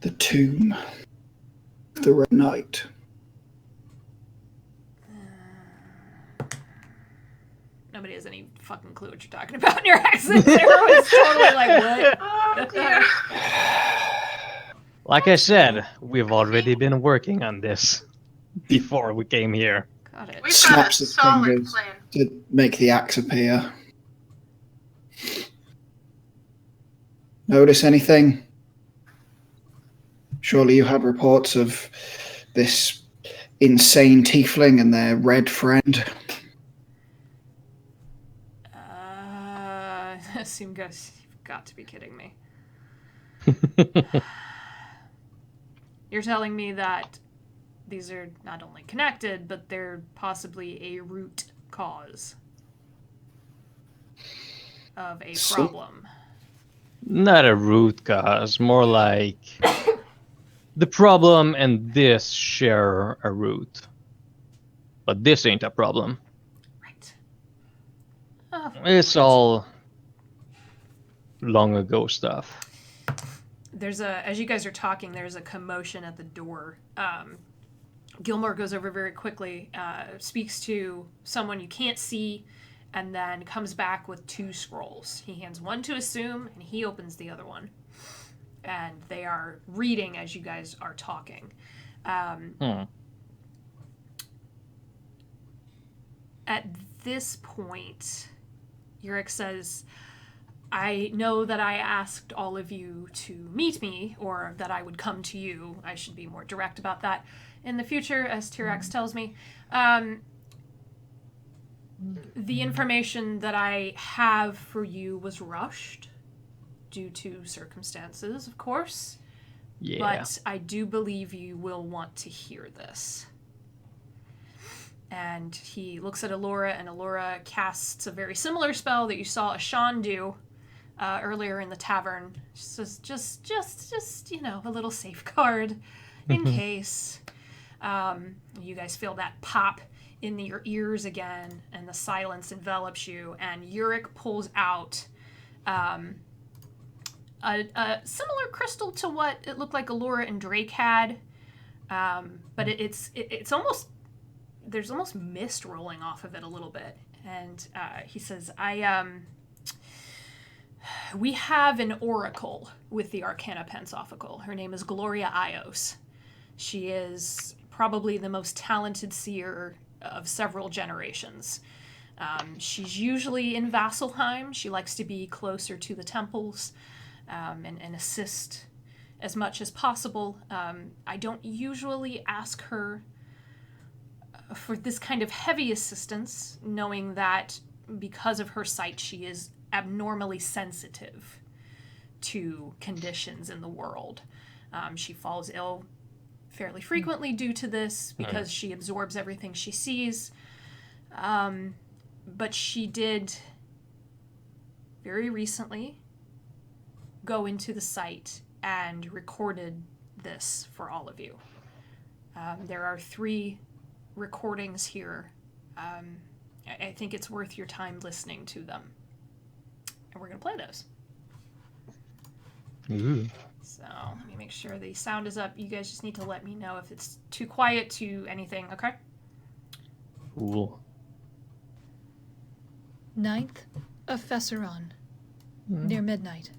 The tomb of the Red Knight.
Nobody has any fucking clue what you're talking about in your accent. Everyone's totally like, what?
Oh, dear.
Like I said, we've already been working on this before we came here.
Got it.
We've got a
Snaps his
solid
fingers
plan.
to make the axe appear. Notice anything? Surely you had reports of this insane tiefling and their red friend.
Assume guys, you've got to be kidding me. You're telling me that these are not only connected, but they're possibly a root cause of a problem.
Not a root cause, more like the problem and this share a root. But this ain't a problem.
Right. Oh,
It's
right.
all long ago stuff.
There's as you guys are talking, there's a commotion at the door. Gilmore goes over very quickly, speaks to someone you can't see, and then comes back with 2 scrolls. He hands one to Assume, and he opens the other one. And they are reading as you guys are talking. At this point, Yurik says, I know that I asked all of you to meet me, or that I would come to you. I should be more direct about that in the future, as T-Rex tells me. The information that I have for you was rushed due to circumstances, of course.
Yeah.
But I do believe you will want to hear this. And he looks at Allura, and Allura casts a very similar spell that you saw Ashan do earlier in the tavern. Just a little safeguard in case. You guys feel that pop in your ears again, and the silence envelops you, and Yurik pulls out a similar crystal to what it looked like Allura and Drake had, but it's almost, there's almost mist rolling off of it a little bit, and he says, we have an oracle with the Arcana Pensophical. Her name is Gloria Ios. She is probably the most talented seer of several generations. She's usually in Vasselheim. She likes to be closer to the temples and assist as much as possible. I don't usually ask her for this kind of heavy assistance, knowing that because of her sight, she is abnormally sensitive to conditions in the world. She falls ill fairly frequently due to this because she absorbs everything she sees. But she did very recently go into the site and recorded this for all of you. There are 3 recordings here. I think it's worth your time listening to them. And we're going to play those.
Ooh.
So let me make sure the sound is up. You guys just need to let me know if it's too quiet to anything, okay?
Cool.
9th of Fesseron, near midnight.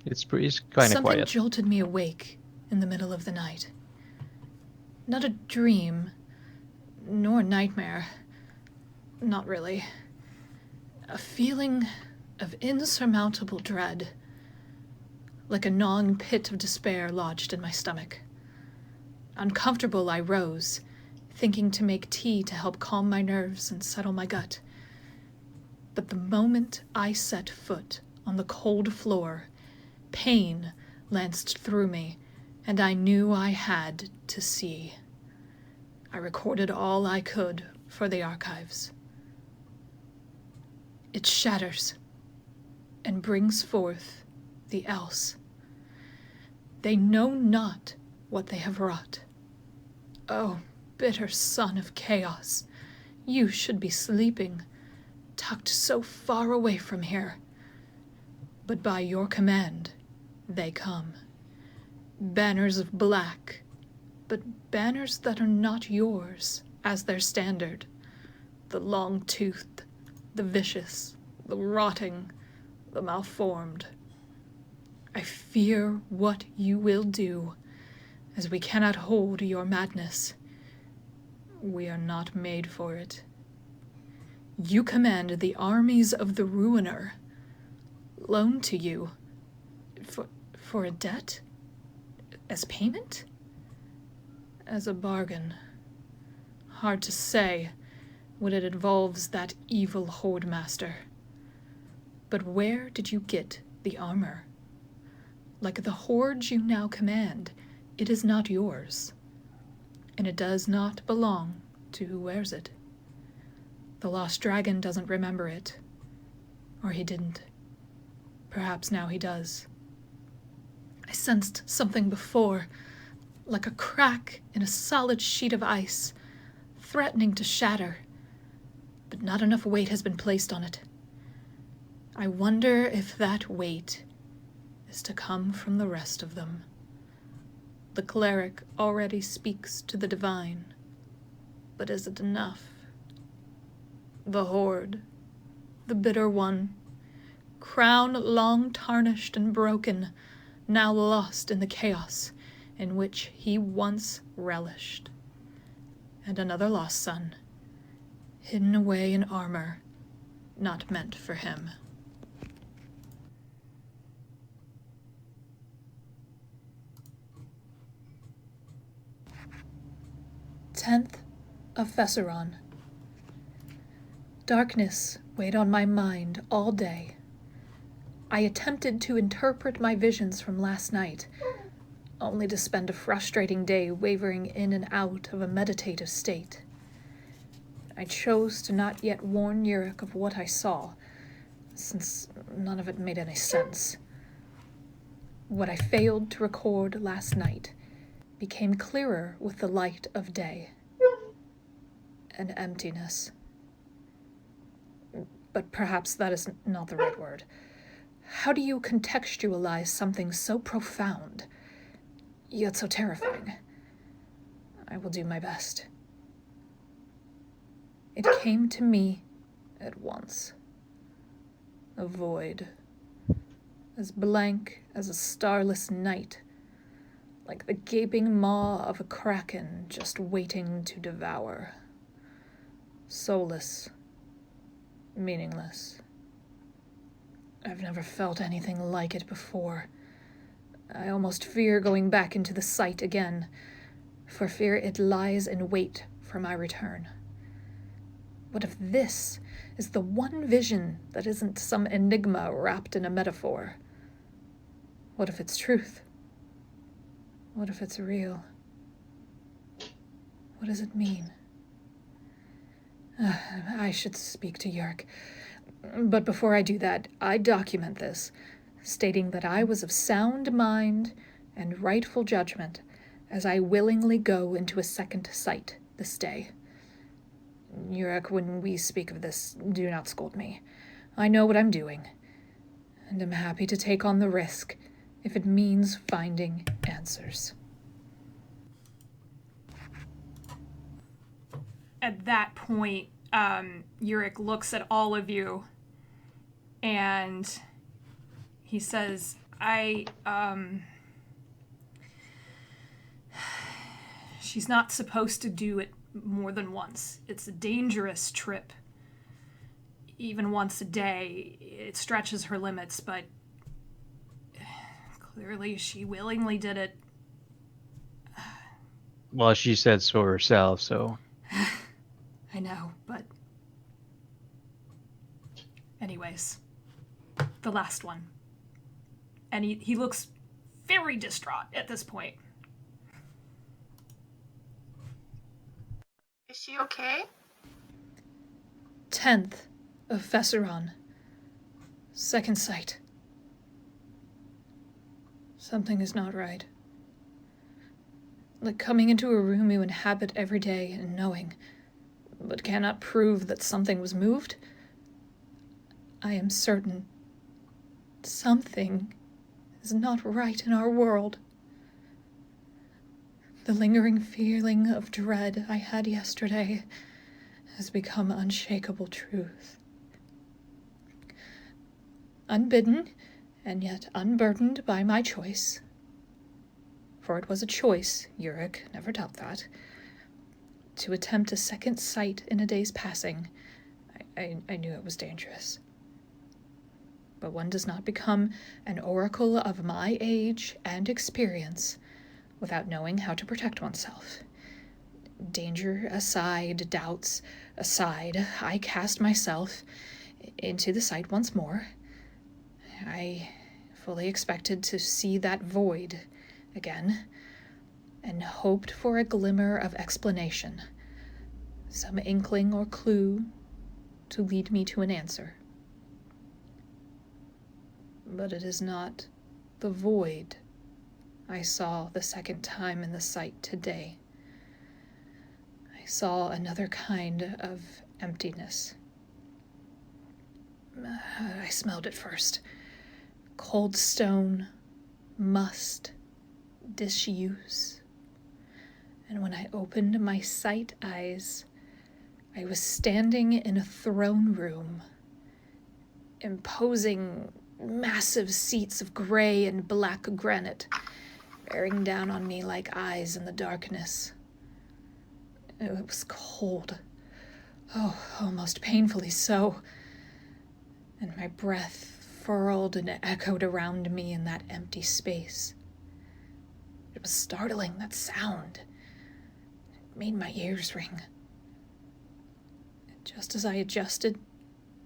It's kind of
Something
quiet.
jolted me awake in the middle of the night. Not a dream, nor nightmare. Not really. A feeling of insurmountable dread, like a gnawing pit of despair lodged in my stomach. Uncomfortable, I rose, thinking to make tea to help calm my nerves and settle my gut. But the moment I set foot on the cold floor, pain lanced through me, and I knew I had to see. I recorded all I could for the archives. It shatters and brings forth the else. They know not what they have wrought. Oh, bitter son of chaos, you should be sleeping, tucked so far away from here. But by your command, they come. Banners of black, but banners that are not yours as their standard. The long-toothed, the vicious, the rotting, the malformed. I fear what you will do, as we cannot hold your madness. We are not made for it. You command the armies of the Ruiner, loaned to you for a debt? As payment? As a bargain. Hard to say when it involves that evil Horde Master. But where did you get the armor? Like the Horde you now command, it is not yours. And it does not belong to who wears it. The Lost Dragon doesn't remember it. Or he didn't. Perhaps now he does. I sensed something before, like a crack in a solid sheet of ice, threatening to shatter, but not enough weight has been placed on it. I wonder if that weight is to come from the rest of them. The cleric already speaks to the divine, but is it enough? The Horde, the bitter one, crown long tarnished and broken, now lost in the chaos in which he once relished. And another lost son, hidden away in armor not meant for him. Tenth of Fesseron. Darkness weighed on my mind all day. I attempted to interpret my visions from last night, only to spend a frustrating day wavering in and out of a meditative state. I chose to not yet warn Yurik of what I saw, since none of it made any sense. What I failed to record last night became clearer with the light of day. An emptiness. But perhaps that is not the right word. How do you contextualize something so profound, yet so terrifying? I will do my best. It came to me at once. A void, as blank as a starless night, like the gaping maw of a kraken just waiting to devour. Soulless, meaningless. I've never felt anything like it before. I almost fear going back into the sight again, for fear it lies in wait for my return. What if this is the one vision that isn't some enigma wrapped in a metaphor? What if it's truth? What if it's real? What does it mean? I should speak to Yurik. But before I do that, I document this, stating that I was of sound mind and rightful judgment as I willingly go into a second sight this day. Yurik, when we speak of this, do not scold me. I know what I'm doing, and am happy to take on the risk if it means finding answers.
At that point, Yurik looks at all of you and he says, she's not supposed to do it more than once. It's a dangerous trip. Even once a day, it stretches her limits, but clearly she willingly did it.
Well, she said so herself, so.
I know, but anyways, the last one. And he looks very distraught at this point.
Is she okay?
10th of Fesseron. Second sight. Something is not right. Like coming into a room you inhabit every day and knowing, but cannot prove that something was moved. I am certain something is not right in our world. The lingering feeling of dread I had yesterday has become unshakable truth. Unbidden, and yet unburdened by my choice, for it was a choice, Yurik, never doubt that, to attempt a second sight in a day's passing, I knew it was dangerous. but one does not become an oracle of my age and experience without knowing how to protect oneself. Danger aside, doubts aside, I cast myself into the sight once more. I fully expected to see that void again, and hoped for a glimmer of explanation, some inkling or clue to lead me to an answer. But it is not the void I saw the second time in the sight today. I saw another kind of emptiness. I smelled it first. Cold stone, must, disuse. And when I opened my sight eyes, I was standing in a throne room, imposing massive seats of gray and black granite, bearing down on me like eyes in the darkness. It was cold. Oh, almost painfully so. And my breath furled and echoed around me in that empty space. It was startling, that sound. It made my ears ring. And just as I adjusted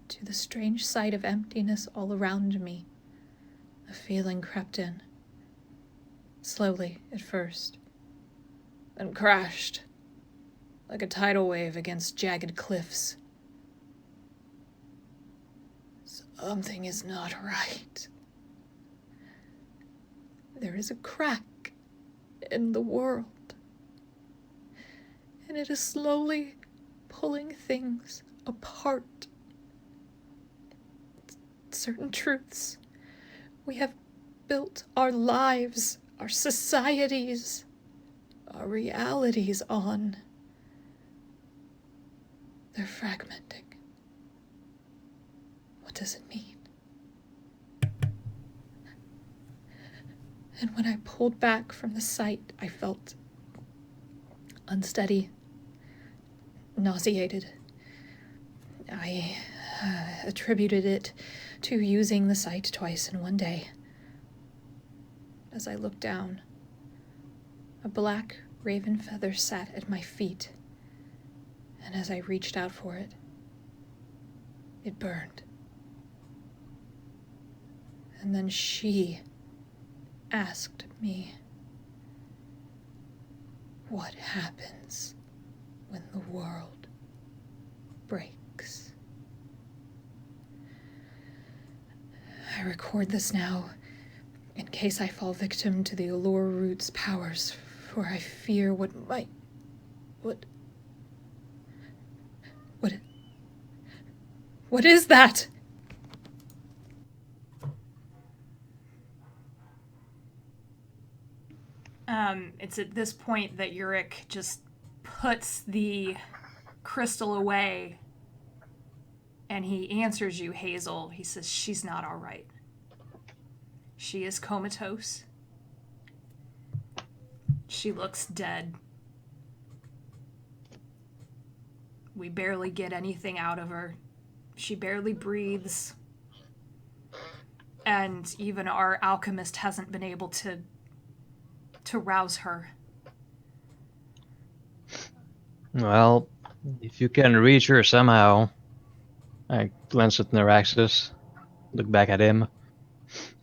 to the strange sight of emptiness all around me, a feeling crept in. Slowly at first, then crashed like a tidal wave against jagged cliffs. Something is not right. There is a crack in the world, and it is slowly pulling things apart. Certain truths we have built our lives, our societies, our realities on, they're fragmenting. What does it mean? And when I pulled back from the sight, I felt unsteady, nauseated. I attributed it to using the sight twice in one day. As I looked down, a black raven feather sat at my feet, and as I reached out for it, it burned. And then she asked me, what happens when the world breaks? I record this now in case I fall victim to the Allure Root's powers, for I fear what is that?
It's at this point that Yurik just puts the crystal away and he answers you, Hazel. He says, she's not all right. She is comatose. She looks dead. We barely get anything out of her. She barely breathes. And even our alchemist hasn't been able to rouse her.
Well, if you can reach her somehow. I glance at Naraxis, look back at him.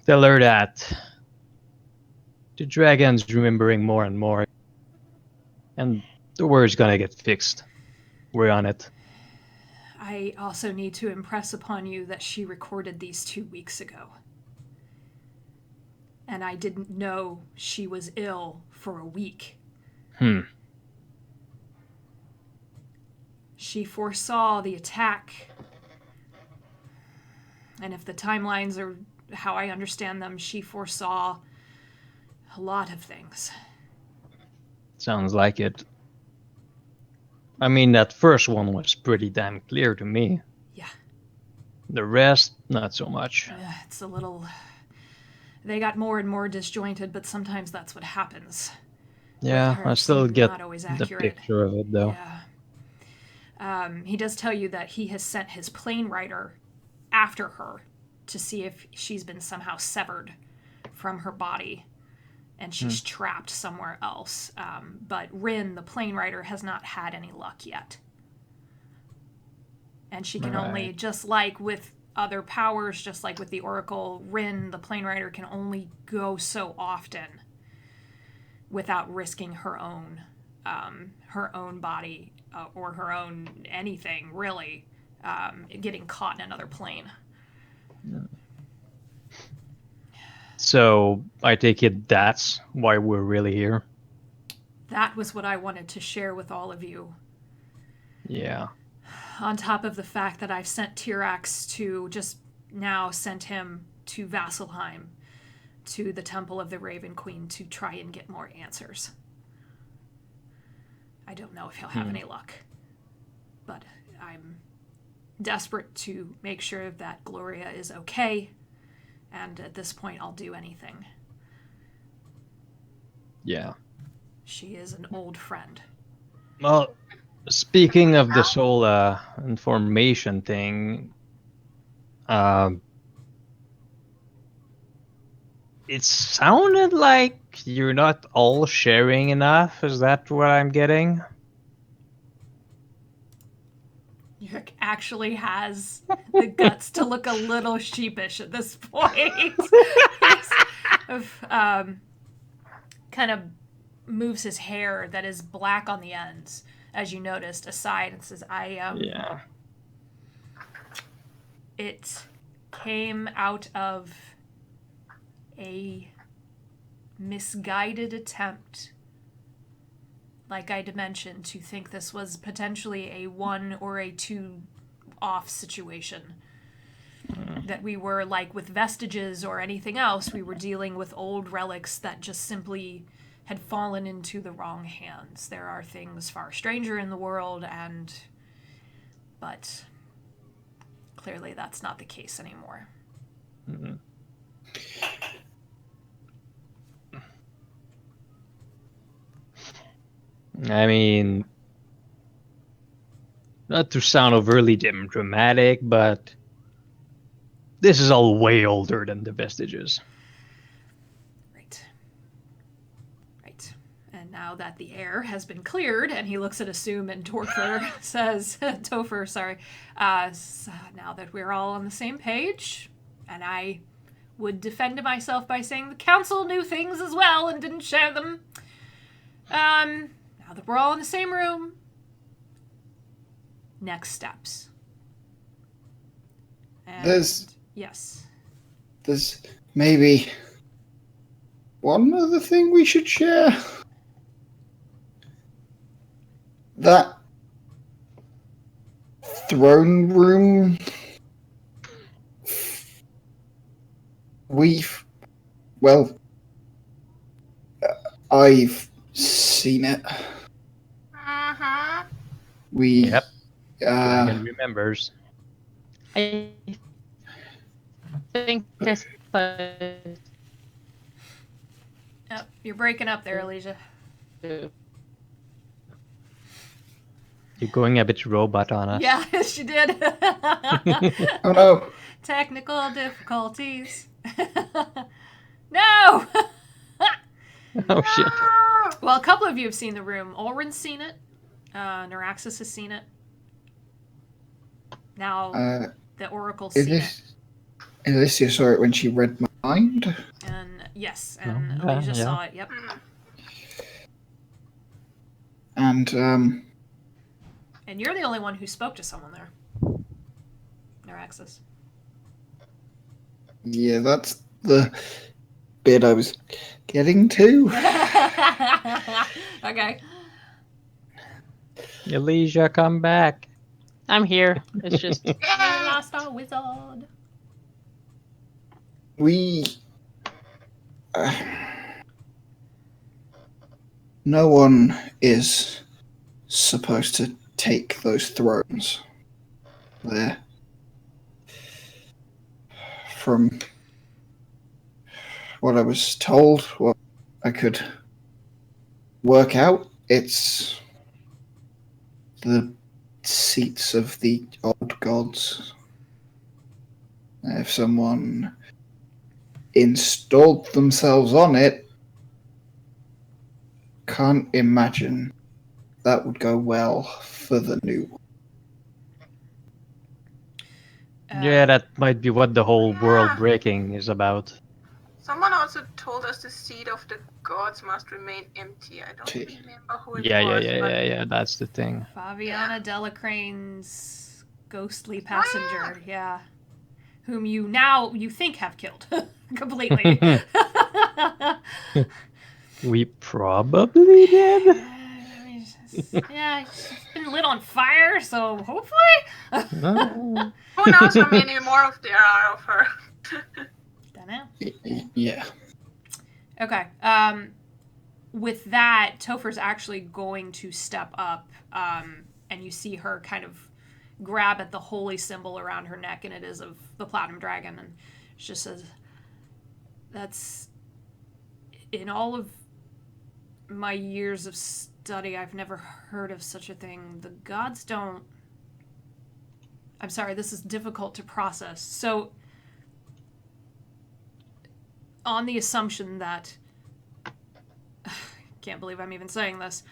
Tell her that the dragon's remembering more and more. And the word's gonna get fixed. We're on it.
I also need to impress upon you that she recorded these 2 weeks ago. And I didn't know she was ill for a week. She foresaw the attack. And if the timelines are how I understand them, she foresaw a lot of things.
Sounds like it. I mean, that first one was pretty damn clear to me.
Yeah.
The rest, not so much.
It's a little... They got more and more disjointed, but sometimes that's what happens.
Yeah,
Her,
I still get
not always
the
accurate.
picture of it, though.
Yeah. He does tell you that he has sent his plane rider after her to see if she's been somehow severed from her body and she's trapped somewhere else. But Rin, the plane rider, has not had any luck yet. And she can only, just like with other powers, just like with the Oracle, Rin, the plane rider, can only go so often without risking her own body or her own anything, really, getting caught in another plane.
So I take it that's why we're really here.
That was what I wanted to share with all of you.
Yeah.
On top of the fact that I've sent Tirax sent him to Vasselheim, to the Temple of the Raven Queen, to try and get more answers. I don't know if he'll have any luck, but I'm desperate to make sure that Gloria is okay, and at this point I'll do anything.
Yeah.
She is an old friend.
Well, speaking of this whole information thing, it sounded like you're not all sharing enough. Is that what I'm getting?
Yurk actually has the guts to look a little sheepish at this point. Kind of moves his hair that is black on the ends, as you noticed, aside and says,
Yeah.
It came out of a misguided attempt, like I mentioned, to think this was potentially a 1 or a 2 off situation. That we were, like with vestiges or anything else, we were dealing with old relics that just simply had fallen into the wrong hands. There are things far stranger in the world, but clearly that's not the case anymore.
Mm-hmm. I mean, not to sound overly dramatic, but this is all way older than the vestiges.
Right. And now that the air has been cleared, and he looks at Assume and Topher, says, Topher, sorry, so now that we're all on the same page, and I would defend myself by saying the council knew things as well and didn't share them. Now that we're all in the same room, next steps. And yes.
There's maybe one other thing we should share. That throne room. I've seen it.
Mm-hmm.
Yep. Dragon remembers.
I think that's
Oh, you're breaking up there, Alicia.
You're going a bit robot on us.
Yeah, she did.
Oh no.
Technical difficulties. No!
Oh shit.
Well, a couple of you have seen the room. Ulrin's seen it. Neuraxis has seen it. Now, the Oracle's seen it.
Alicia saw it when she read my mind.
And yes, and Alicia saw it, yep.
And
And you're the only one who spoke to someone there. Neuraxis.
yeah, that's the bit I was getting to.
Okay.
Elijah, come back.
I'm here. It's just
We lost our wizard.
No one is supposed to take those thrones. There. From what I was told, what I could work out, it's the seats of the old gods. If someone installed themselves on it, can't imagine that would go well for the new one.
Yeah, that might be what the whole world breaking is about.
Someone also told us the seat of the gods must remain empty. I don't remember who it was.
Yeah. That's the thing.
Fabiana Delacrane's ghostly passenger, yeah. Whom you think have killed completely.
We probably did.
Yeah, it's been lit on fire, so hopefully.
Who knows how many more of there are of her?
Don't know.
Yeah.
Okay. With that, Topher's actually going to step up, and you see her kind of grab at the holy symbol around her neck, and it is of the Platinum Dragon, and she just says, "That's in all of my years of study, I've never heard of such a thing. The gods don't." I'm sorry, this is difficult to process. So, on the assumption that can't believe I'm even saying this,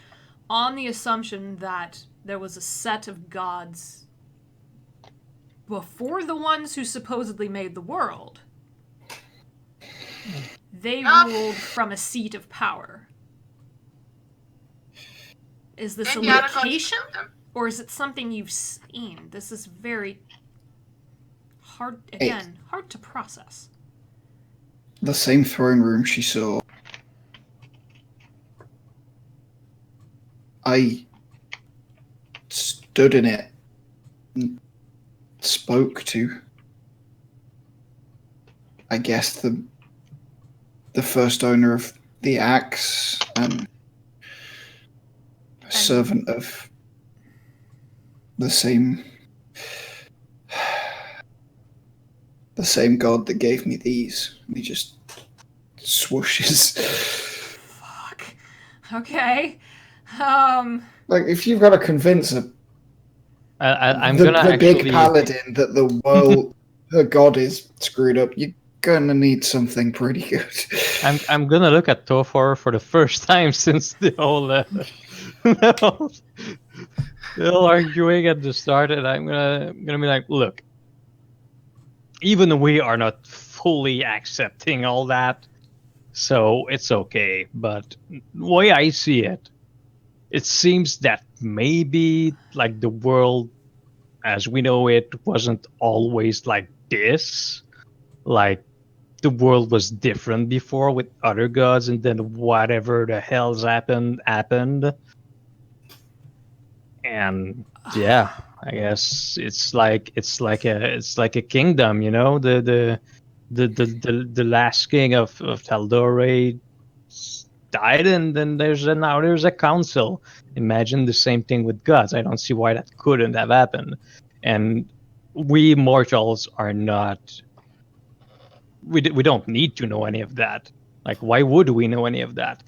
on the assumption that there was a set of gods before the ones who supposedly made the world, they ruled from a seat of power. Is this a location, or is it something you've seen? This is very hard, hard to process.
The same throne room she saw. I stood in it and spoke to, I guess, the first owner of the axe and a servant of the same god that gave me these. He just swooshes.
Fuck. Okay.
Like, if you've got to convince the
gonna
big paladin that the world, her god is screwed up, you're gonna need something pretty good.
I'm gonna look at Topher for the first time since the whole the whole arguing at the start, and I'm gonna be like, look, even we are not fully accepting all that, so it's okay. But the way I see it, it seems that maybe like the world as we know it wasn't always like this. Like the world was different before with other gods, and then whatever the hell's happened. And yeah, I guess it's like a kingdom, you know. The last king of Taldore died, and then now there's a council. Imagine the same thing with gods. I don't see why that couldn't have happened. And we mortals are not. We don't need to know any of that. Like, why would we know any of that?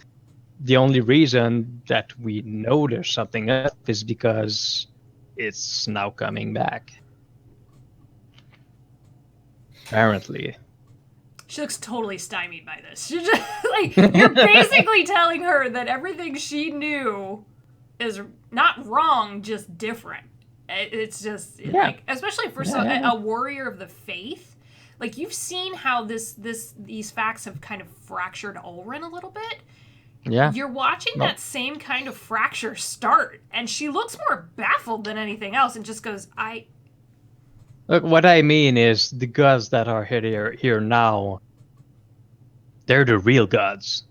The only reason that we know there's something up is because it's now coming back. Apparently.
She looks totally stymied by this. She just, like, you're basically telling her that everything she knew is not wrong, just different. It's just, like, especially for a warrior of the faith. Like, you've seen how these facts have kind of fractured Ulrin a little bit.
Yeah.
You're watching that same kind of fracture start, and she looks more baffled than anything else and just goes,
Look, what I mean is the gods that are here now, they're the real gods.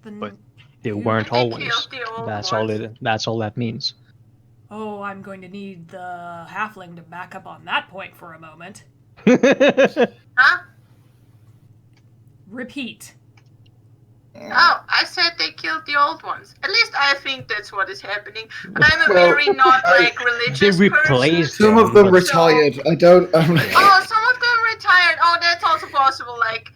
But they weren't always. That's all that means.
Oh, I'm going to need the halfling to back up on that point for a moment.
Huh?
Repeat.
Oh, I said they killed the old ones. At least I think that's what is happening. But I'm a very not religious person.
Some of them retired. I don't.
Oh, some of them retired. Oh, that's also possible. Like,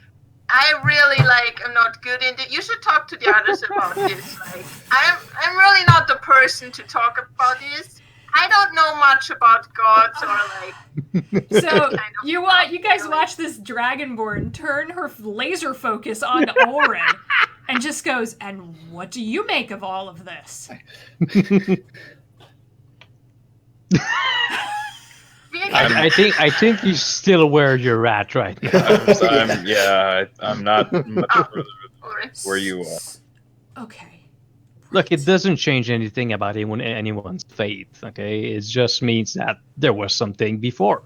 I really am not good in it. You should talk to the others about this. Like, I'm really not the person to talk about this. I don't know much about gods or like.
So
kind of
you guys watch this dragonborn turn her laser focus on Orin and just goes, "And what do you make of all of this?"
I think you're still where you're at right now.
I'm not much further where you are.
Okay.
Look, it doesn't change anything about anyone's fate. Okay, it just means that there was something before.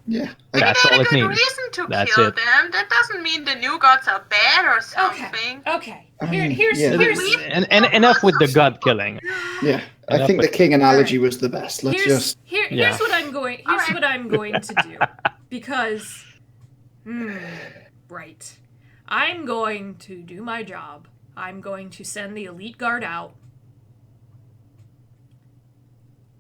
Yeah.
That's all it
Good
means.
reason to
That's
kill
it.
them. That doesn't mean the new gods are bad or something.
Okay.
I mean,
Here's
And enough with the god killing.
Yeah. I
Enough
think the
with-
king analogy was the best. Let's
here's
Yeah.
what I'm going. Here's
Alright.
what I'm going to do because, right, I'm going to do my job. I'm going to send the elite guard out.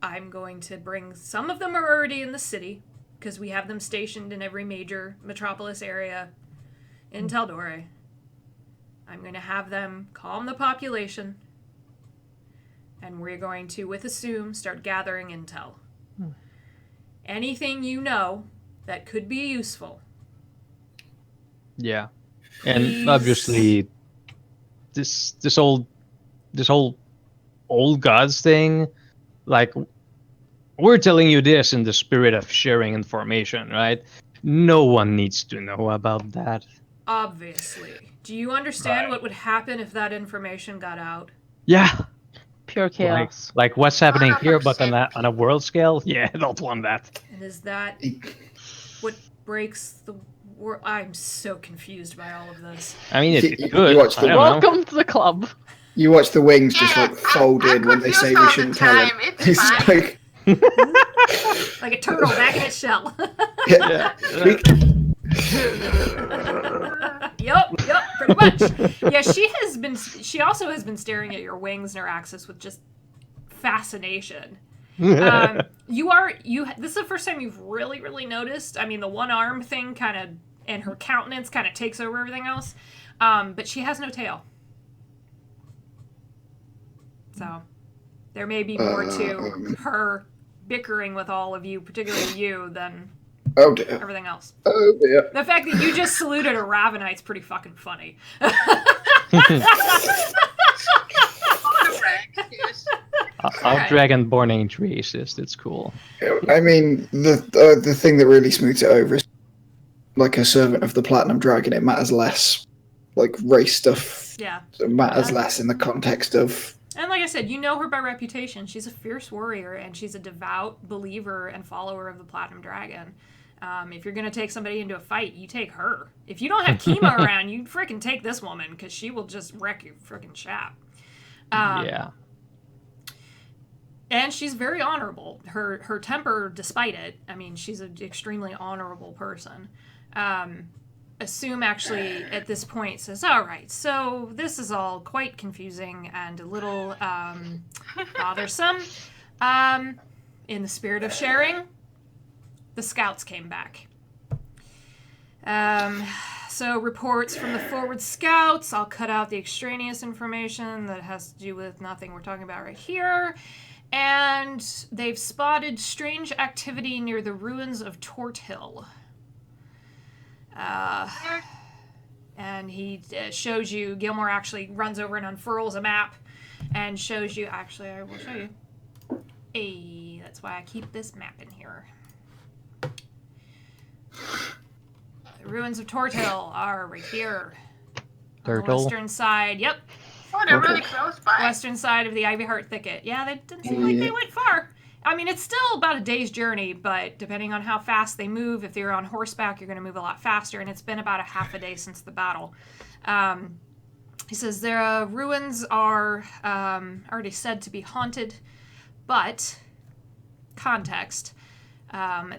I'm going to bring some of them are already in the city because we have them stationed in every major metropolis area in Taldore. I'm going to have them calm the population. And we're going to, with Assume, start gathering intel. Anything you know that could be useful.
Yeah,
Please.
and obviously, this whole old gods thing, like we're telling you this in the spirit of sharing information, right? No one needs to know about that.
Obviously. Do you understand
Right.
what would happen if that information got out?
Yeah,
Pure chaos.
like what's happening here, but
100%.
on a world scale. Yeah, I don't want that.
And is that what breaks the world? I'm so confused by all of this.
I mean,
You-
it's
you
good.
watch
I
the-
don't know.
Welcome to the club.
You watch the wings just
Yeah,
like fold
I'm
in when they say
confused
we
all the
shouldn't tell him.
time. It's fine.
like,
Like a turtle back in its shell.
yeah.
Yep, pretty much. Yeah, she also has been staring at your wings, Neuraxis, with just fascination. This is the first time you've really noticed. I mean, the one arm thing kind of, and her countenance kind of takes over everything else. But she has no tail. So, there may be more to her bickering with all of you, particularly you, than
Oh dear.
everything else.
Oh dear.
The fact that you just saluted a Ravenite's pretty fucking funny.
Correct, yes.
Our
Alright.
dragonborn ain't racist. It's cool.
I mean, the thing that really smooths it over is like a servant of the Platinum Dragon. It matters less. Like race stuff
Yeah.
matters less in the context of.
And like I said, you know her by reputation. She's a fierce warrior, and she's a devout believer and follower of the Platinum Dragon. If you're going to take somebody into a fight, you take her. If you don't have Kymal around, you freaking take this woman, because she will just wreck your freaking chap.
Yeah.
And she's very honorable. Her temper, despite it, I mean, she's an extremely honorable person. Assume actually at this point says, all right, so this is all quite confusing and a little bothersome. In the spirit of sharing, the scouts came back. So reports from the forward scouts. I'll cut out the extraneous information that has to do with nothing we're talking about right here. And they've spotted strange activity near the ruins of Tort Hill. And he shows you, Gilmore actually runs over and unfurls a map and shows you, actually I will show you. Hey, that's why I keep this map in here. The ruins of Tort Hill are right here. On the
Turtle.
western side, yep.
Oh, they're really close by.
Western side of the Ivy Heart Thicket. Yeah, they didn't seem like they went far. I mean, it's still about a day's journey, but depending on how fast they move, if they're on horseback, you're going to move a lot faster, and it's been about a half a day since the battle. He says their ruins are already said to be haunted, but context.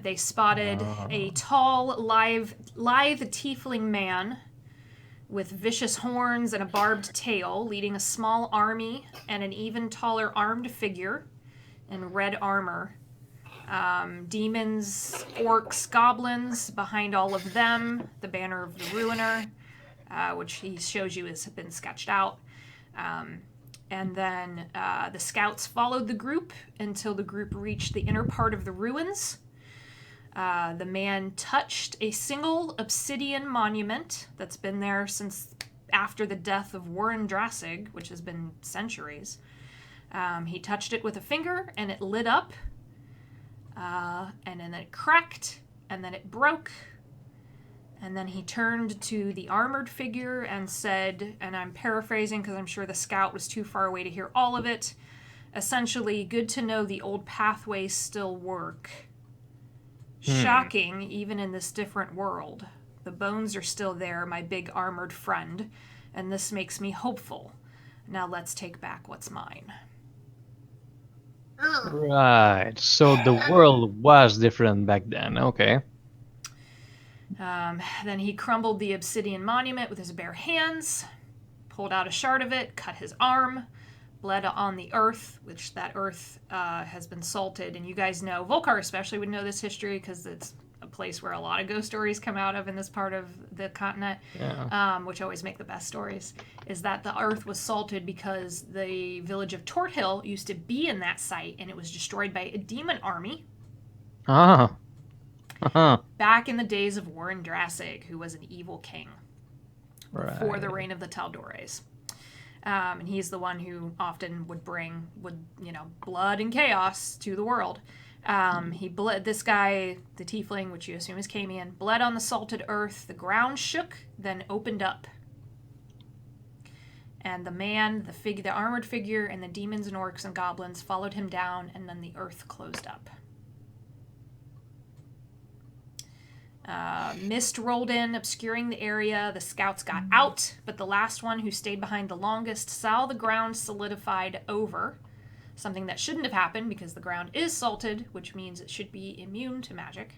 They spotted a tall, lithe tiefling man with vicious horns and a barbed tail, leading a small army and an even taller armed figure in red armor. Demons, orcs, goblins, behind all of them, the banner of the Ruiner, which he shows you has been sketched out. And then the scouts followed the group until the group reached the inner part of the ruins. The man touched a single obsidian monument that's been there since after the death of Warren Drassig, which has been centuries. He touched it with a finger, and it lit up, and then it cracked, and then it broke. And then he turned to the armored figure and said, and I'm paraphrasing because I'm sure the scout was too far away to hear all of it, essentially, good to know the old pathways still work. Shocking, even in this different world. The bones are still there, my big armored friend, and this makes me hopeful. Now let's take back what's mine.
Ugh.
Right. So the world was different back then. Okay.
Then he crumbled the obsidian monument with his bare hands, pulled out a shard of it, cut his arm, bled on the earth, which that earth has been salted. And you guys know, Volkar especially would know this history because it's a place where a lot of ghost stories come out of in this part of the continent, which always make the best stories, is that the earth was salted because the village of Torthill used to be in that site, and it was destroyed by a demon army
Ah.
back in the days of Warren Drassig, who was an evil king before the
Right.
reign of the Taldores. And he's the one who often would bring, blood and chaos to the world. He bled, this guy, the tiefling, which you assume is Camian, bled on the salted earth. The ground shook, then opened up. And the man, the armored figure, and the demons and orcs and goblins followed him down, and then the earth closed up. Mist rolled in, obscuring the area. The scouts got out, but the last one who stayed behind the longest saw the ground solidified over. Something that shouldn't have happened because the ground is salted, which means it should be immune to magic.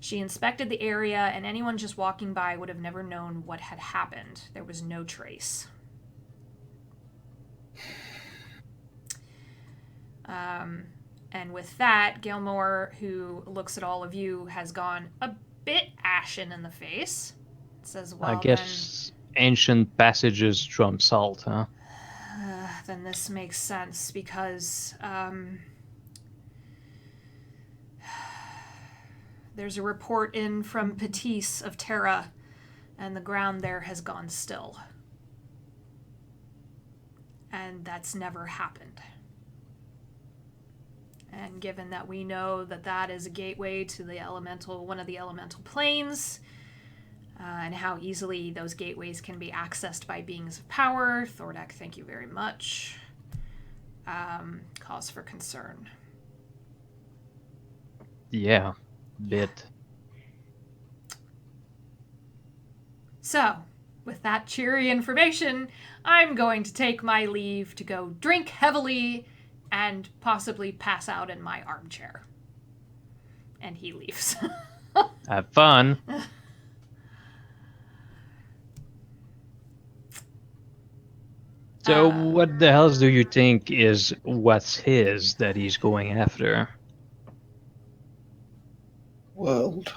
She inspected the area, and anyone just walking by would have never known what had happened. There was no trace. And with that, Gilmore, who looks at all of you, has gone a bit ashen in the face. It says, well,
I guess ancient passages trump salt, huh?
Then this makes sense because there's a report in from Patisse of Terra, and the ground there has gone still. And that's never happened. And given that we know that that is a gateway to the one of the elemental planes, and how easily those gateways can be accessed by beings of power, Thordak, thank you very much. Cause for concern.
Yeah, bit.
So, with that cheery information, I'm going to take my leave to go drink heavily and possibly pass out in my armchair. And he leaves.
Have fun. So what the hell do you think is what's his that he's going after?
World.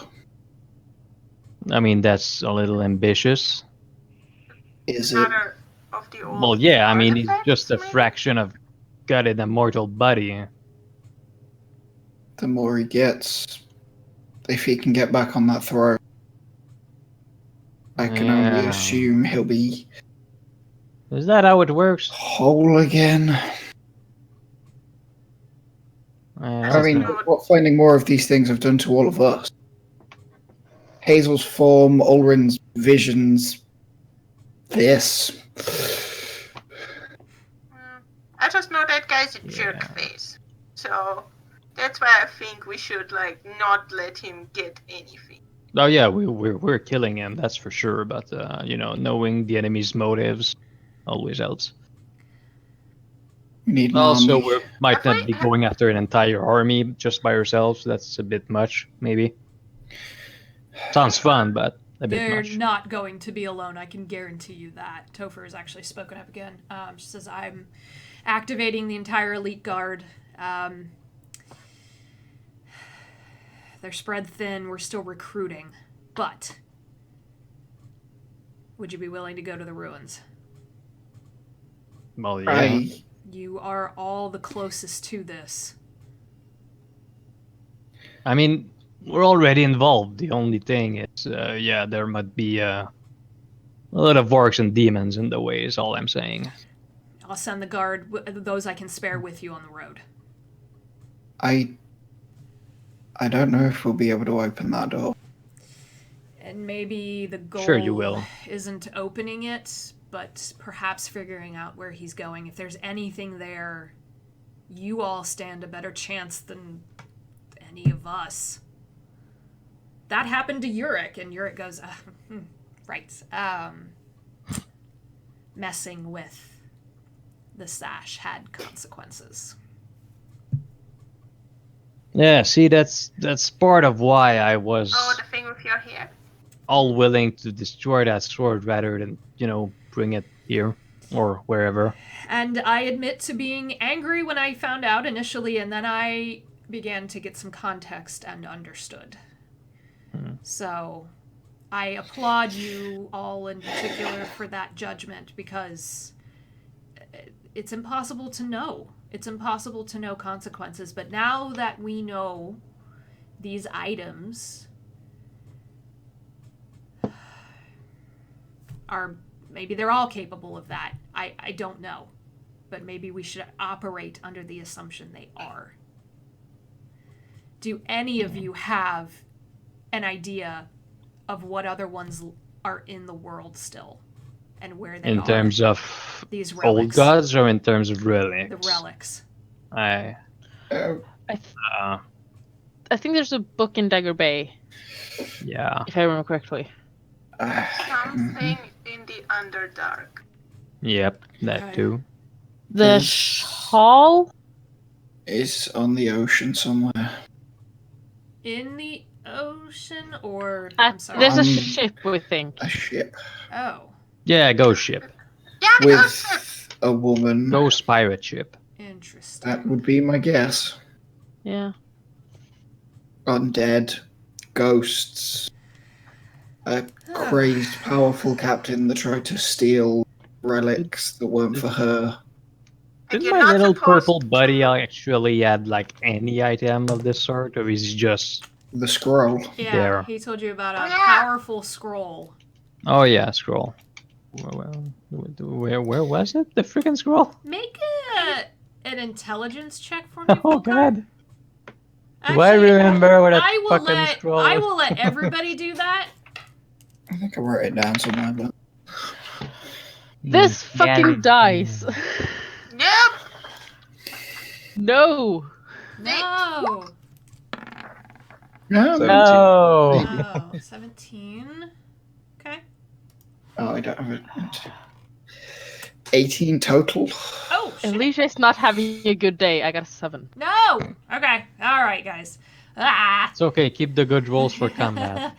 I mean, that's a little ambitious.
Is it?
Another of the old
Well, yeah, I mean, he's
artifacts,
just a
maybe?
fraction of gutted immortal body.
The more he gets, if he can get back on that throne, I can only
Yeah.
assume he'll be
Is that how it works?
whole again. I mean,
Okay.
what finding more of these things have done to all of us. Hazel's form, Ulrin's visions, this.
I just know that guy's a
Yeah.
jerk face. So that's why I think we should not let him get anything.
Oh yeah, we're killing him, that's for sure. But knowing the enemy's motives always helps.
We need an
Also,
army.
we might
Have
not
we-
be going after an entire army just by ourselves. That's a bit much, maybe. Sounds fun, but a bit
They're
much.
not going to be alone, I can guarantee you that. Topher has actually spoken up again. She says, I'm activating the entire elite guard. They're spread thin, we're still recruiting. But would you be willing to go to the ruins?
Well, yeah.
You are all the closest to this.
I mean, we're already involved. The only thing is, yeah, there might be a lot of orcs and demons in the way, is all I'm saying.
I'll send the guard, those I can spare with you on the road.
I don't know if we'll be able to open that door.
And maybe the goal
Sure you will.
isn't opening it, but perhaps figuring out where he's going. If there's anything there, you all stand a better chance than any of us. That happened to Yurik, and Yurik goes, right. Messing with the sash had consequences.
Yeah, see, that's part of why I was
Oh, the thing with your hair.
all willing to destroy that sword rather than, bring it here or wherever.
And I admit to being angry when I found out initially, and then I began to get some context and understood. So I applaud you all in particular for that judgment, because it's impossible to know. It's impossible to know consequences. But now that we know these items are, maybe they're all capable of that. I don't know. But maybe we should operate under the assumption they are. Do any of you have an idea of what other ones are in the world still and where they are?
In terms of
these
old
relics.
gods or in terms of relics?
The relics.
I
think there's a book in Dagger Bay,
yeah.
if I remember correctly.
Something in the Underdark.
Yep, that
Okay.
too.
The
Is-
hall?
It's on the ocean somewhere.
In the ocean, or
Uh,
I'm sorry.
there's a
Um,
ship, we think.
A ship
Oh,
Yeah, ghost ship.
Yeah, the ghost ship.
with a woman.
Ghost pirate ship.
interesting.
That would be my guess.
Yeah.
Undead, ghosts, a crazed, powerful captain that tried to steal relics that weren't for her.
And
Did
you're
my
not
little
supposed
purple buddy
to-
actually add like any item of this sort, or is he just
The scroll.
Yeah,
there?
he told you about a
Oh, yeah.
powerful scroll.
Oh yeah, scroll. Where was it? The freaking scroll?
Make an intelligence check for me.
Oh
Volkar.
god. Do I
Actually,
remember what
I
that
will
fucking
let
scroll
I
was?
will let everybody do that.
I think I wrote it down somewhere, but
This fucking dice.
Nope.
No.
No.
no.
No.
Oh, 17. Okay.
Oh, I don't have it. 18 total.
Oh, shit.
Alicia's not having a good day. I got a 7.
No. Okay. All right, guys. Ah.
It's okay, keep the good rolls for combat.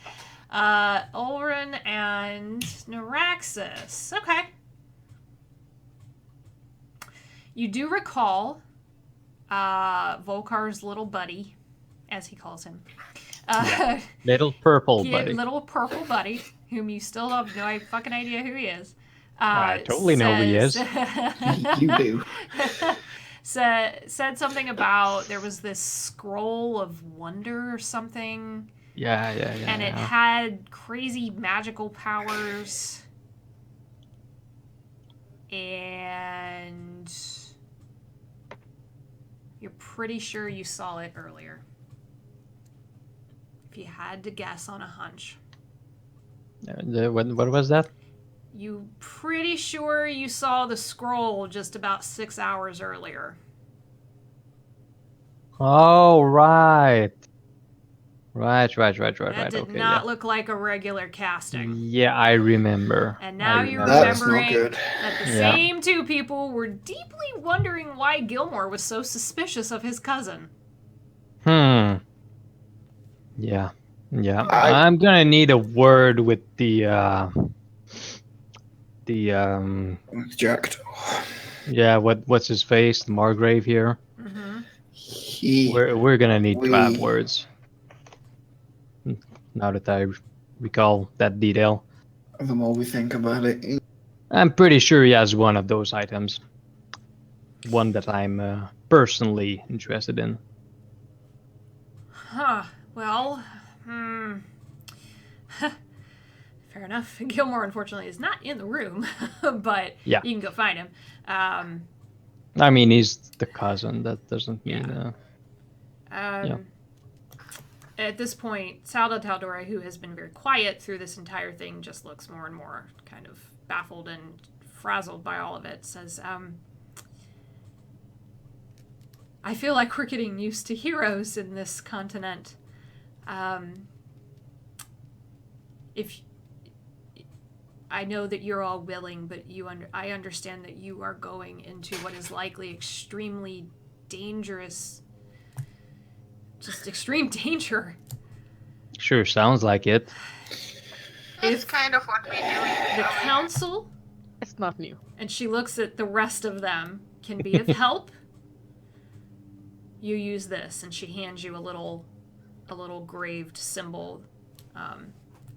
Ulrin and Neuraxis. Okay. You do recall Volkar's little buddy, as he calls him.
Little purple
Yeah,
buddy.
little purple buddy, whom you still have no fucking idea who he is.
I totally know who he is.
You do.
said something about there was this scroll of wonder or something,
Yeah.
and it had crazy magical powers, and you're pretty sure you saw it earlier. If you had to guess on a hunch.
What was that?
You pretty sure you saw the scroll just about 6 hours earlier.
Oh, right. Right.
That did
Okay,
not
yeah.
look like a regular casting.
Yeah, I remember.
And now
I
you're
remember.
That's not
remembering
good.
that the
Yeah.
same two people were deeply wondering why Gilmore was so suspicious of his cousin.
Yeah. I'm gonna need a word with the
Jacked.
yeah, what's his face? The Margrave here.
Mm-hmm.
We're gonna need to have
We-
words. Now that I recall that detail.
The more we think about it,
I'm pretty sure he has one of those items. one that I'm personally interested in.
Huh. Well, fair enough. Gilmore, unfortunately, is not in the room, but
Yeah.
you can go find him.
I mean, he's the cousin. That doesn't mean.
Yeah. At this point, Salda Taldora, who has been very quiet through this entire thing, just looks more and more kind of baffled and frazzled by all of it, says, I feel like we're getting used to heroes in this continent. If I know that you're all willing, but I understand that you are going into what is likely extremely dangerous, just extreme danger.
Sure, sounds like it.
It's kind of what we do.
The council,
It's not new.
and she looks at the rest of them, can be of help. You use this, and she hands you a little graved symbol.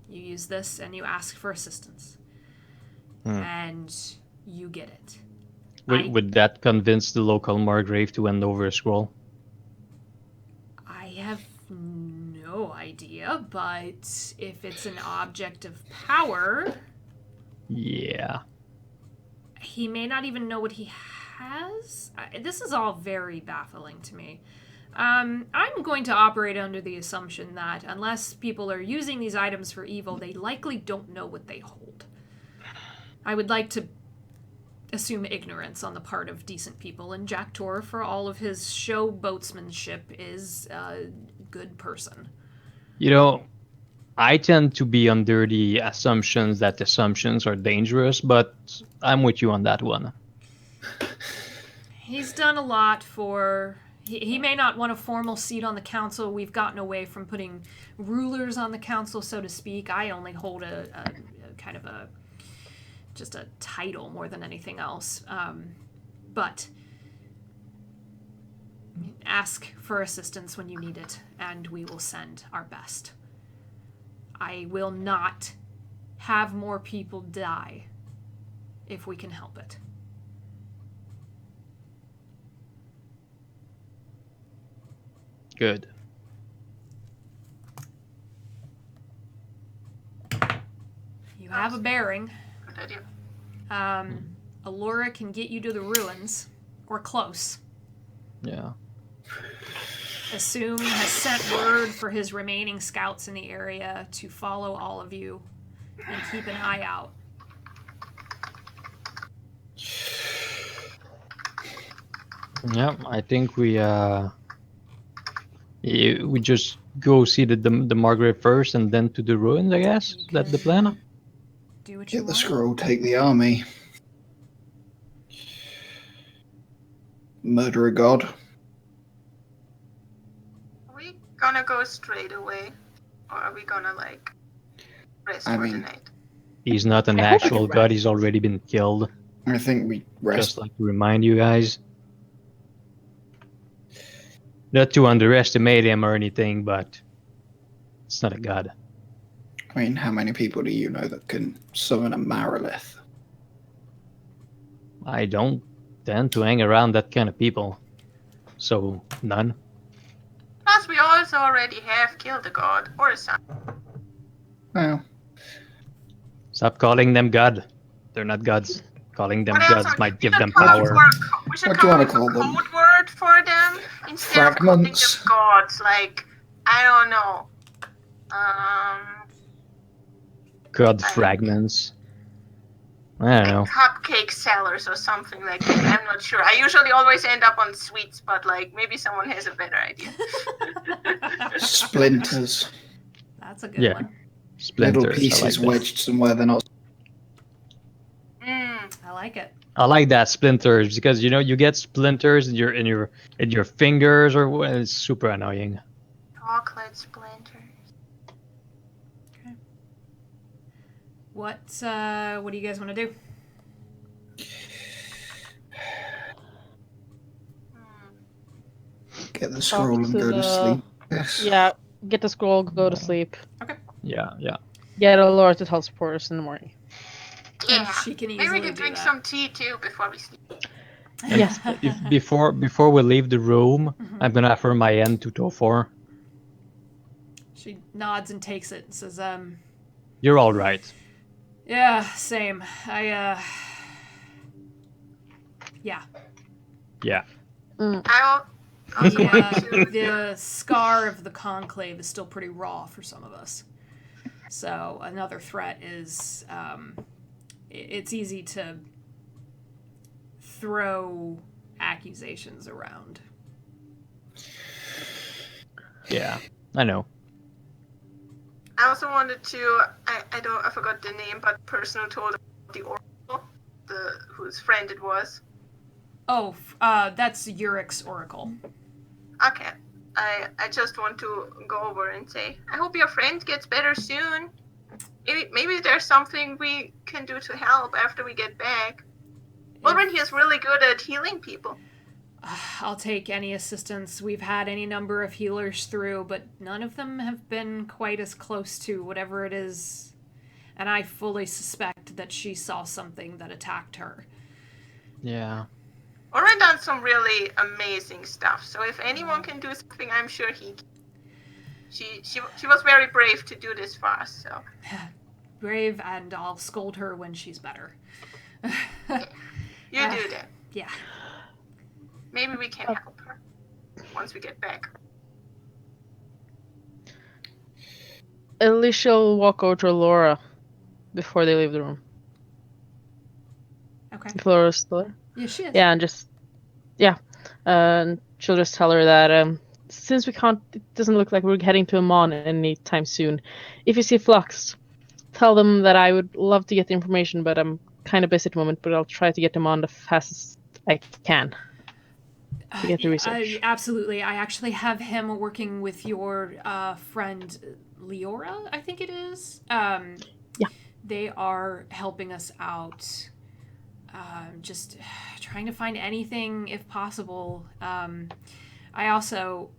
You use this, and you ask for assistance, and you get it.
Would that convince the local Margrave to hand over a scroll?
I have no idea, but if it's an object of power,
Yeah.
he may not even know what he has. This is all very baffling to me. I'm going to operate under the assumption that unless people are using these items for evil, they likely don't know what they hold. I would like to assume ignorance on the part of decent people, and Jack Tor, for all of his show boatsmanship, is a good person.
You know, I tend to be under the assumptions that assumptions are dangerous, but I'm with you on that one.
He's done a lot for... He may not want a formal seat on the council. We've gotten away from putting rulers on the council, so to speak. I only hold a kind of just a title more than anything else. But ask for assistance when you need it, and we will send our best. I will not have more people die if we can help it.
Good.
You have a bearing.
Good idea.
Allura can get you to the ruins, or close.
Yeah.
Assume has sent word for his remaining scouts in the area to follow all of you and keep an eye out.
Yeah, I think we just go see the Margrave first and then to the ruins, I guess. Is that the plan?
Do what you
Get the
want.
scroll, take the army. Murder a god.
Are we gonna go straight away? Or are we gonna, like, rest
I
for the
mean-
night?
He's not an
I hope
actual
you're
god,
right.
he's already been killed.
I think we rest.
Just like to remind you guys. Not to underestimate him or anything, but it's not a god.
I mean, how many people do you know that can summon a Marilith?
I don't tend to hang around that kind of people. So, none.
Plus, we also already have killed a god or a son.
Well,
Stop calling them god. They're not gods. Calling them
What else
gods
are-
might
we
give
should
them
come up
power.
We should
What do you
come
wanna
up with
call
a
them?
code word for them instead of calling them
Fragments?
gods. Like, I don't know.
God fragments. I don't know.
Cupcake sellers or something like that. I'm not sure. I usually always end up on sweets, but like maybe someone has a better idea.
splinters.
That's a good
Yeah.
one.
Splinters.
Little pieces
I like that.
wedged somewhere they're not.
I like it.
I like that splinters because you get splinters in your fingers or what, it's super annoying.
Chocolate splinters.
What do you guys want to do?
Get the scroll and
to
go to
the-
sleep. Yes.
Yeah, get the scroll, go to sleep.
Yeah.
Get Allura to teleport us in the morning.
Yeah.
She can
Maybe
easily
we can
do
drink
that.
some tea too before we sleep.
Yes, please.
Before we leave the room,
Mhm.
I'm gonna offer my end to Tofor.
She nods and takes it and says,
You're all right.
yeah, same. Yeah.
Yeah.
I'll also want to.
The scar of the conclave is still pretty raw for some of us. So another threat is, it's easy to throw accusations around.
Yeah. I know.
I also wanted to. I forgot the name, but the person who told about the oracle, whose friend it was.
Oh, that's Urik's oracle.
Okay. I just want to go over and say, I hope your friend gets better soon. Maybe there's something we can do to help after we get back. Ulrich is really good at healing people.
I'll take any assistance. We've had any number of healers through, but none of them have been quite as close to whatever it is. And I fully suspect that she saw something that attacked her.
Yeah.
Ulrich done some really amazing stuff. So if anyone can do something, I'm sure he can. She was very brave to do this for us. So
Brave, and I'll scold her when she's better.
you do that.
Yeah.
Maybe we can help her once we get back.
Alicia will walk over to Laura before they leave the room.
Okay.
If Laura's still there.
Yeah, she is.
Yeah, and just and she'll just tell her that since we can't, it doesn't look like we're heading to Amon anytime soon. If you see Flux, tell them that I would love to get the information, but I'm kind of busy at the moment. But I'll try to get them on the fastest I can to get the research.
Absolutely. I actually have him working with your friend Leora, I think it is.
Yeah.
They are helping us out. Just trying to find anything if possible. I also,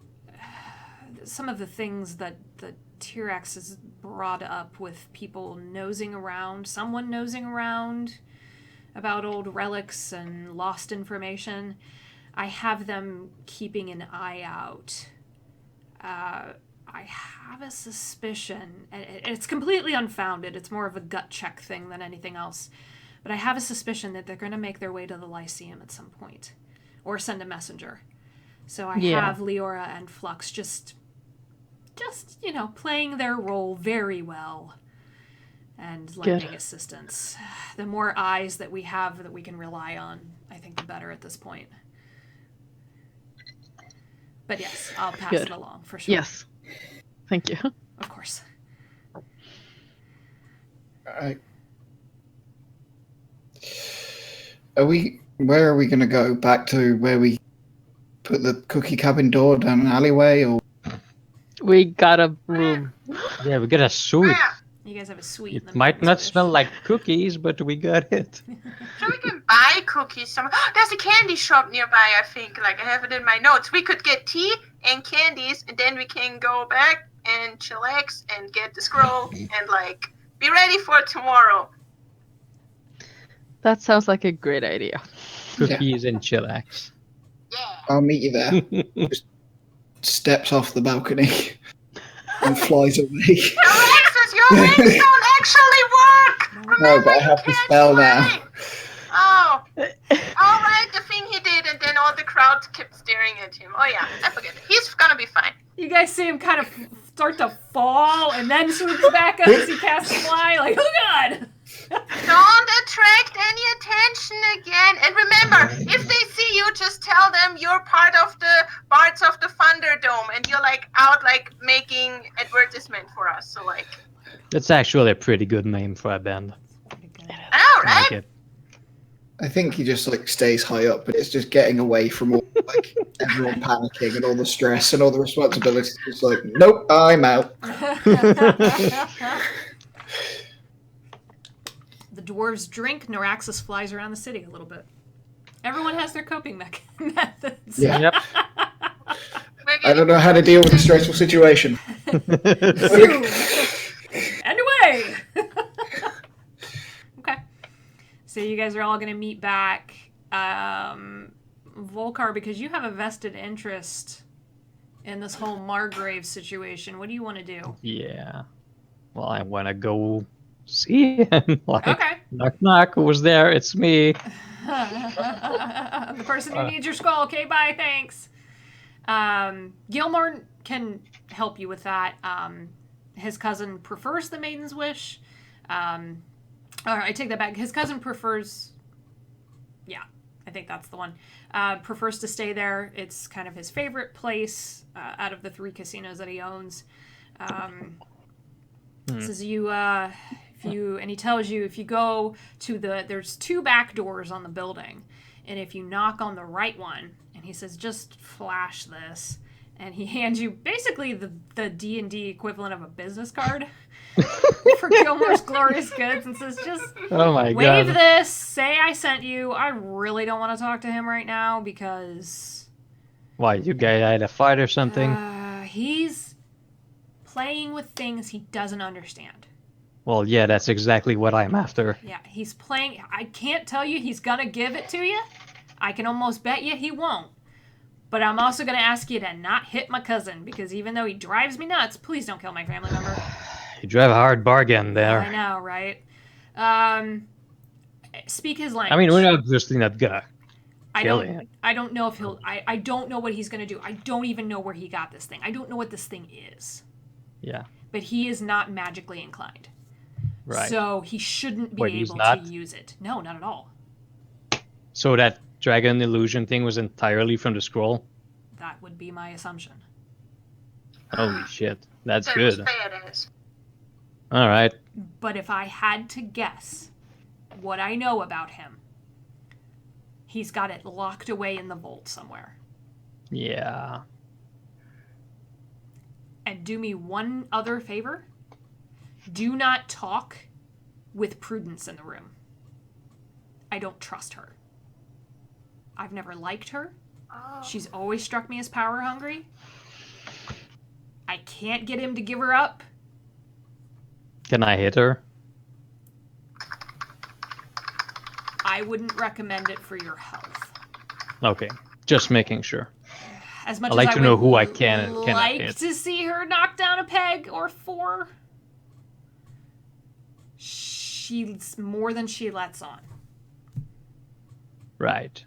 some of the things that the T-Rex has brought up with people someone nosing around about old relics and lost information, I have them keeping an eye out. I have a suspicion, and it's completely unfounded, it's more of a gut check thing than anything else, but I have a suspicion that they're going to make their way to the Lyceum at some point, or send a messenger. So I have Leora and Flux just playing their role very well and lending assistance. The more eyes that we have that we can rely on, I think the better at this point. But yes, I'll pass it along for sure.
Yes. Thank you.
Of course.
Where are we going to go? Back to where we put the cookie cabin door down an alleyway, or?
We got a room.
Yeah, we got a suite.
You guys have a suite.
It might not smell like cookies, but we got it.
So we can buy cookies somewhere. There's a candy shop nearby, I think. Like, I have it in my notes. We could get tea and candies, and then we can go back and chillax and get the scroll and, like, be ready for tomorrow.
That sounds like a great idea.
Cookies and chillax.
Yeah.
I'll meet you there. Just steps off the balcony and flies away.
Alexis, your wings don't actually work! Remember,
No, but I have
you
the
can't
spell
fly.
now.
Oh. Alright, the thing he did, and then all the crowd kept staring at him. Oh yeah, I forget it. He's gonna be fine.
You guys see him kind of start to fall and then swoops back up as he casts fly. Like, oh god!
Don't attract any attention again. And remember, if they see you, just tell them you're part of the Bards of the Thunderdome and you're like out like making advertisement for us. So like
That's actually a pretty good name for a band.
all
I
right.
like it.
I think he just like stays high up, but it's just getting away from all like everyone panicking and all the stress and all the responsibilities. It's like, nope, I'm out.
The dwarves drink. Noraxis flies around the city a little bit. Everyone has their coping methods.
Yeah.
Yep.
I don't know how to deal with a stressful situation.
And away! Okay. So you guys are all going to meet back Volcar, because you have a vested interest in this whole Margrave situation. What do you want to do?
Yeah. Well, I want to go see him. Like,
Okay.
knock, knock. Who was there? It's me.
The person who needs your skull. Okay, bye. Thanks. Gilmore can help you with that. His cousin prefers the Maiden's Wish. Or I take that back. His cousin prefers... Yeah, I think that's the one. Prefers to stay there. It's kind of his favorite place out of the 3 casinos that he owns. Says and he tells you if you go to there's 2 back doors on the building, and if you knock on the right one, and he says just flash this, and he hands you basically the D&D equivalent of a business card for Gilmore's Glorious Goods, and says just
Oh my
wave
god.
this, say I sent you. I really don't want to talk to him right now because
Why, you guys had a fight or something?
he's playing with things he doesn't understand.
Well, yeah, that's exactly what I'm after.
Yeah, he's playing. I can't tell you he's gonna give it to you. I can almost bet you he won't. But I'm also gonna ask you to not hit my cousin, because even though he drives me nuts, please don't kill my family member.
You drive a hard bargain there.
I know, right? Speak his language.
I mean, we're obviously not gonna kill
I
him.
don't know if he'll. I don't know what he's gonna do. I don't even know where he got this thing. I don't know what this thing is.
Yeah,
But he is not magically inclined.
right.
So he shouldn't be
Wait, he's
able
not?
to use it. No, not at all.
So that dragon illusion thing was entirely from the scroll?
That would be my assumption.
Holy shit. That's
That was
good.
badass.
Alright.
But if I had to guess what I know about him, he's got it locked away in the vault somewhere.
Yeah.
And do me one other favor. Do not talk with Prudence in the room. I don't trust her. I've never liked her.
Oh.
She's always struck me as power hungry. I can't get him to give her up.
Can I hit her?
I wouldn't recommend it for your health.
Okay. Just making sure.
As much
I'd like
as
to
I
know
would
who I can and cannot
like
hit.
to see her knock down a peg or 4, she's more than she lets on.
Right.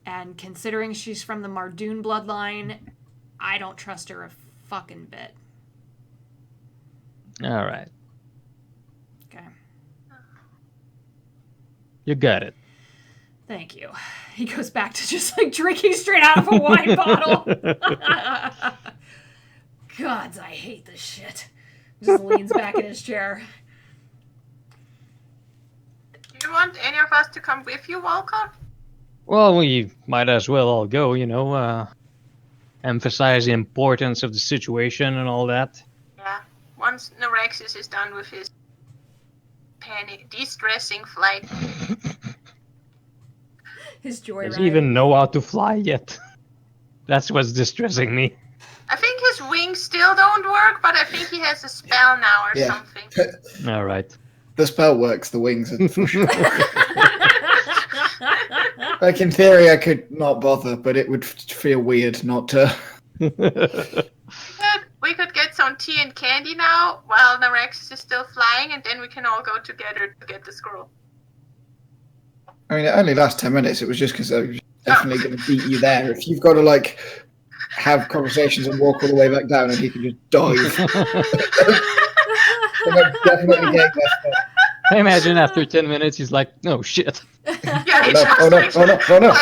And considering she's from the Mardoon bloodline, I don't trust her a fucking bit.
Alright.
Okay.
You got it.
Thank you. He goes back to just like drinking straight out of a wine bottle. Gods, I hate this shit. Just leans back in his chair.
Do you want any of us to come with you, Walcott?
Well, we might as well all go, emphasize the importance of the situation and all that.
Yeah. Once Norexus is done with his de-stressing flight.
His joyride.
Does he even know how to fly yet? That's what's distressing me.
I think his wings still don't work, but I think he has a spell now or
Yeah.
something.
Alright.
The spell works, the wings are for sure. Like, in theory, I could not bother, but it would feel weird not to.
We could get some tea and candy now while Norexus is still flying, and then we can all go together to get the scroll.
I mean, it only lasts 10 minutes. It was just because I was definitely going to beat you there. If you've got to, like, have conversations and walk all the way back down and he can just dive. Then I'm definitely getting there.
I imagine after 10 minutes he's like, oh shit.
Yeah, he
Oh
just
no,
like,
oh no, oh no, oh no.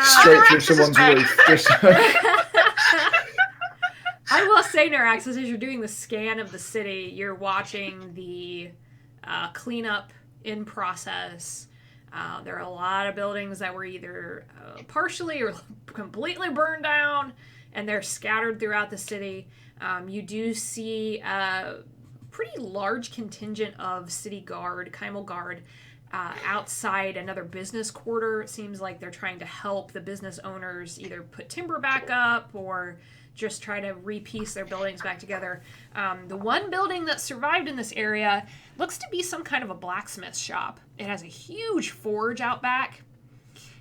Straight through
Norexus is
someone's
back.
roof. Just,
I will say, Naraxis, as you're doing the scan of the city, you're watching the cleanup in process. There are a lot of buildings that were either partially or completely burned down, and they're scattered throughout the city. You do see a pretty large contingent of city guard, Kymal guard, outside another business quarter. It seems like they're trying to help the business owners either put timber back up or just try to repiece their buildings back together. The one building that survived in this area looks to be some kind of a blacksmith shop. It has a huge forge out back.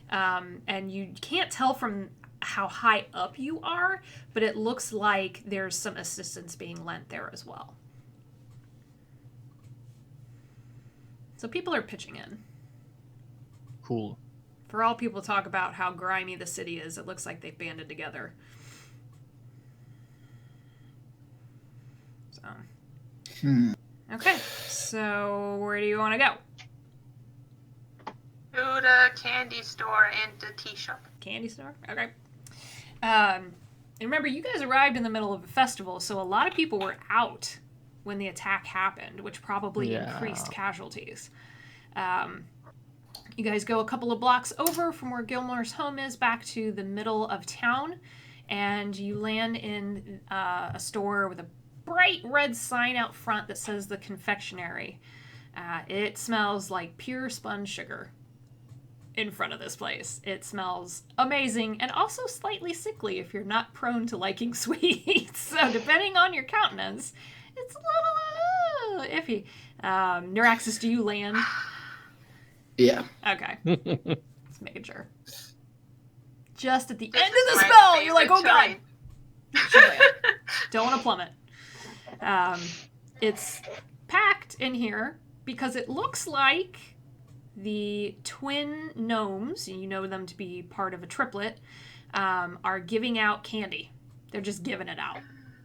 And you can't tell from how high up you are, but it looks like there's some assistance being lent there as well. So people are pitching in.
Cool.
For all people talk about how grimy the city is, it looks like they've banded together. So. Okay, so where do you want to go?
To the candy store and the tea shop.
Candy store? Okay. And remember, you guys arrived in the middle of a festival, so a lot of people were out when the attack happened, which probably increased casualties. You guys go a couple of blocks over from where Gilmore's home is back to the middle of town, and you land in a store with a bright red sign out front that says the confectionery. It smells like pure spun sugar in front of this place. It smells amazing and also slightly sickly if you're not prone to liking sweets. So depending on your countenance, it's a little iffy. Neuraxis, do you land?
Yeah.
Okay. Just making sure. Just at the
This
end
is
of the
my
spell, you're like, oh
favorite
god.
terrain.
Don't want to plummet. It's packed in here because it looks like the twin gnomes, you know them to be part of a triplet, are giving out candy. They're just giving it out,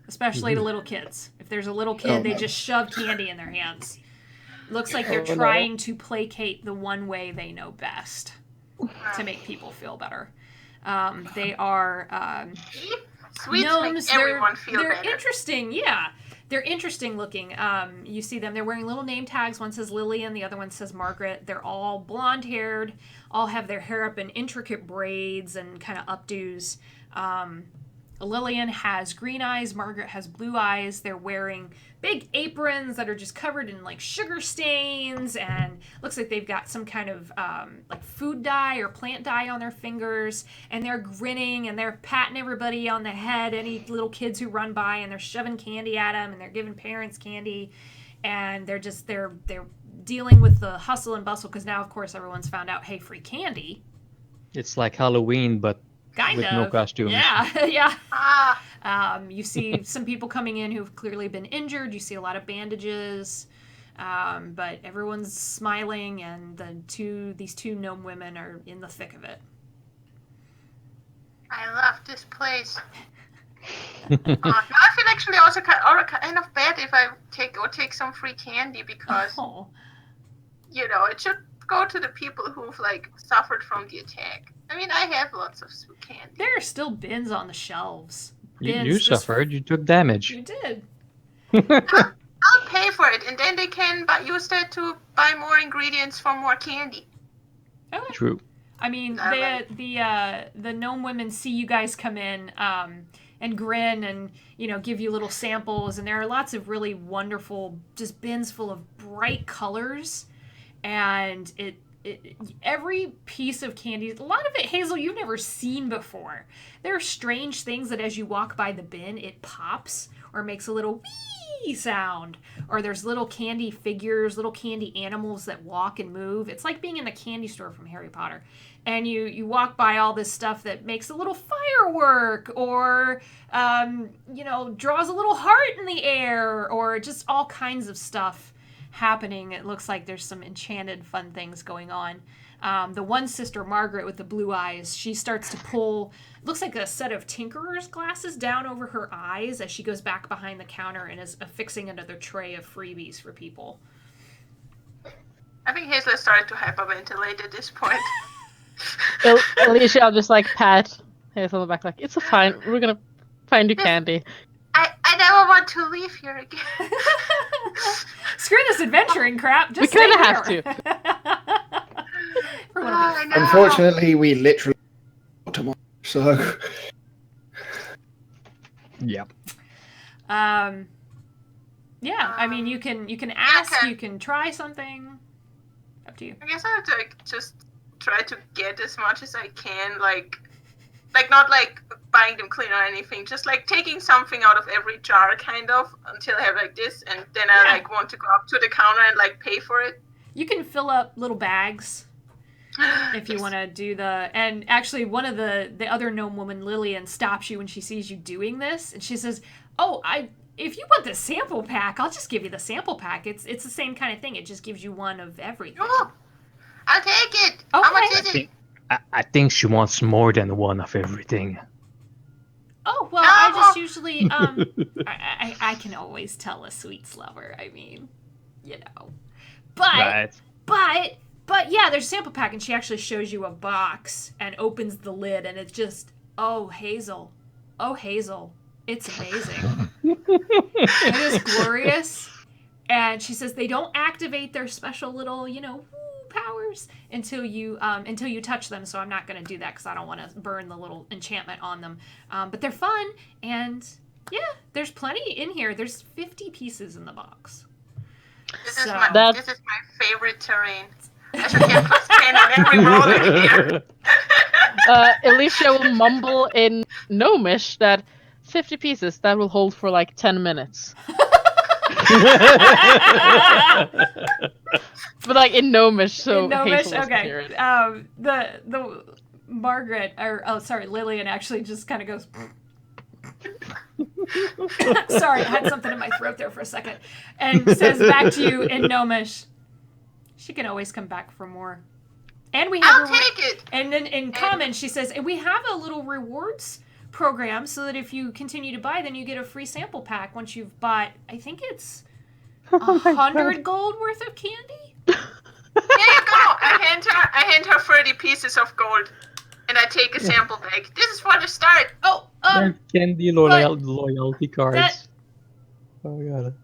especially to little kids. If there's a little kid, they just shove candy in their hands. Looks like they're trying to placate the one way they know best to make people feel better. They are
Sweets
gnomes.
make everyone feel
they're
better.
interesting, yeah. They're interesting looking. You see them. They're wearing little name tags. One says Lillian, the other one says Margaret. They're all blonde-haired, all have their hair up in intricate braids and kind of updos. Lillian has green eyes. Margaret has blue eyes. They're wearing big aprons that are just covered in like sugar stains, and looks like they've got some kind of like food dye or plant dye on their fingers, and they're grinning and they're patting everybody on the head, any little kids who run by, and they're shoving candy at them, and they're giving parents candy, and they're dealing with the hustle and bustle because now of course everyone's found out, hey, free candy.
It's like Halloween, but
Kind
with
of.
no costumes.
Yeah, yeah.
Ah,
You see some people coming in who've clearly been injured. You see a lot of bandages, but everyone's smiling, and these two gnome women are in the thick of it.
I love this place. Now I feel actually also kind of bad if I take some free candy because
Oh,
it should go to the people who've like suffered from the attack. I mean, I have lots of sweet candy.
there are still bins on the shelves.
You
Bins just-
suffered. You took damage.
You did.
I'll pay for it, and then they can use that to buy more ingredients for more candy.
Okay.
True.
I mean,
Alright.
the gnome women see you guys come in and grin and give you little samples, and there are lots of really wonderful just bins full of bright colors, and every piece of candy, a lot of it, Hazel, you've never seen before. There are strange things that as you walk by the bin, it pops or makes a little wee sound. Or there's little candy figures, little candy animals that walk and move. It's like being in the candy store from Harry Potter. And you walk by all this stuff that makes a little firework or, draws a little heart in the air or just all kinds of stuff happening. It looks like there's some enchanted fun things going on. The one sister, Margaret, with the blue eyes, she starts to pull, looks like a set of tinkerer's glasses down over her eyes as she goes back behind the counter and is affixing another tray of freebies for people.
I think Hazel has started to hyperventilate at this point.
Alicia, I'll just like pat Hazel on the back, like, it's fine. We're gonna find you candy.
I never want to leave here again.
Screw this adventuring crap. Just
We
stay
kinda have
here. Everyone will be
I know.
Unfortunately, we literally tomorrow, so
Yep.
Yeah, I mean, you can ask,
Okay.
you can try something. Up to you.
I guess I have to just try to get as much as I can, like not like buying them clean or anything, just like taking something out of every jar, kind of, until I have like this, and then I
Yeah.
like want to go up to the counter and like pay for it.
You can fill up little bags. If you want to do the, and actually one of the other gnome woman, Lillian, stops you when she sees you doing this, and she says, "Oh, if you want the sample pack, I'll just give you the sample pack. It's the same kind of thing. It just gives you one of everything."
Oh, I'll take it.
Okay.
How much is it?
I think she wants more than one of everything.
Oh, well, I just usually, I can always tell a sweets lover. I mean, you know. But,
Right.
but yeah, there's a sample pack, and she actually shows you a box and opens the lid, and it's just, oh, Hazel. Oh, Hazel. It's amazing. It is glorious. And she says they don't activate their special little, powers until you touch them. So I'm not going to do that because I don't want to burn the little enchantment on them. But they're fun, and yeah, there's plenty in here. There's 50 pieces in the box.
This is my favorite terrain. I should get +10 on every roll in here.
Alicia will mumble in Gnomish that 50 pieces, that will hold for like 10 minutes. But like in Gnomish, so
in Gnomish,
Hazel doesn't hear
okay.
it.
The Margaret, Lillian actually just kind of goes. Sorry, I had something in my throat there for a second. And says back to you in Gnomish, she can always come back for more. And we have
I'll take it.
And then in common, she says, and we have a little rewards program so that if you continue to buy, then you get a free sample pack once you've bought, I think it's 100 gold worth of candy.
Here you go. I hand her 30 pieces of gold, and I take a sample bag. This is for the start.
Oh,
Candy loyalty cards. Oh god.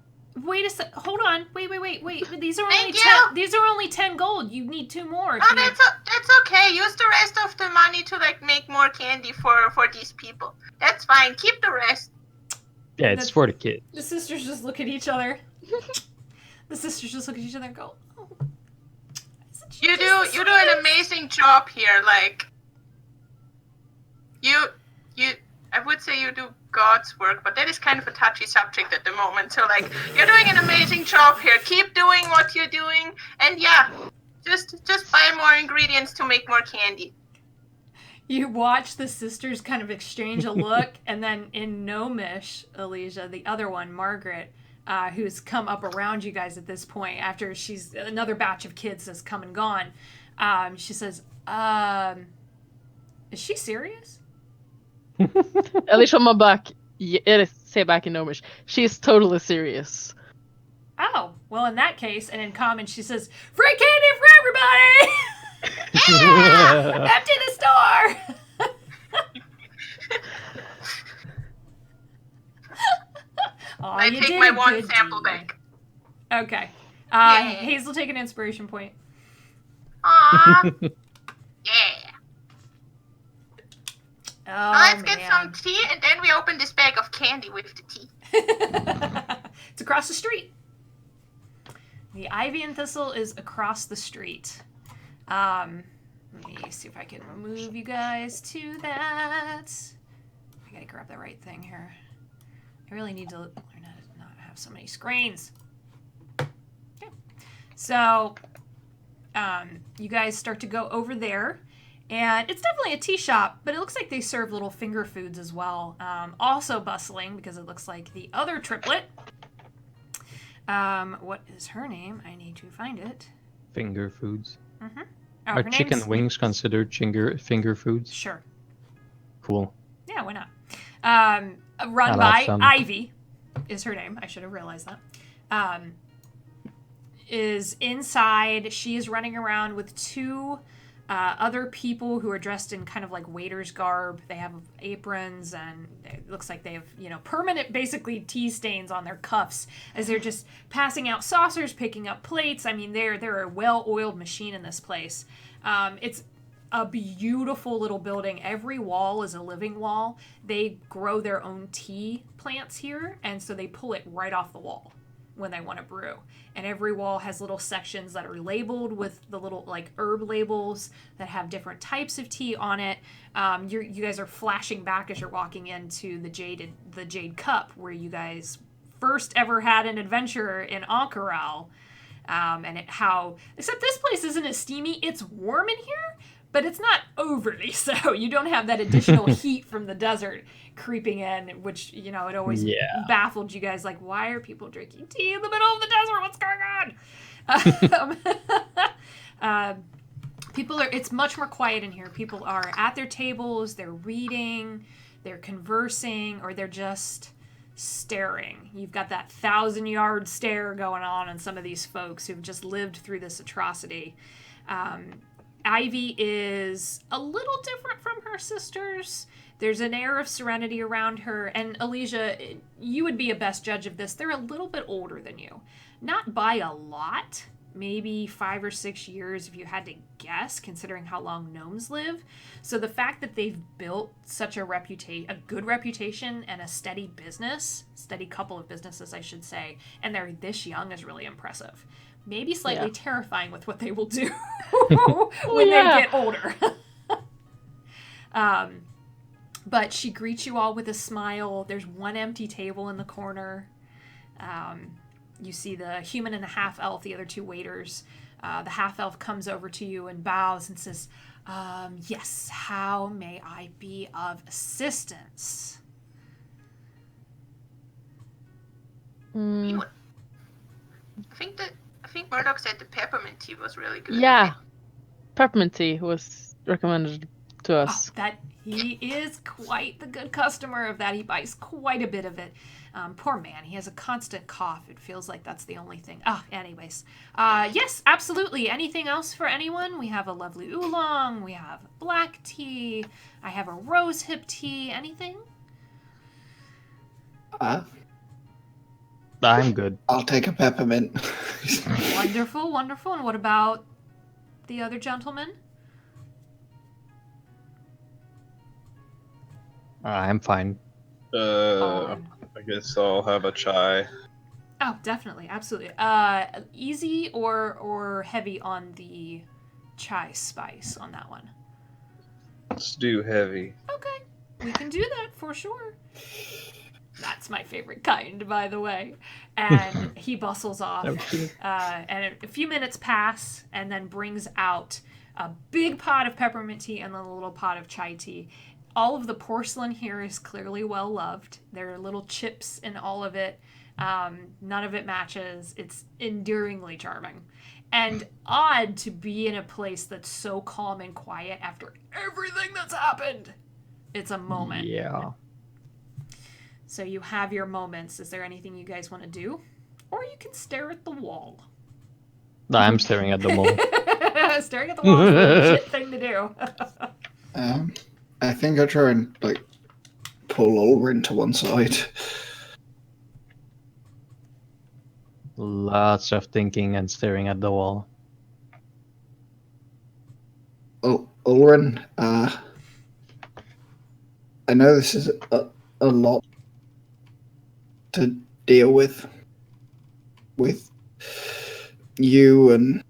Wait a sec. Hold on. Wait. These are only
Thank
10.
you.
These are only 10 gold. You need 2 more.
Oh, that's okay. Use the rest of the money to make more candy for these people. That's fine. Keep the rest.
Yeah, it's for the kids.
The sisters just look at each other. And go, "Oh,
You do an amazing job here. Like you I would say you do God's work, but that is kind of a touchy subject at the moment. So like you're doing an amazing job here. Keep doing what you're doing, and yeah, just buy more ingredients to make more candy."
You watch the sisters kind of exchange a look, and then in Gnomish, Alicia, the other one, Margaret, who's come up around you guys at this point after another batch of kids has come and gone, she says, is she serious?
Alicia må back, say back in Gnomish, she's totally serious.
Oh, well, in that case, and in common, she says, "Free candy for everybody!" Yeah! Empty the store! Aw,
I
you
take
did
my
a
one
good
sample
deed.
bag.
Okay.
Yay.
Hazel, take an inspiration point.
Aww. Yeah.
Oh,
Let's get
man.
some tea, and then we open this bag of candy with the tea.
It's across the street. The Ivy and Thistle is across the street. Let me see if I can remove you guys to that. I gotta grab the right thing here. I really need to learn how to not have so many screens. Okay. So, you guys start to go over there. And it's definitely a tea shop, but it looks like they serve little finger foods as well. Also bustling, because it looks like the other triplet. What is her name? I need to find it.
Finger foods.
Mm-hmm.
Are chicken wings considered finger foods?
Sure.
Cool.
Yeah, why not? Run by Ivy is her name. I should have realized that. Is inside. She is running around with 2 other people who are dressed in kind of like waiter's garb. They have aprons, and it looks like they have, permanent, basically, tea stains on their cuffs as they're just passing out saucers, picking up plates. I mean, they're a well-oiled machine in this place. It's a beautiful little building. Every wall is a living wall. They grow their own tea plants here, and so they pull it right off the wall when they want to brew. And every wall has little sections that are labeled with the little like herb labels that have different types of tea on it. You guys are flashing back as you're walking into the Jade Cup, where you guys first ever had an adventure in Ank'Harel. Except this place isn't as steamy. It's warm in here, but it's not overly so. You don't have that additional heat from the desert creeping in, which, it always baffled you guys. Like, why are people drinking tea in the middle of the desert? What's going on? It's much more quiet in here. People are at their tables, they're reading, they're conversing, or they're just staring. You've got that 1,000-yard stare going on in some of these folks who've just lived through this atrocity. Ivy is a little different from her sisters. There's an air of serenity around her. And Alicia, you would be a best judge of this. They're a little bit older than you. Not by a lot. Maybe 5 or 6 years if you had to guess, considering how long gnomes live. So the fact that they've built such a good reputation and a steady couple of businesses, I should say, and they're this young is really impressive. Maybe slightly terrifying with what they will do when they get older. But she greets you all with a smile. There's one empty table in the corner. You see the human and the half-elf, the other two waiters. The half-elf comes over to you and bows and says, yes, how may I be of assistance?
I think Murdoch said the peppermint tea was really good.
Yeah. Peppermint tea was recommended to us.
He is quite the good customer of that. He buys quite a bit of it. Poor man, he has a constant cough. It feels like that's the only thing. Anyways. Yes, absolutely. Anything else for anyone? We have a lovely oolong. We have black tea. I have a rose hip tea. Anything?
I'm good.
I'll take a peppermint.
Wonderful, wonderful. And what about the other gentleman?
I'm fine.
I guess I'll have a chai.
Oh, definitely, absolutely. Easy or heavy on the chai spice on that one?
Let's do heavy.
Okay, we can do that for sure. That's my favorite kind, by the way. And he bustles off. And a few minutes pass, and then brings out a big pot of peppermint tea and then a little pot of chai tea. All of the porcelain here is clearly well loved. There are little chips in all of it. None of it matches. It's endearingly charming. And odd to be in a place that's so calm and quiet after everything that's happened. It's a moment.
Yeah.
So you have your moments. Is there anything you guys want to do? Or you can stare at the wall.
I'm staring at the wall.
Staring at the wall is a legit thing to do.
I think I'll try and pull Ulrin to one side.
Lots of thinking and staring at the wall.
Ulrin, I know this is a lot to deal with you and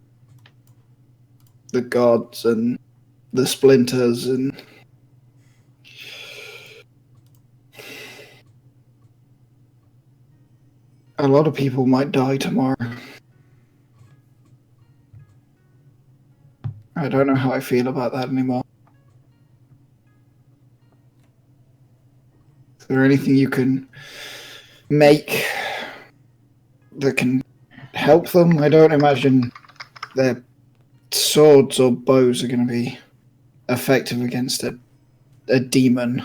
the gods and the splinters and a lot of people might die tomorrow. I don't know how I feel about that anymore. Is there anything you can make that can help them? I don't imagine their swords or bows are going to be effective against a demon.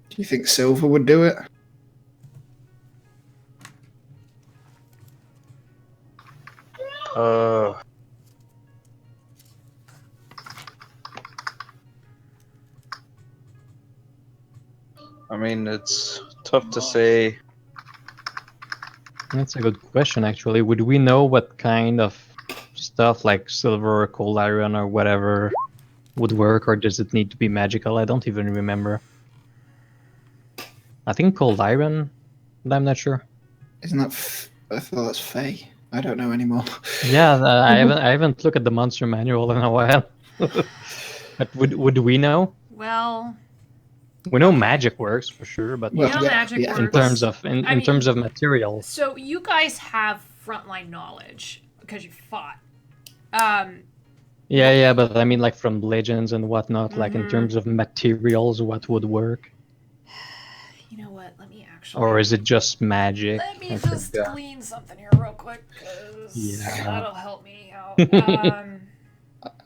Do you think Silver would do it?
I mean, it's tough to say.
That's a good question, actually. Would we know what kind of stuff like silver or cold iron or whatever would work, or does it need to be magical? I don't even remember. I think cold iron, but I'm not sure.
Isn't that? I thought that's Fae. I don't know anymore.
Yeah, I haven't looked at the monster manual in a while. But would we know?
Well,
We know magic works for sure, but
Well,
You know
yeah,
magic
yeah.
in
works.
terms of
I mean-
terms of materials,
So you guys have frontline knowledge because you fought.
yeah, but I mean, like from legends and whatnot, like in
Mhm.
terms of materials, what would work,
You know what? Let me actually.
or is it just magic?
Let me
I
just
forgot.
glean something here real quick, because
Yeah.
that'll help me out.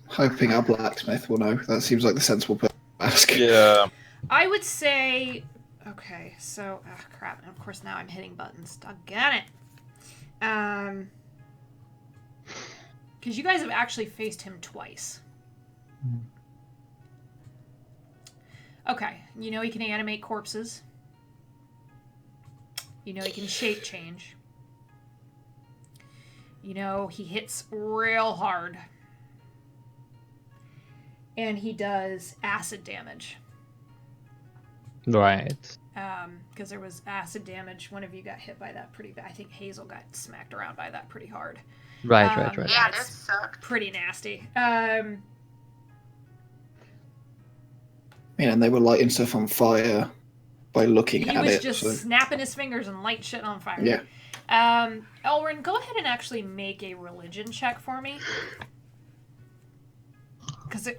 Hoping our blacksmith will know. That seems like the sensible person to ask.
Yeah.
I would say. Okay, so crap, and of course now I'm hitting buttons. Doggone it. Because you guys have actually faced him twice. Okay, you know he can animate corpses. You know he can shape change. You know he hits real hard. And he does acid damage.
Right.
Because there was acid damage. One of you got hit by that pretty bad. I think Hazel got smacked around by that pretty hard.
Right.
Yeah, that
It's
sucked.
pretty nasty.
And they were lighting stuff on fire by looking
He
at
was
it.
just
So,
snapping his fingers and light shit on fire.
yeah.
Elrin, go ahead and actually make a religion check for me. Because I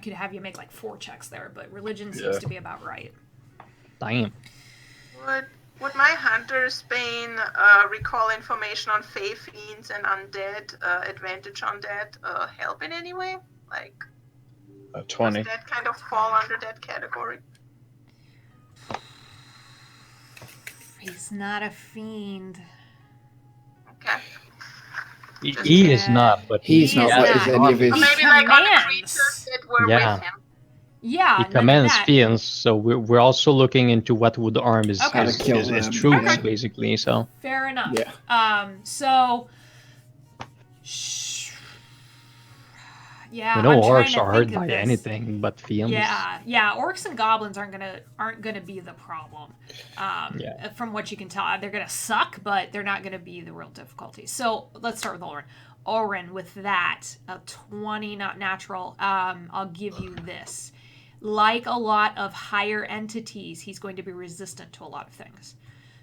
could have you make like 4 checks there, but religion seems
Yeah.
to be about right.
Damn.
Would my Hunter's Bane recall information on Fey Fiends and Undead, advantage on that, help in any way? Like,
20.
does that kind of fall under that category?
He's not a fiend.
Okay.
He is not, but
He's not,
but
is any of his-
Or
He
maybe like other
commands.
creatures that were
Yeah.
with him.
Yeah,
he
none of
commands
that.
fiends, so we're also looking into what would harm his
Okay.
his,
How to kill
his, his
them,
troops,
yeah.
basically. So
Fair enough.
Yeah.
So. Yeah,
we know
I'm trying
orcs
to
are hurt
think of
by
this.
anything but fiends.
Yeah. Orcs and goblins aren't gonna be the problem.
Yeah.
From what you can tell, they're gonna suck, but they're not gonna be the real difficulty. So let's start with Oren. Oren, with that, a 20, not natural. I'll give you this. Like a lot of higher entities, he's going to be resistant to a lot of things.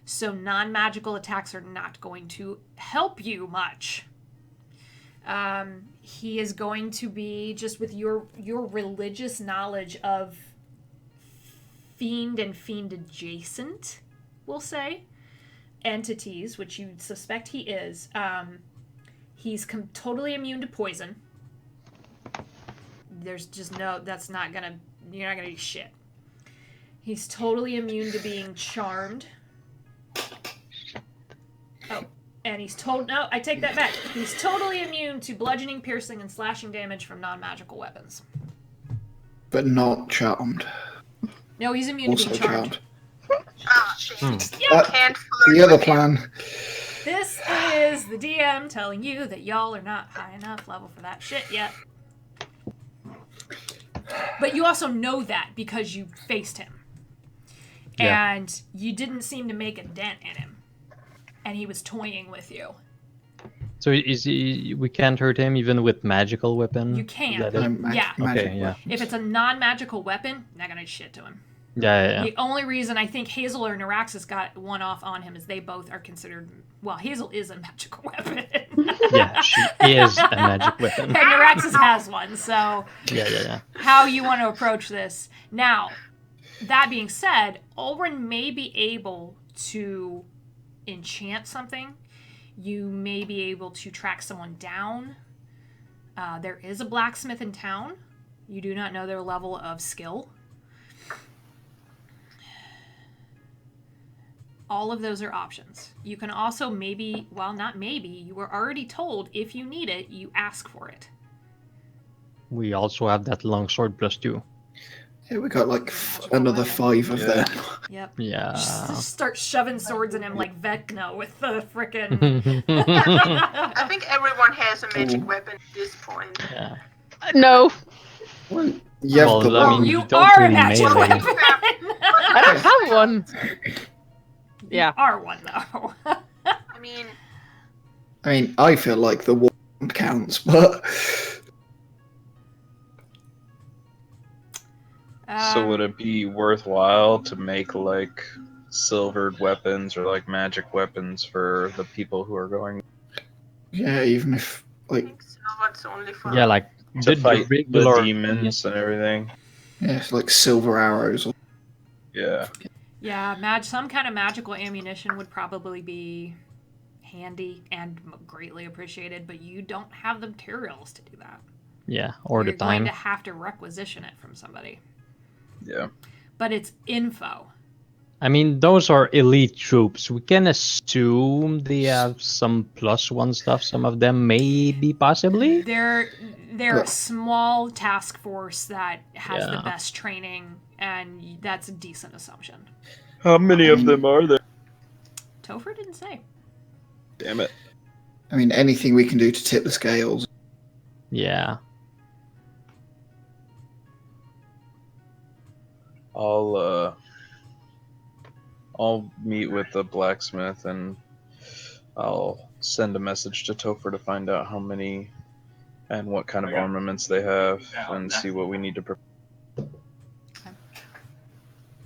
So non-magical attacks are not going to help you much. He is going to be, just with your religious knowledge of fiend and fiend adjacent, we'll say, entities, which you suspect he is. He's totally immune to poison. There's just you're not gonna do shit. He's totally immune to being charmed. Oh, and I take that back. He's totally immune to bludgeoning, piercing, and slashing damage from non-magical weapons.
But not charmed.
No, he's immune
Also
to being charmed.
Ah, shit.
Yeah.
Can't flirt
The other
with him.
plan.
This is the DM telling you that y'all are not high enough level for that shit yet. But you also know that because you faced him.
Yeah.
And you didn't seem to make a dent in him. And he was toying with you.
So we can't hurt him even with magical weapon?
You can.
Is that it?
Yeah.
Magic
Okay, yeah.
If it's a non-magical weapon, not gonna do shit to him.
Yeah.
The only reason I think Hazel or Naraxis got one off on him is they both are considered... Well, Hazel is a magical weapon.
Yeah, she is a magic weapon.
And Naraxis has one, so...
Yeah.
How you want to approach this. Now, that being said, Ulrin may be able to enchant something. You may be able to track someone down. There is a blacksmith in town. You do not know their level of skill. All of those are options. You can also you were already told if you need it, you ask for it.
We also have that longsword +2.
Yeah, we got like another 5 of them.
Yep.
Yeah.
Just start shoving swords in him like Vecna with the frickin'...
I think everyone has a magic weapon at this point.
Yeah.
No,
Well, you have
Well,
the
I
one.
mean,
you
don't
are
really
an actual
melee.
weapon!
I don't have one. Yeah.
You are one, though.
I mean,
I feel like the wand counts, but
So would it be worthwhile to make like silvered weapons or like magic weapons for the people who are going
Yeah, even if
I
like
think Silver's only for
Yeah, like
to
the
fight the
regular
demons and everything?
yeah, it's like silver arrows.
Yeah.
Yeah, some kind of magical ammunition would probably be handy and greatly appreciated, but you don't have the materials to do that.
Yeah, or
You're
the
going
time.
to have to requisition it from somebody.
Yeah.
But it's info.
I mean, those are elite troops. We can assume they have some +1 stuff. Some of them maybe, possibly.
They're a
But-
small task force that has the
Yeah.
best training, and that's a decent assumption.
How many of them are there?
Topher didn't say.
Damn it.
I mean, anything we can do to tip the scales.
Yeah.
I'll meet with the blacksmith and I'll send a message to Topher to find out how many and what kind of armaments they have and see what we need to prepare.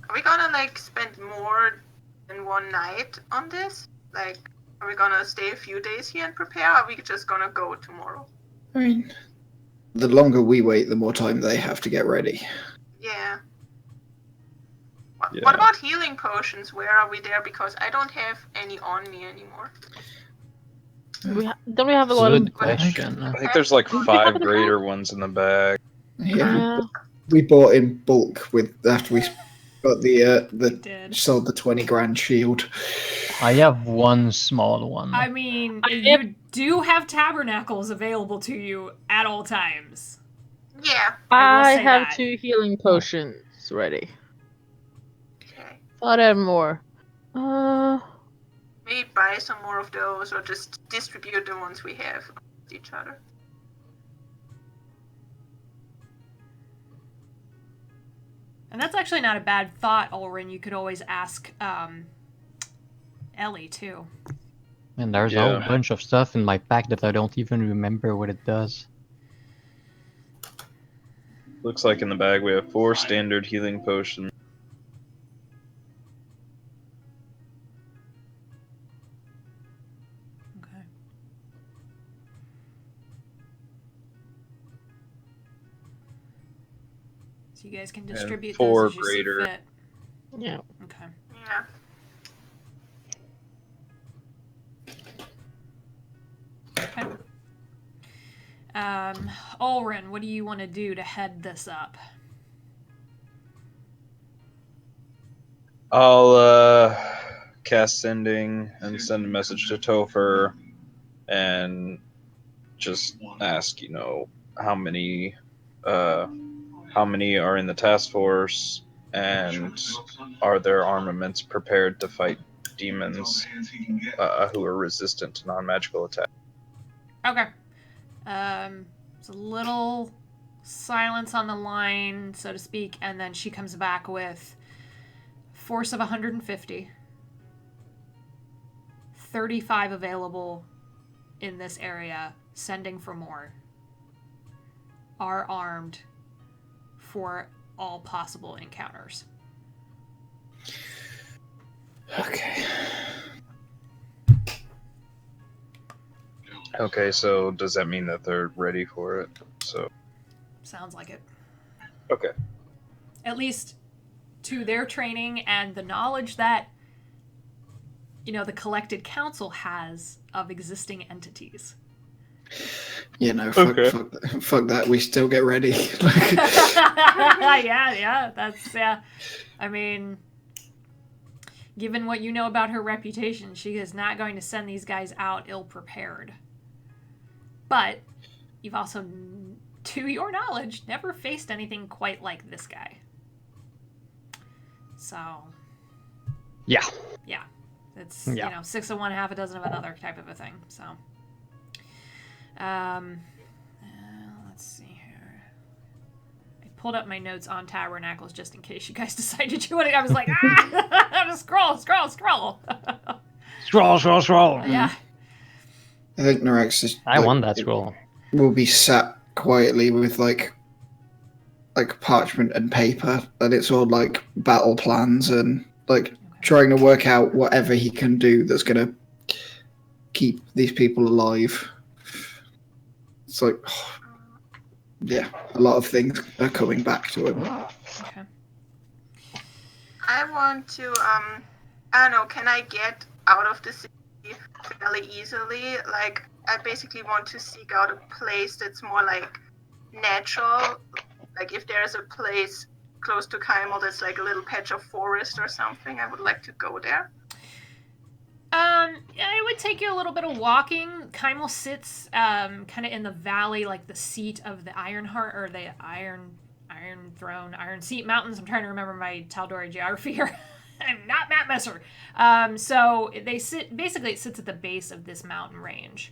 Are we gonna like spend more than one night on this? Like, are we gonna stay a few days here and prepare? Or are we just gonna go tomorrow?
I mean, the longer we wait, the more time they have to get ready.
Yeah.
Yeah.
What about healing potions? Where are we there? Because I don't have any on me anymore.
Don't we have a lot of...
Good question.
I think there's like 5 greater ones in the bag.
Yeah,
Yeah.
we bought in bulk with after we got
We
the
did.
sold the 20 grand shield.
I have one small one.
I mean,
I
you do have tabernacles available to you at all times.
Yeah.
I will
I
say
have
that.
2 healing potions ready.
Okay.
Thought I had more.
Maybe buy some more of those or just distribute the ones we have amongst each other.
And that's actually not a bad thought, Ulrin. You could always ask Ellie, too.
And there's a
Yeah.
whole bunch of stuff in my pack that I don't even remember what it does.
Looks like in the bag we have 4 standard healing potions.
Okay. So you guys can distribute
4
those as you see
greater.
fit.
Yeah.
Okay.
Yeah.
Okay. Ulrin, what do you want to do to head this up?
I'll cast sending and send a message to Topher and just ask, how many are in the task force and are their armaments prepared to fight demons who are resistant to non-magical attacks.
Okay. It's a little silence on the line, so to speak, and then she comes back with force of 150, 35 available in this area, sending for more, are armed for all possible encounters.
Okay.
Okay, so does that mean that they're ready for it? So
Sounds like it.
okay.
At least to their training and the knowledge that, the collected council has of existing entities.
Yeah, no, fuck,
Okay.
fuck that. We still get ready. Like,
yeah, that's, yeah. I mean, given what you know about her reputation, she is not going to send these guys out ill-prepared. But you've also, to your knowledge, never faced anything quite like this guy. So,
Yeah.
yeah. It's,
Yeah.
6 of one, half a dozen of another type of a thing. So, let's see here. I pulled up my notes on tabernacles just in case you guys decided you wanted. I was like, scroll.
Scroll.
Yeah.
I think Norax is.
I want that scroll.
Will be sat quietly with like like parchment and paper, and it's all like battle plans and like trying to work out whatever he can do that's gonna keep these people alive. It's like, yeah, a lot of things are coming back to him.
Okay.
I want to, I don't know, can I get out of the city fairly easily? Like, I basically want to seek out a place that's more like natural. Like, if there's a place close to Kymal that's like a little patch of forest or something, I would like to go there.
It would take you a little bit of walking. Kymal sits kind of in the valley, like the seat of the Ironheart, or the Iron Throne, Iron Seat Mountains. I'm trying to remember my Tal'Dorei geography here. I'm not Matt Messer. So they sit, basically it sits at the base of this mountain range.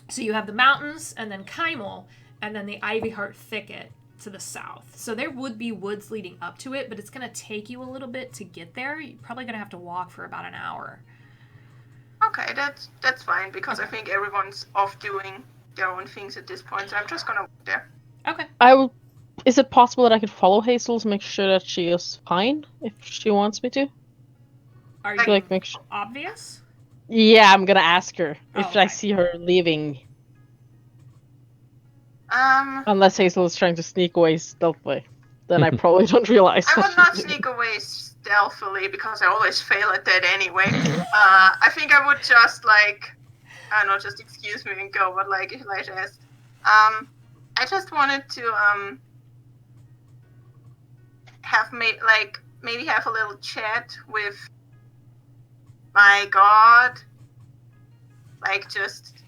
So you have the mountains, and then Kymal, and then the Ivyheart Thicket to the south. So there would be woods leading up to it, but it's going to take you a little bit to get there. You're probably going to have to walk for about an hour.
Okay, that's fine, because I think everyone's off doing their own things at this point, so I'm just gonna walk there.
Okay.
Is it possible that I could follow Hazel to make sure that she is fine if she wants me to?
Are you
Like make sure?
obvious?
Yeah, I'm gonna ask her if
okay.
I see her leaving.
Um,
Unless Hazel is trying to sneak away stealthily, then I probably don't realize.
I
what
would not
she's doing.
sneak away stealthily because I always fail at that anyway. I think I would just like, I don't know, just excuse me and go. But like Elijah asked, I just wanted to have maybe have a little chat with my god. Like just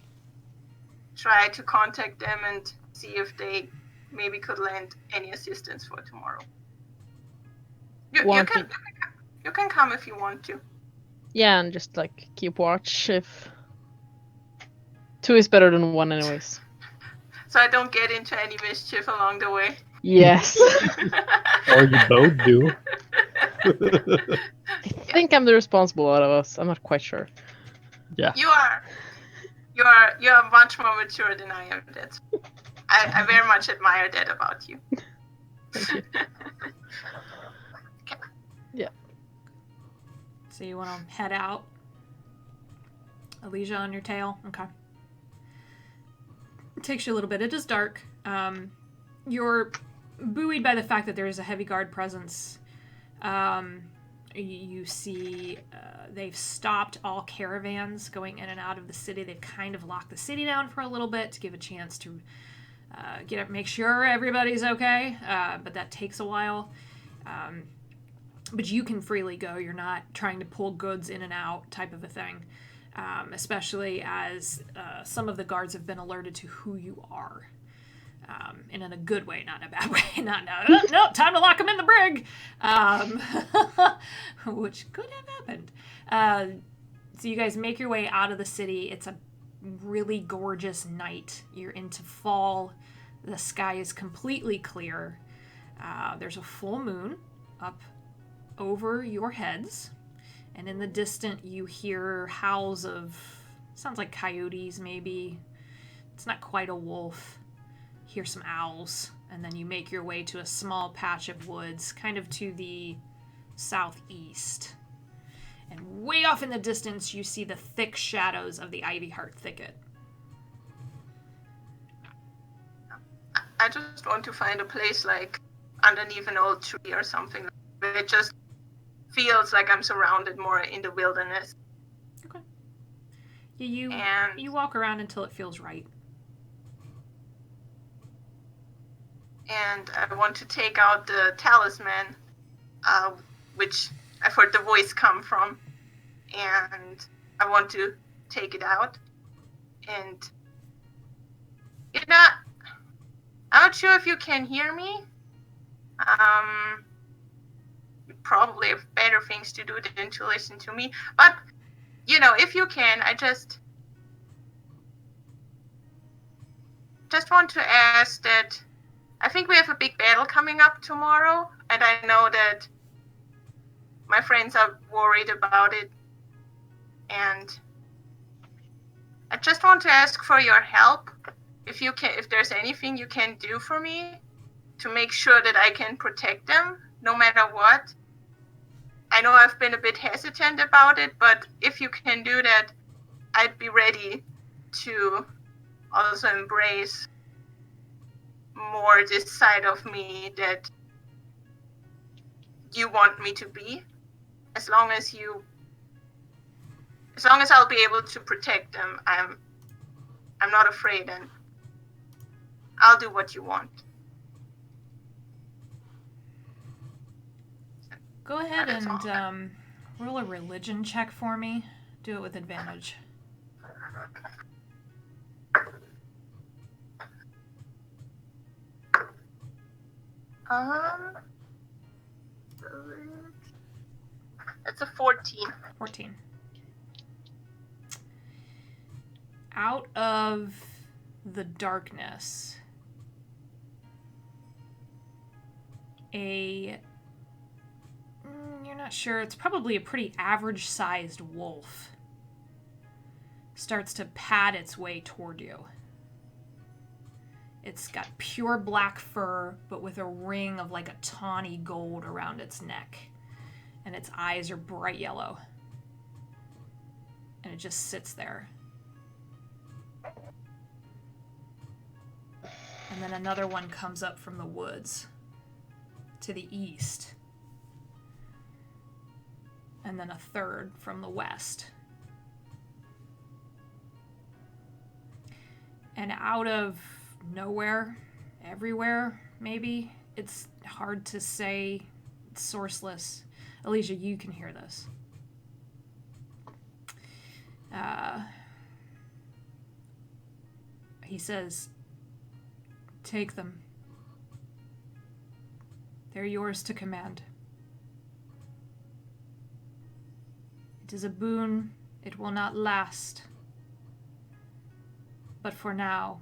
try to contact them and see if they maybe could lend any assistance for tomorrow. You can come if you want to.
Yeah, and just like keep watch if 2 is better than 1 anyways.
So I don't get into any mischief along the way.
Yes.
Or you both do.
I think I'm the responsible out of us. I'm not quite sure.
Yeah.
You are much more mature than I am. I very much admire that about you.
Thank you. Yeah.
So you want to head out? Elijah on your tail? Okay. It takes you a little bit. It is dark. You're buoyed by the fact that there is a heavy guard presence. You see they've stopped all caravans going in and out of the city. They've kind of locked the city down for a little bit to give a chance to make sure everybody's okay. But that takes a while. But you can freely go. You're not trying to pull goods in and out type of a thing. Especially as some of the guards have been alerted to who you are. And in a good way, not in a bad way. No, time to lock them in the brig. Which could have happened. So you guys make your way out of the city. It's a really gorgeous night. You're into fall. The sky is completely clear. There's a full moon up over your heads. And in the distance, you hear howls of, sounds like coyotes maybe. It's not quite a wolf. Hear some owls. And then you make your way to a small patch of woods, kind of to the southeast. And way off in the distance, you see the thick shadows of the Ivyheart Thicket.
I just want to find a place like underneath an old tree or something. It just feels like I'm surrounded more in the wilderness.
Okay. Yeah, you walk around until it feels right.
And I want to take out the talisman, which I've heard the voice come from. And I want to take it out. And, I'm not sure if you can hear me. You probably have better things to do than to listen to me. But, if you can, I just want to ask that I think we have a big battle coming up tomorrow, and I know that my friends are worried about it, and I just want to ask for your help. If there's anything you can do for me, to make sure that I can protect them no matter what. I know I've been a bit hesitant about it, but if you can do that, I'd be ready to also embrace more this side of me that you want me to be. As long as I'll be able to protect them, I'm not afraid, and I'll do what you want.
Go ahead
That's all.
and roll a religion check for me. Do it with advantage.
It's a 14.
14. Out of the darkness, you're not sure, it's probably a pretty average-sized wolf starts to pad its way toward you. It's got pure black fur, but with a ring of like a tawny gold around its neck. And its eyes are bright yellow. And it just sits there. And then another one comes up from the woods to the east. And then a third from the west. And out of nowhere, everywhere, maybe, it's hard to say, it's sourceless. Alicia, you can hear this. He says, "Take them. They're yours to command. It is a boon. It will not last. But for now,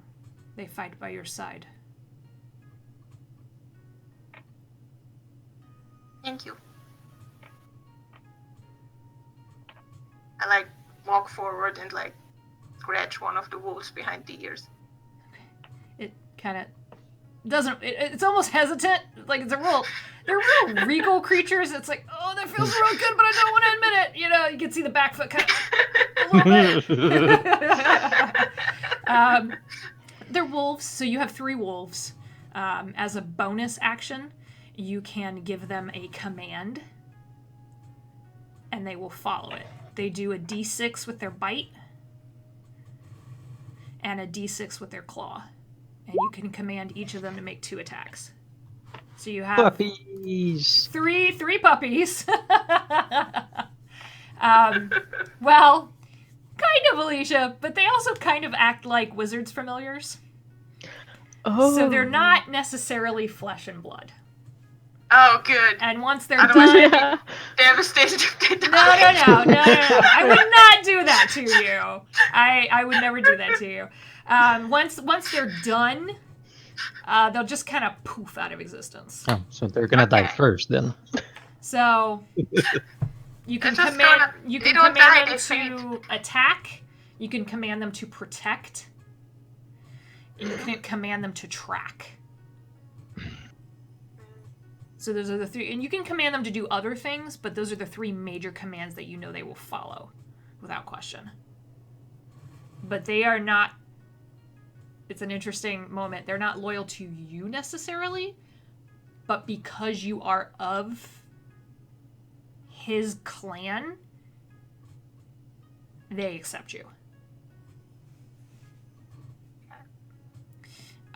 they fight by your side."
Thank you. I walk forward and scratch one of the wolves behind the ears.
It kind of doesn't. It's almost hesitant. Like they're real regal creatures. It's like, oh, that feels real good, but I don't want to admit it. You can see the back foot kind of a little bit. They're wolves, so you have 3 wolves. As a bonus action, you can give them a command, and they will follow it. They do a d6 with their bite, and a d6 with their claw. And you can command each of them to make 2 attacks. So you have
Puppies.
three puppies. Well, kind of, Alicia, but they also kind of act like wizards' familiars.
Oh.
So they're not necessarily flesh and blood.
Oh, good.
And once they're
Otherwise,
done...
Yeah.
Devastated if they die.
No. I would not do that to you. I would never do that to you. Once they're done, they'll just kind of poof out of existence.
Oh, so they're gonna die first then.
So you can
They're just
command
gonna-
you
they
can
don't die,
command them
they faint.
to attack. You can command them to protect. And you can command them to track. So those are the 3, and you can command them to do other things, but those are the 3 major commands that you know they will follow, without question. But they are not, it's an interesting moment, they're not loyal to you necessarily, but because you are of his clan, they accept you.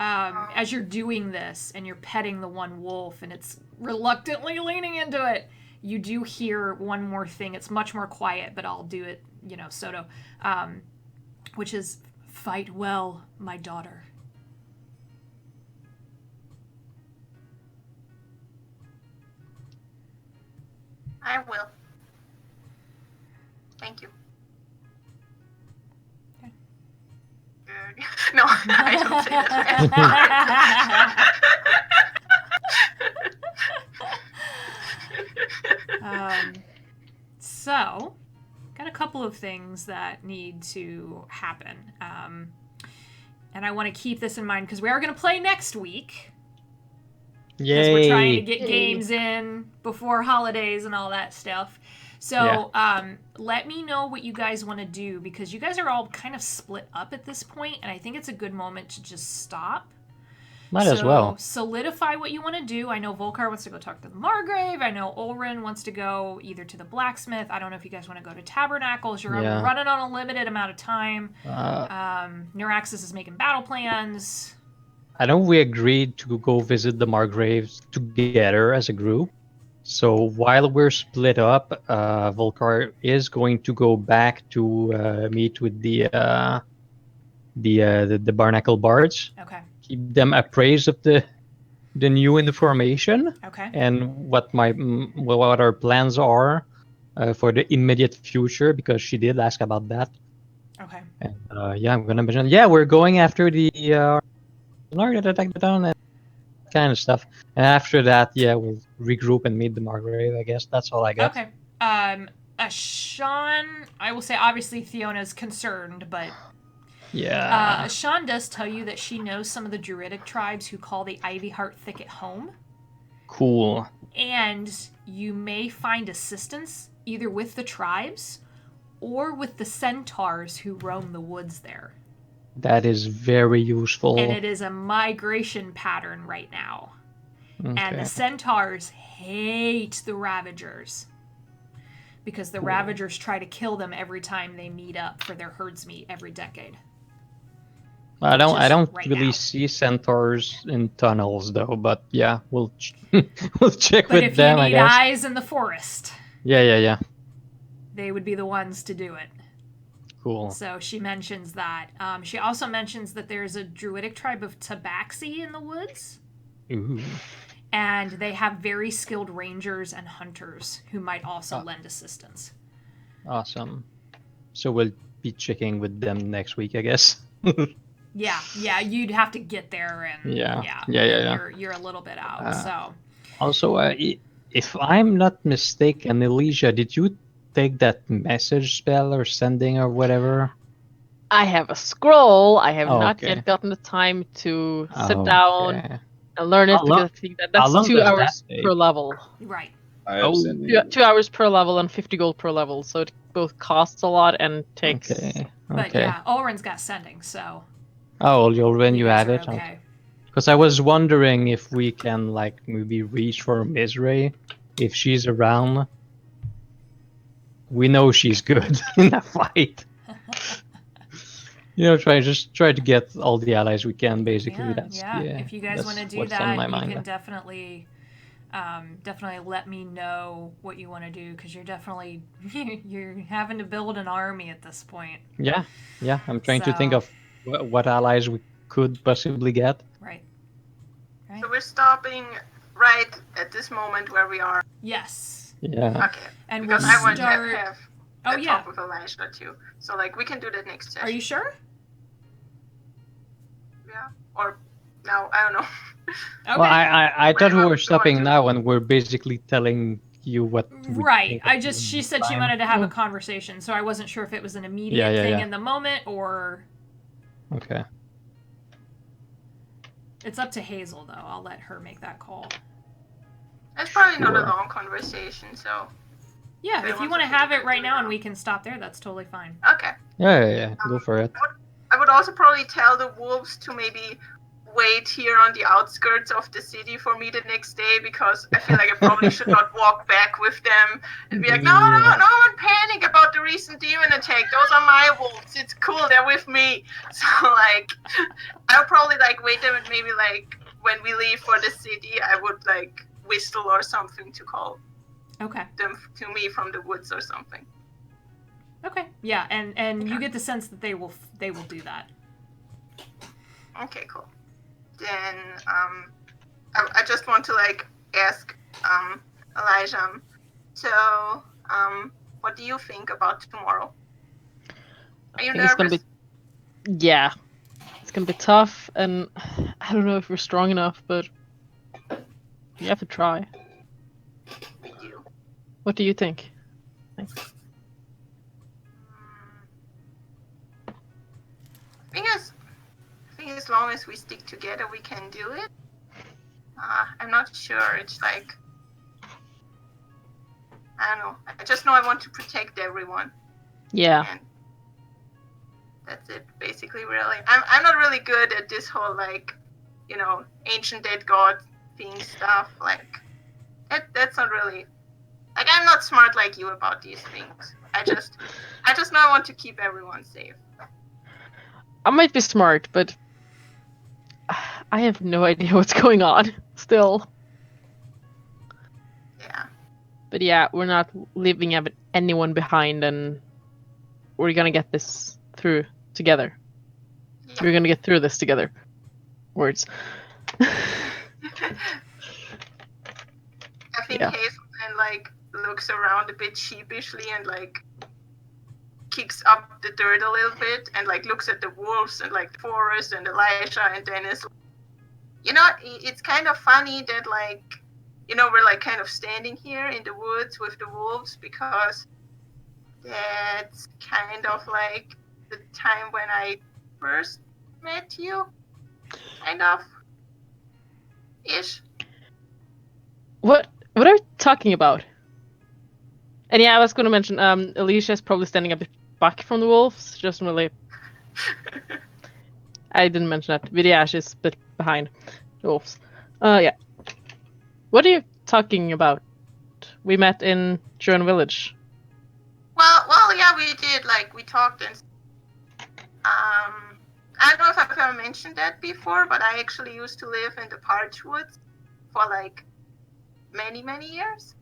As you're doing this and you're petting the one wolf and it's reluctantly leaning into it, you do hear one more thing. It's much more quiet, but I'll do it, Soto, which is, "Fight well, my daughter."
I will. Thank you.
Okay.
No, I don't say that.
So, got a couple of things that need to happen. And I want to keep this in mind because we are going to play next week. because we're trying to
Yay!
get
Yay.
games in before holidays and all that stuff. So let me know what you guys want to do, because you guys are all kind of split up at this point, and I think it's a good moment to just stop.
Might as well.
Solidify what you want to do. I know Volkar wants to go talk to the Margrave. I know Ulrin wants to go either to the blacksmith. I don't know if you guys want to go to Tabernacles. You're
Yeah.
running on a limited amount of time.
Uh,
Neuraxis is making battle plans.
I know we agreed to go visit the Margraves together as a group. So while we're split up, Volkar is going to go back to meet with the Barnacle Bards.
Okay.
Keep them appraised of the new information
Okay.
and what our plans are for the immediate future, because she did ask about that.
Okay.
And yeah, I'm gonna mention. Yeah, we're going after the Lord that attacked the town and kind of stuff. And after that, yeah, we'll regroup and meet the Margrave. I guess that's all I got.
Okay. Sean, I will say obviously Fiona's concerned, but
Yeah.
Sean does tell you that she knows some of the druidic tribes who call the Ivyheart Thicket home,
Cool.
and you may find assistance either with the tribes or with the centaurs who roam the woods there.
That is very useful.
And it is a migration pattern right now. And
Okay.
the centaurs hate the Ravagers, because the
Cool.
Ravagers try to kill them every time they meet up for their herds meet every decade.
I don't
right
really
now.
see centaurs in tunnels though, but yeah, we'll we'll check
But
with
if
them,
you
I
need
guess.
eyes in the forest,
Yeah.
they would be the ones to do it.
Cool.
So she mentions that. She also mentions that there's a druidic tribe of Tabaxi in the woods,
Ooh.
and they have very skilled rangers and hunters who might also
Oh.
lend assistance.
Awesome. So we'll be checking with them next week, I guess.
Yeah, you'd have to get there, and
Yeah.
You're a little bit out.
Uh,
So
Also, if I'm not mistaken, Elysia, did you take that message spell or sending or whatever?
I have a scroll. I have
Oh,
not
okay.
yet gotten the time to sit
Oh,
down
okay.
and learn it,
How long-
because I think
how
that's
long
2
does that
hours
take?
per level.
right.
I have
Oh.
seen
Two, 2 hours per level and 50 gold per level, so it both costs a lot and takes.
Okay.
But yeah, Ulrin's got sending, so
Oh, when you
guys
have
are
it.
okay.
Because I was wondering if we can like maybe reach for Misray if she's around. We know she's good in a fight. Try to get all the allies we can. Basically,
Yeah. If you guys want to
that's
do
what's
that,
on my
you
mind.
can definitely let me know what you want to do, because you're definitely you're having to build an army at this point.
Yeah. I'm trying to think
So-
of what allies we could possibly get.
Right.
So we're stopping right at this moment where we are.
Yes.
Yeah.
Okay.
And
Because
we'll
I want
start.
to have
Oh,
a
yeah.
talk with Elijah too. So like we can do that next session.
Are you sure?
Yeah. Or no, I don't know.
Okay.
Well, I thought we
Whatever
were
we
stopping
want to.
now, and we're basically telling you what. we
Right.
think of
She
the
said she
time.
wanted to have a conversation, so I wasn't sure if it was an immediate
Yeah,
thing
yeah.
in the moment, or
Okay.
it's up to Hazel, though. I'll let her make that call.
It's probably not
Sure.
a long conversation, so
Yeah,
They
if you
want
want to
to
have
do
it right
it
now and
now.
we can stop there, that's totally fine.
okay.
Yeah. Go for it.
I would also probably tell the wolves to maybe wait here on the outskirts of the city for me the next day, because I feel like I probably should not walk back with them and be like, no one panic about the recent demon attack. Those are my wolves. It's cool. They're with me. So like, I'll probably like wait them, and maybe like when we leave for the city, I would like whistle or something to call
Okay.
them to me from the woods or something.
Okay. Yeah, and you get the sense that they will do that.
Okay, cool. Then I just want to like ask Elijah. So what do you think about tomorrow? Are you
I think it's gonna
nervous?
be. Yeah. It's gonna be tough, and I don't know if we're strong enough, but we have to try.
You.
What do you think?
I think as long as we stick together, we can do it. I'm not sure. It's like, I don't know. I just know I want to protect everyone.
Yeah.
And that's it, basically, really. I'm not really good at this whole, like, you know, ancient dead god theme stuff. Like, that's not really... Like, I'm not smart like you about these things. I just know I want to keep everyone safe.
I might be smart, but I have no idea what's going on still.
Yeah.
But yeah, we're not leaving anyone behind, and we're gonna get this through together.
Yeah.
We're gonna get through this together. Words.
I think
Yeah.
Hazel then, like, looks around a bit sheepishly and, like, kicks up the dirt a little bit and, like, looks at the wolves and, like, the forest and Elijah and Dennis. You know, it's kind of funny that, like, you know, we're, like, kind of standing here in the woods with the wolves because that's kind of, like, the time when I first met you. Kind of. Ish.
What are you talking about? And yeah, I was gonna mention Alicia's probably standing a bit back from the wolves. She doesn't really... I didn't mention that. But yeah, she's a bit behind the wolves. Yeah. What are you talking about? We met in Juran Village.
Well, yeah, we did. Like, we talked and... I don't know if I've ever mentioned that before, but I actually used to live in the Parch Woods for, like, many, many years.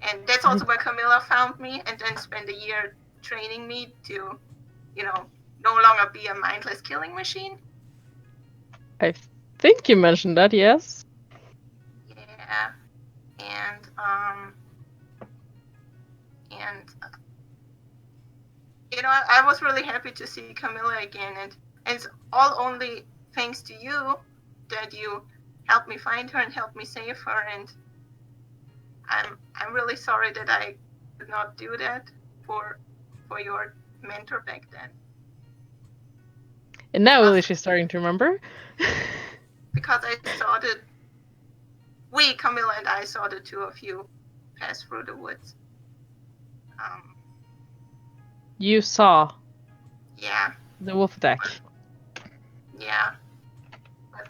And that's also where Camilla found me and then spent a year training me to, you know, no longer be a mindless killing machine.
I think you mentioned that, yes?
Yeah. And, you know, I was really happy to see Camilla again, and it's all only thanks to you that you helped me find her and helped me save her, and I'm really sorry that I could not do that for your mentor back then.
And now Alicia's starting to remember.
Because I saw that Camilla and I saw the two of you pass through the woods.
You saw
Yeah.
the wolf attack.
Yeah. But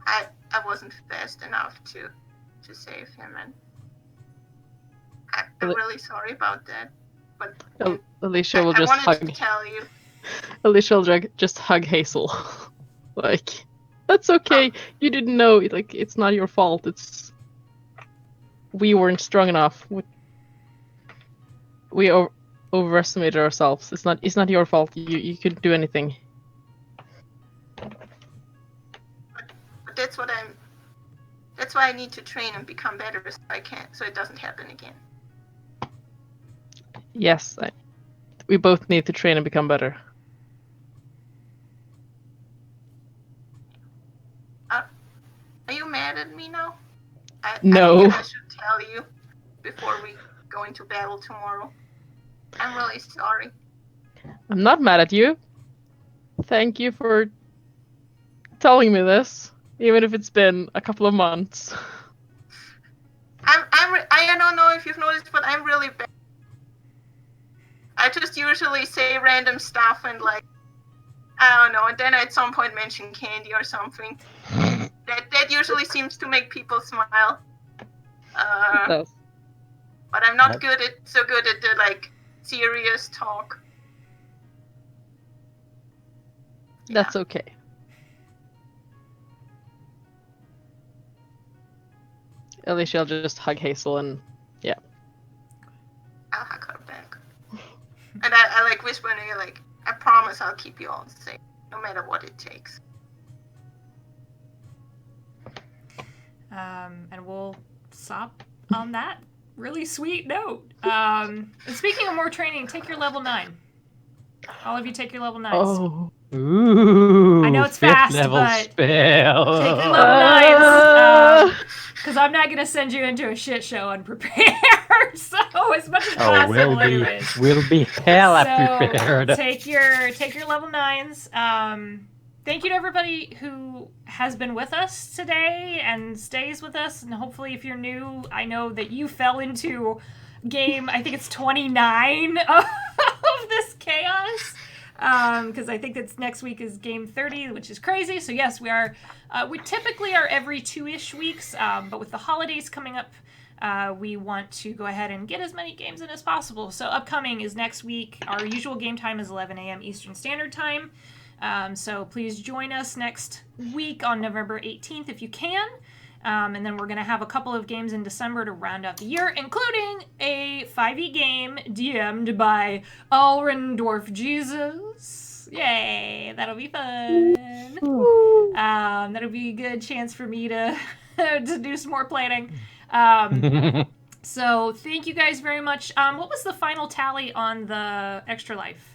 I wasn't fast enough to save him, and I'm really sorry about that. But
Alicia will
I
just
wanted
hug.
to tell you.
Alicia will just hug Hazel. Like, that's okay. You didn't know. Like, it's not your fault. It's we weren't strong enough. We overestimated ourselves. It's not your fault. You couldn't do anything.
But that's why I need to train and become better so it doesn't happen again.
Yes, we both need to train and become better.
Are you mad at me now?
No.
I think I should tell you before we go into battle tomorrow. I'm really sorry.
I'm not mad at you. Thank you for telling me this, even if it's been a couple of months.
I don't know if you've noticed, but I'm really bad. I just usually say random stuff and, like, I don't know, and then at some point mention candy or something. That usually seems to make people smile.
It does.
But I'm not so good at the, like, serious talk.
That's okay. Alicia will just hug Hazel and yeah.
I'll hug her back. And I like whisper in her, like, I promise I'll keep you all safe, no matter what it takes.
And we'll stop on that really sweet note. And speaking of more training, take your level 9. All of you take your level 9s.
Oh.
Ooh,
I know it's
fifth
fast,
level
but
spell.
take your level 9s. Because I'm not going to send you into a shit show unprepared. So as much as possible, anyways.
We'll be hella prepared.
Take your level 9s. thank you to everybody who has been with us today and stays with us. And hopefully, if you're new, I know that you fell into game, I think it's 29 of this chaos. Because I think it's next week is game 30, which is crazy. So yes, we are. We typically are every 2-ish weeks, but with the holidays coming up, we want to go ahead and get as many games in as possible. So upcoming is next week. Our usual game time is 11 a.m. Eastern Standard Time. So please join us next week on November 18th if you can. And then we're going to have a couple of games in December to round out the year, including a 5e game DM'd by Alrendorf Jesus. Yay, that'll be fun. That'll be a good chance for me to to do some more planning. So thank you guys very much. What was the final tally on the Extra Life?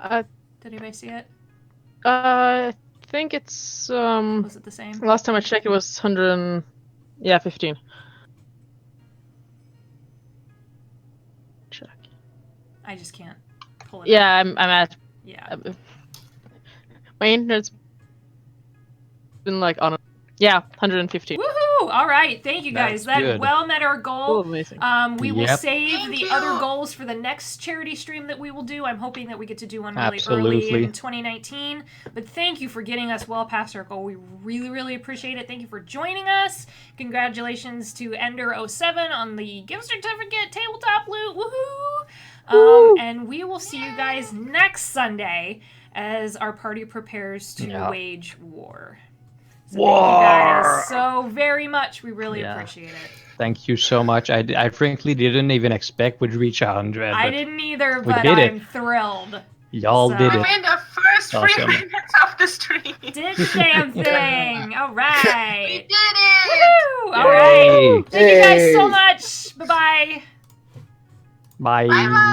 Did anybody see it?
I think it's
Was it the same?
last time I checked it was 15. Check.
I just can't pull it
Yeah,
up.
I'm at
Yeah.
my internet's been like on 115.
Woohoo! All right, thank you guys.
That's
That
good.
well met our goal.
Oh, amazing.
We will
Yep.
save
Thank
the
you.
other goals for the next charity stream that we will do. I'm hoping that we get to do one really early
Absolutely.
in 2019. But thank you for getting us well past our goal. We really, really appreciate it. Thank you for joining us. Congratulations to Ender07 on the gift certificate, tabletop loot. Woohoo! And we will see you guys next Sunday as our party prepares to
Yeah.
wage war. So thank you guys so very much. We really
Yeah.
appreciate it.
Thank you so much. I frankly didn't even expect we'd reach 100.
I
but
didn't either,
we
but
did it.
I'm thrilled.
Y'all
So-
did it.
Within the first 3
Awesome.
minutes of the stream.
Did the damn thing. All
We
right.
did it!
Woo! All right.
Yay.
Thank you guys so
Yay.
much. Bye-bye.
Bye.
Bye-bye.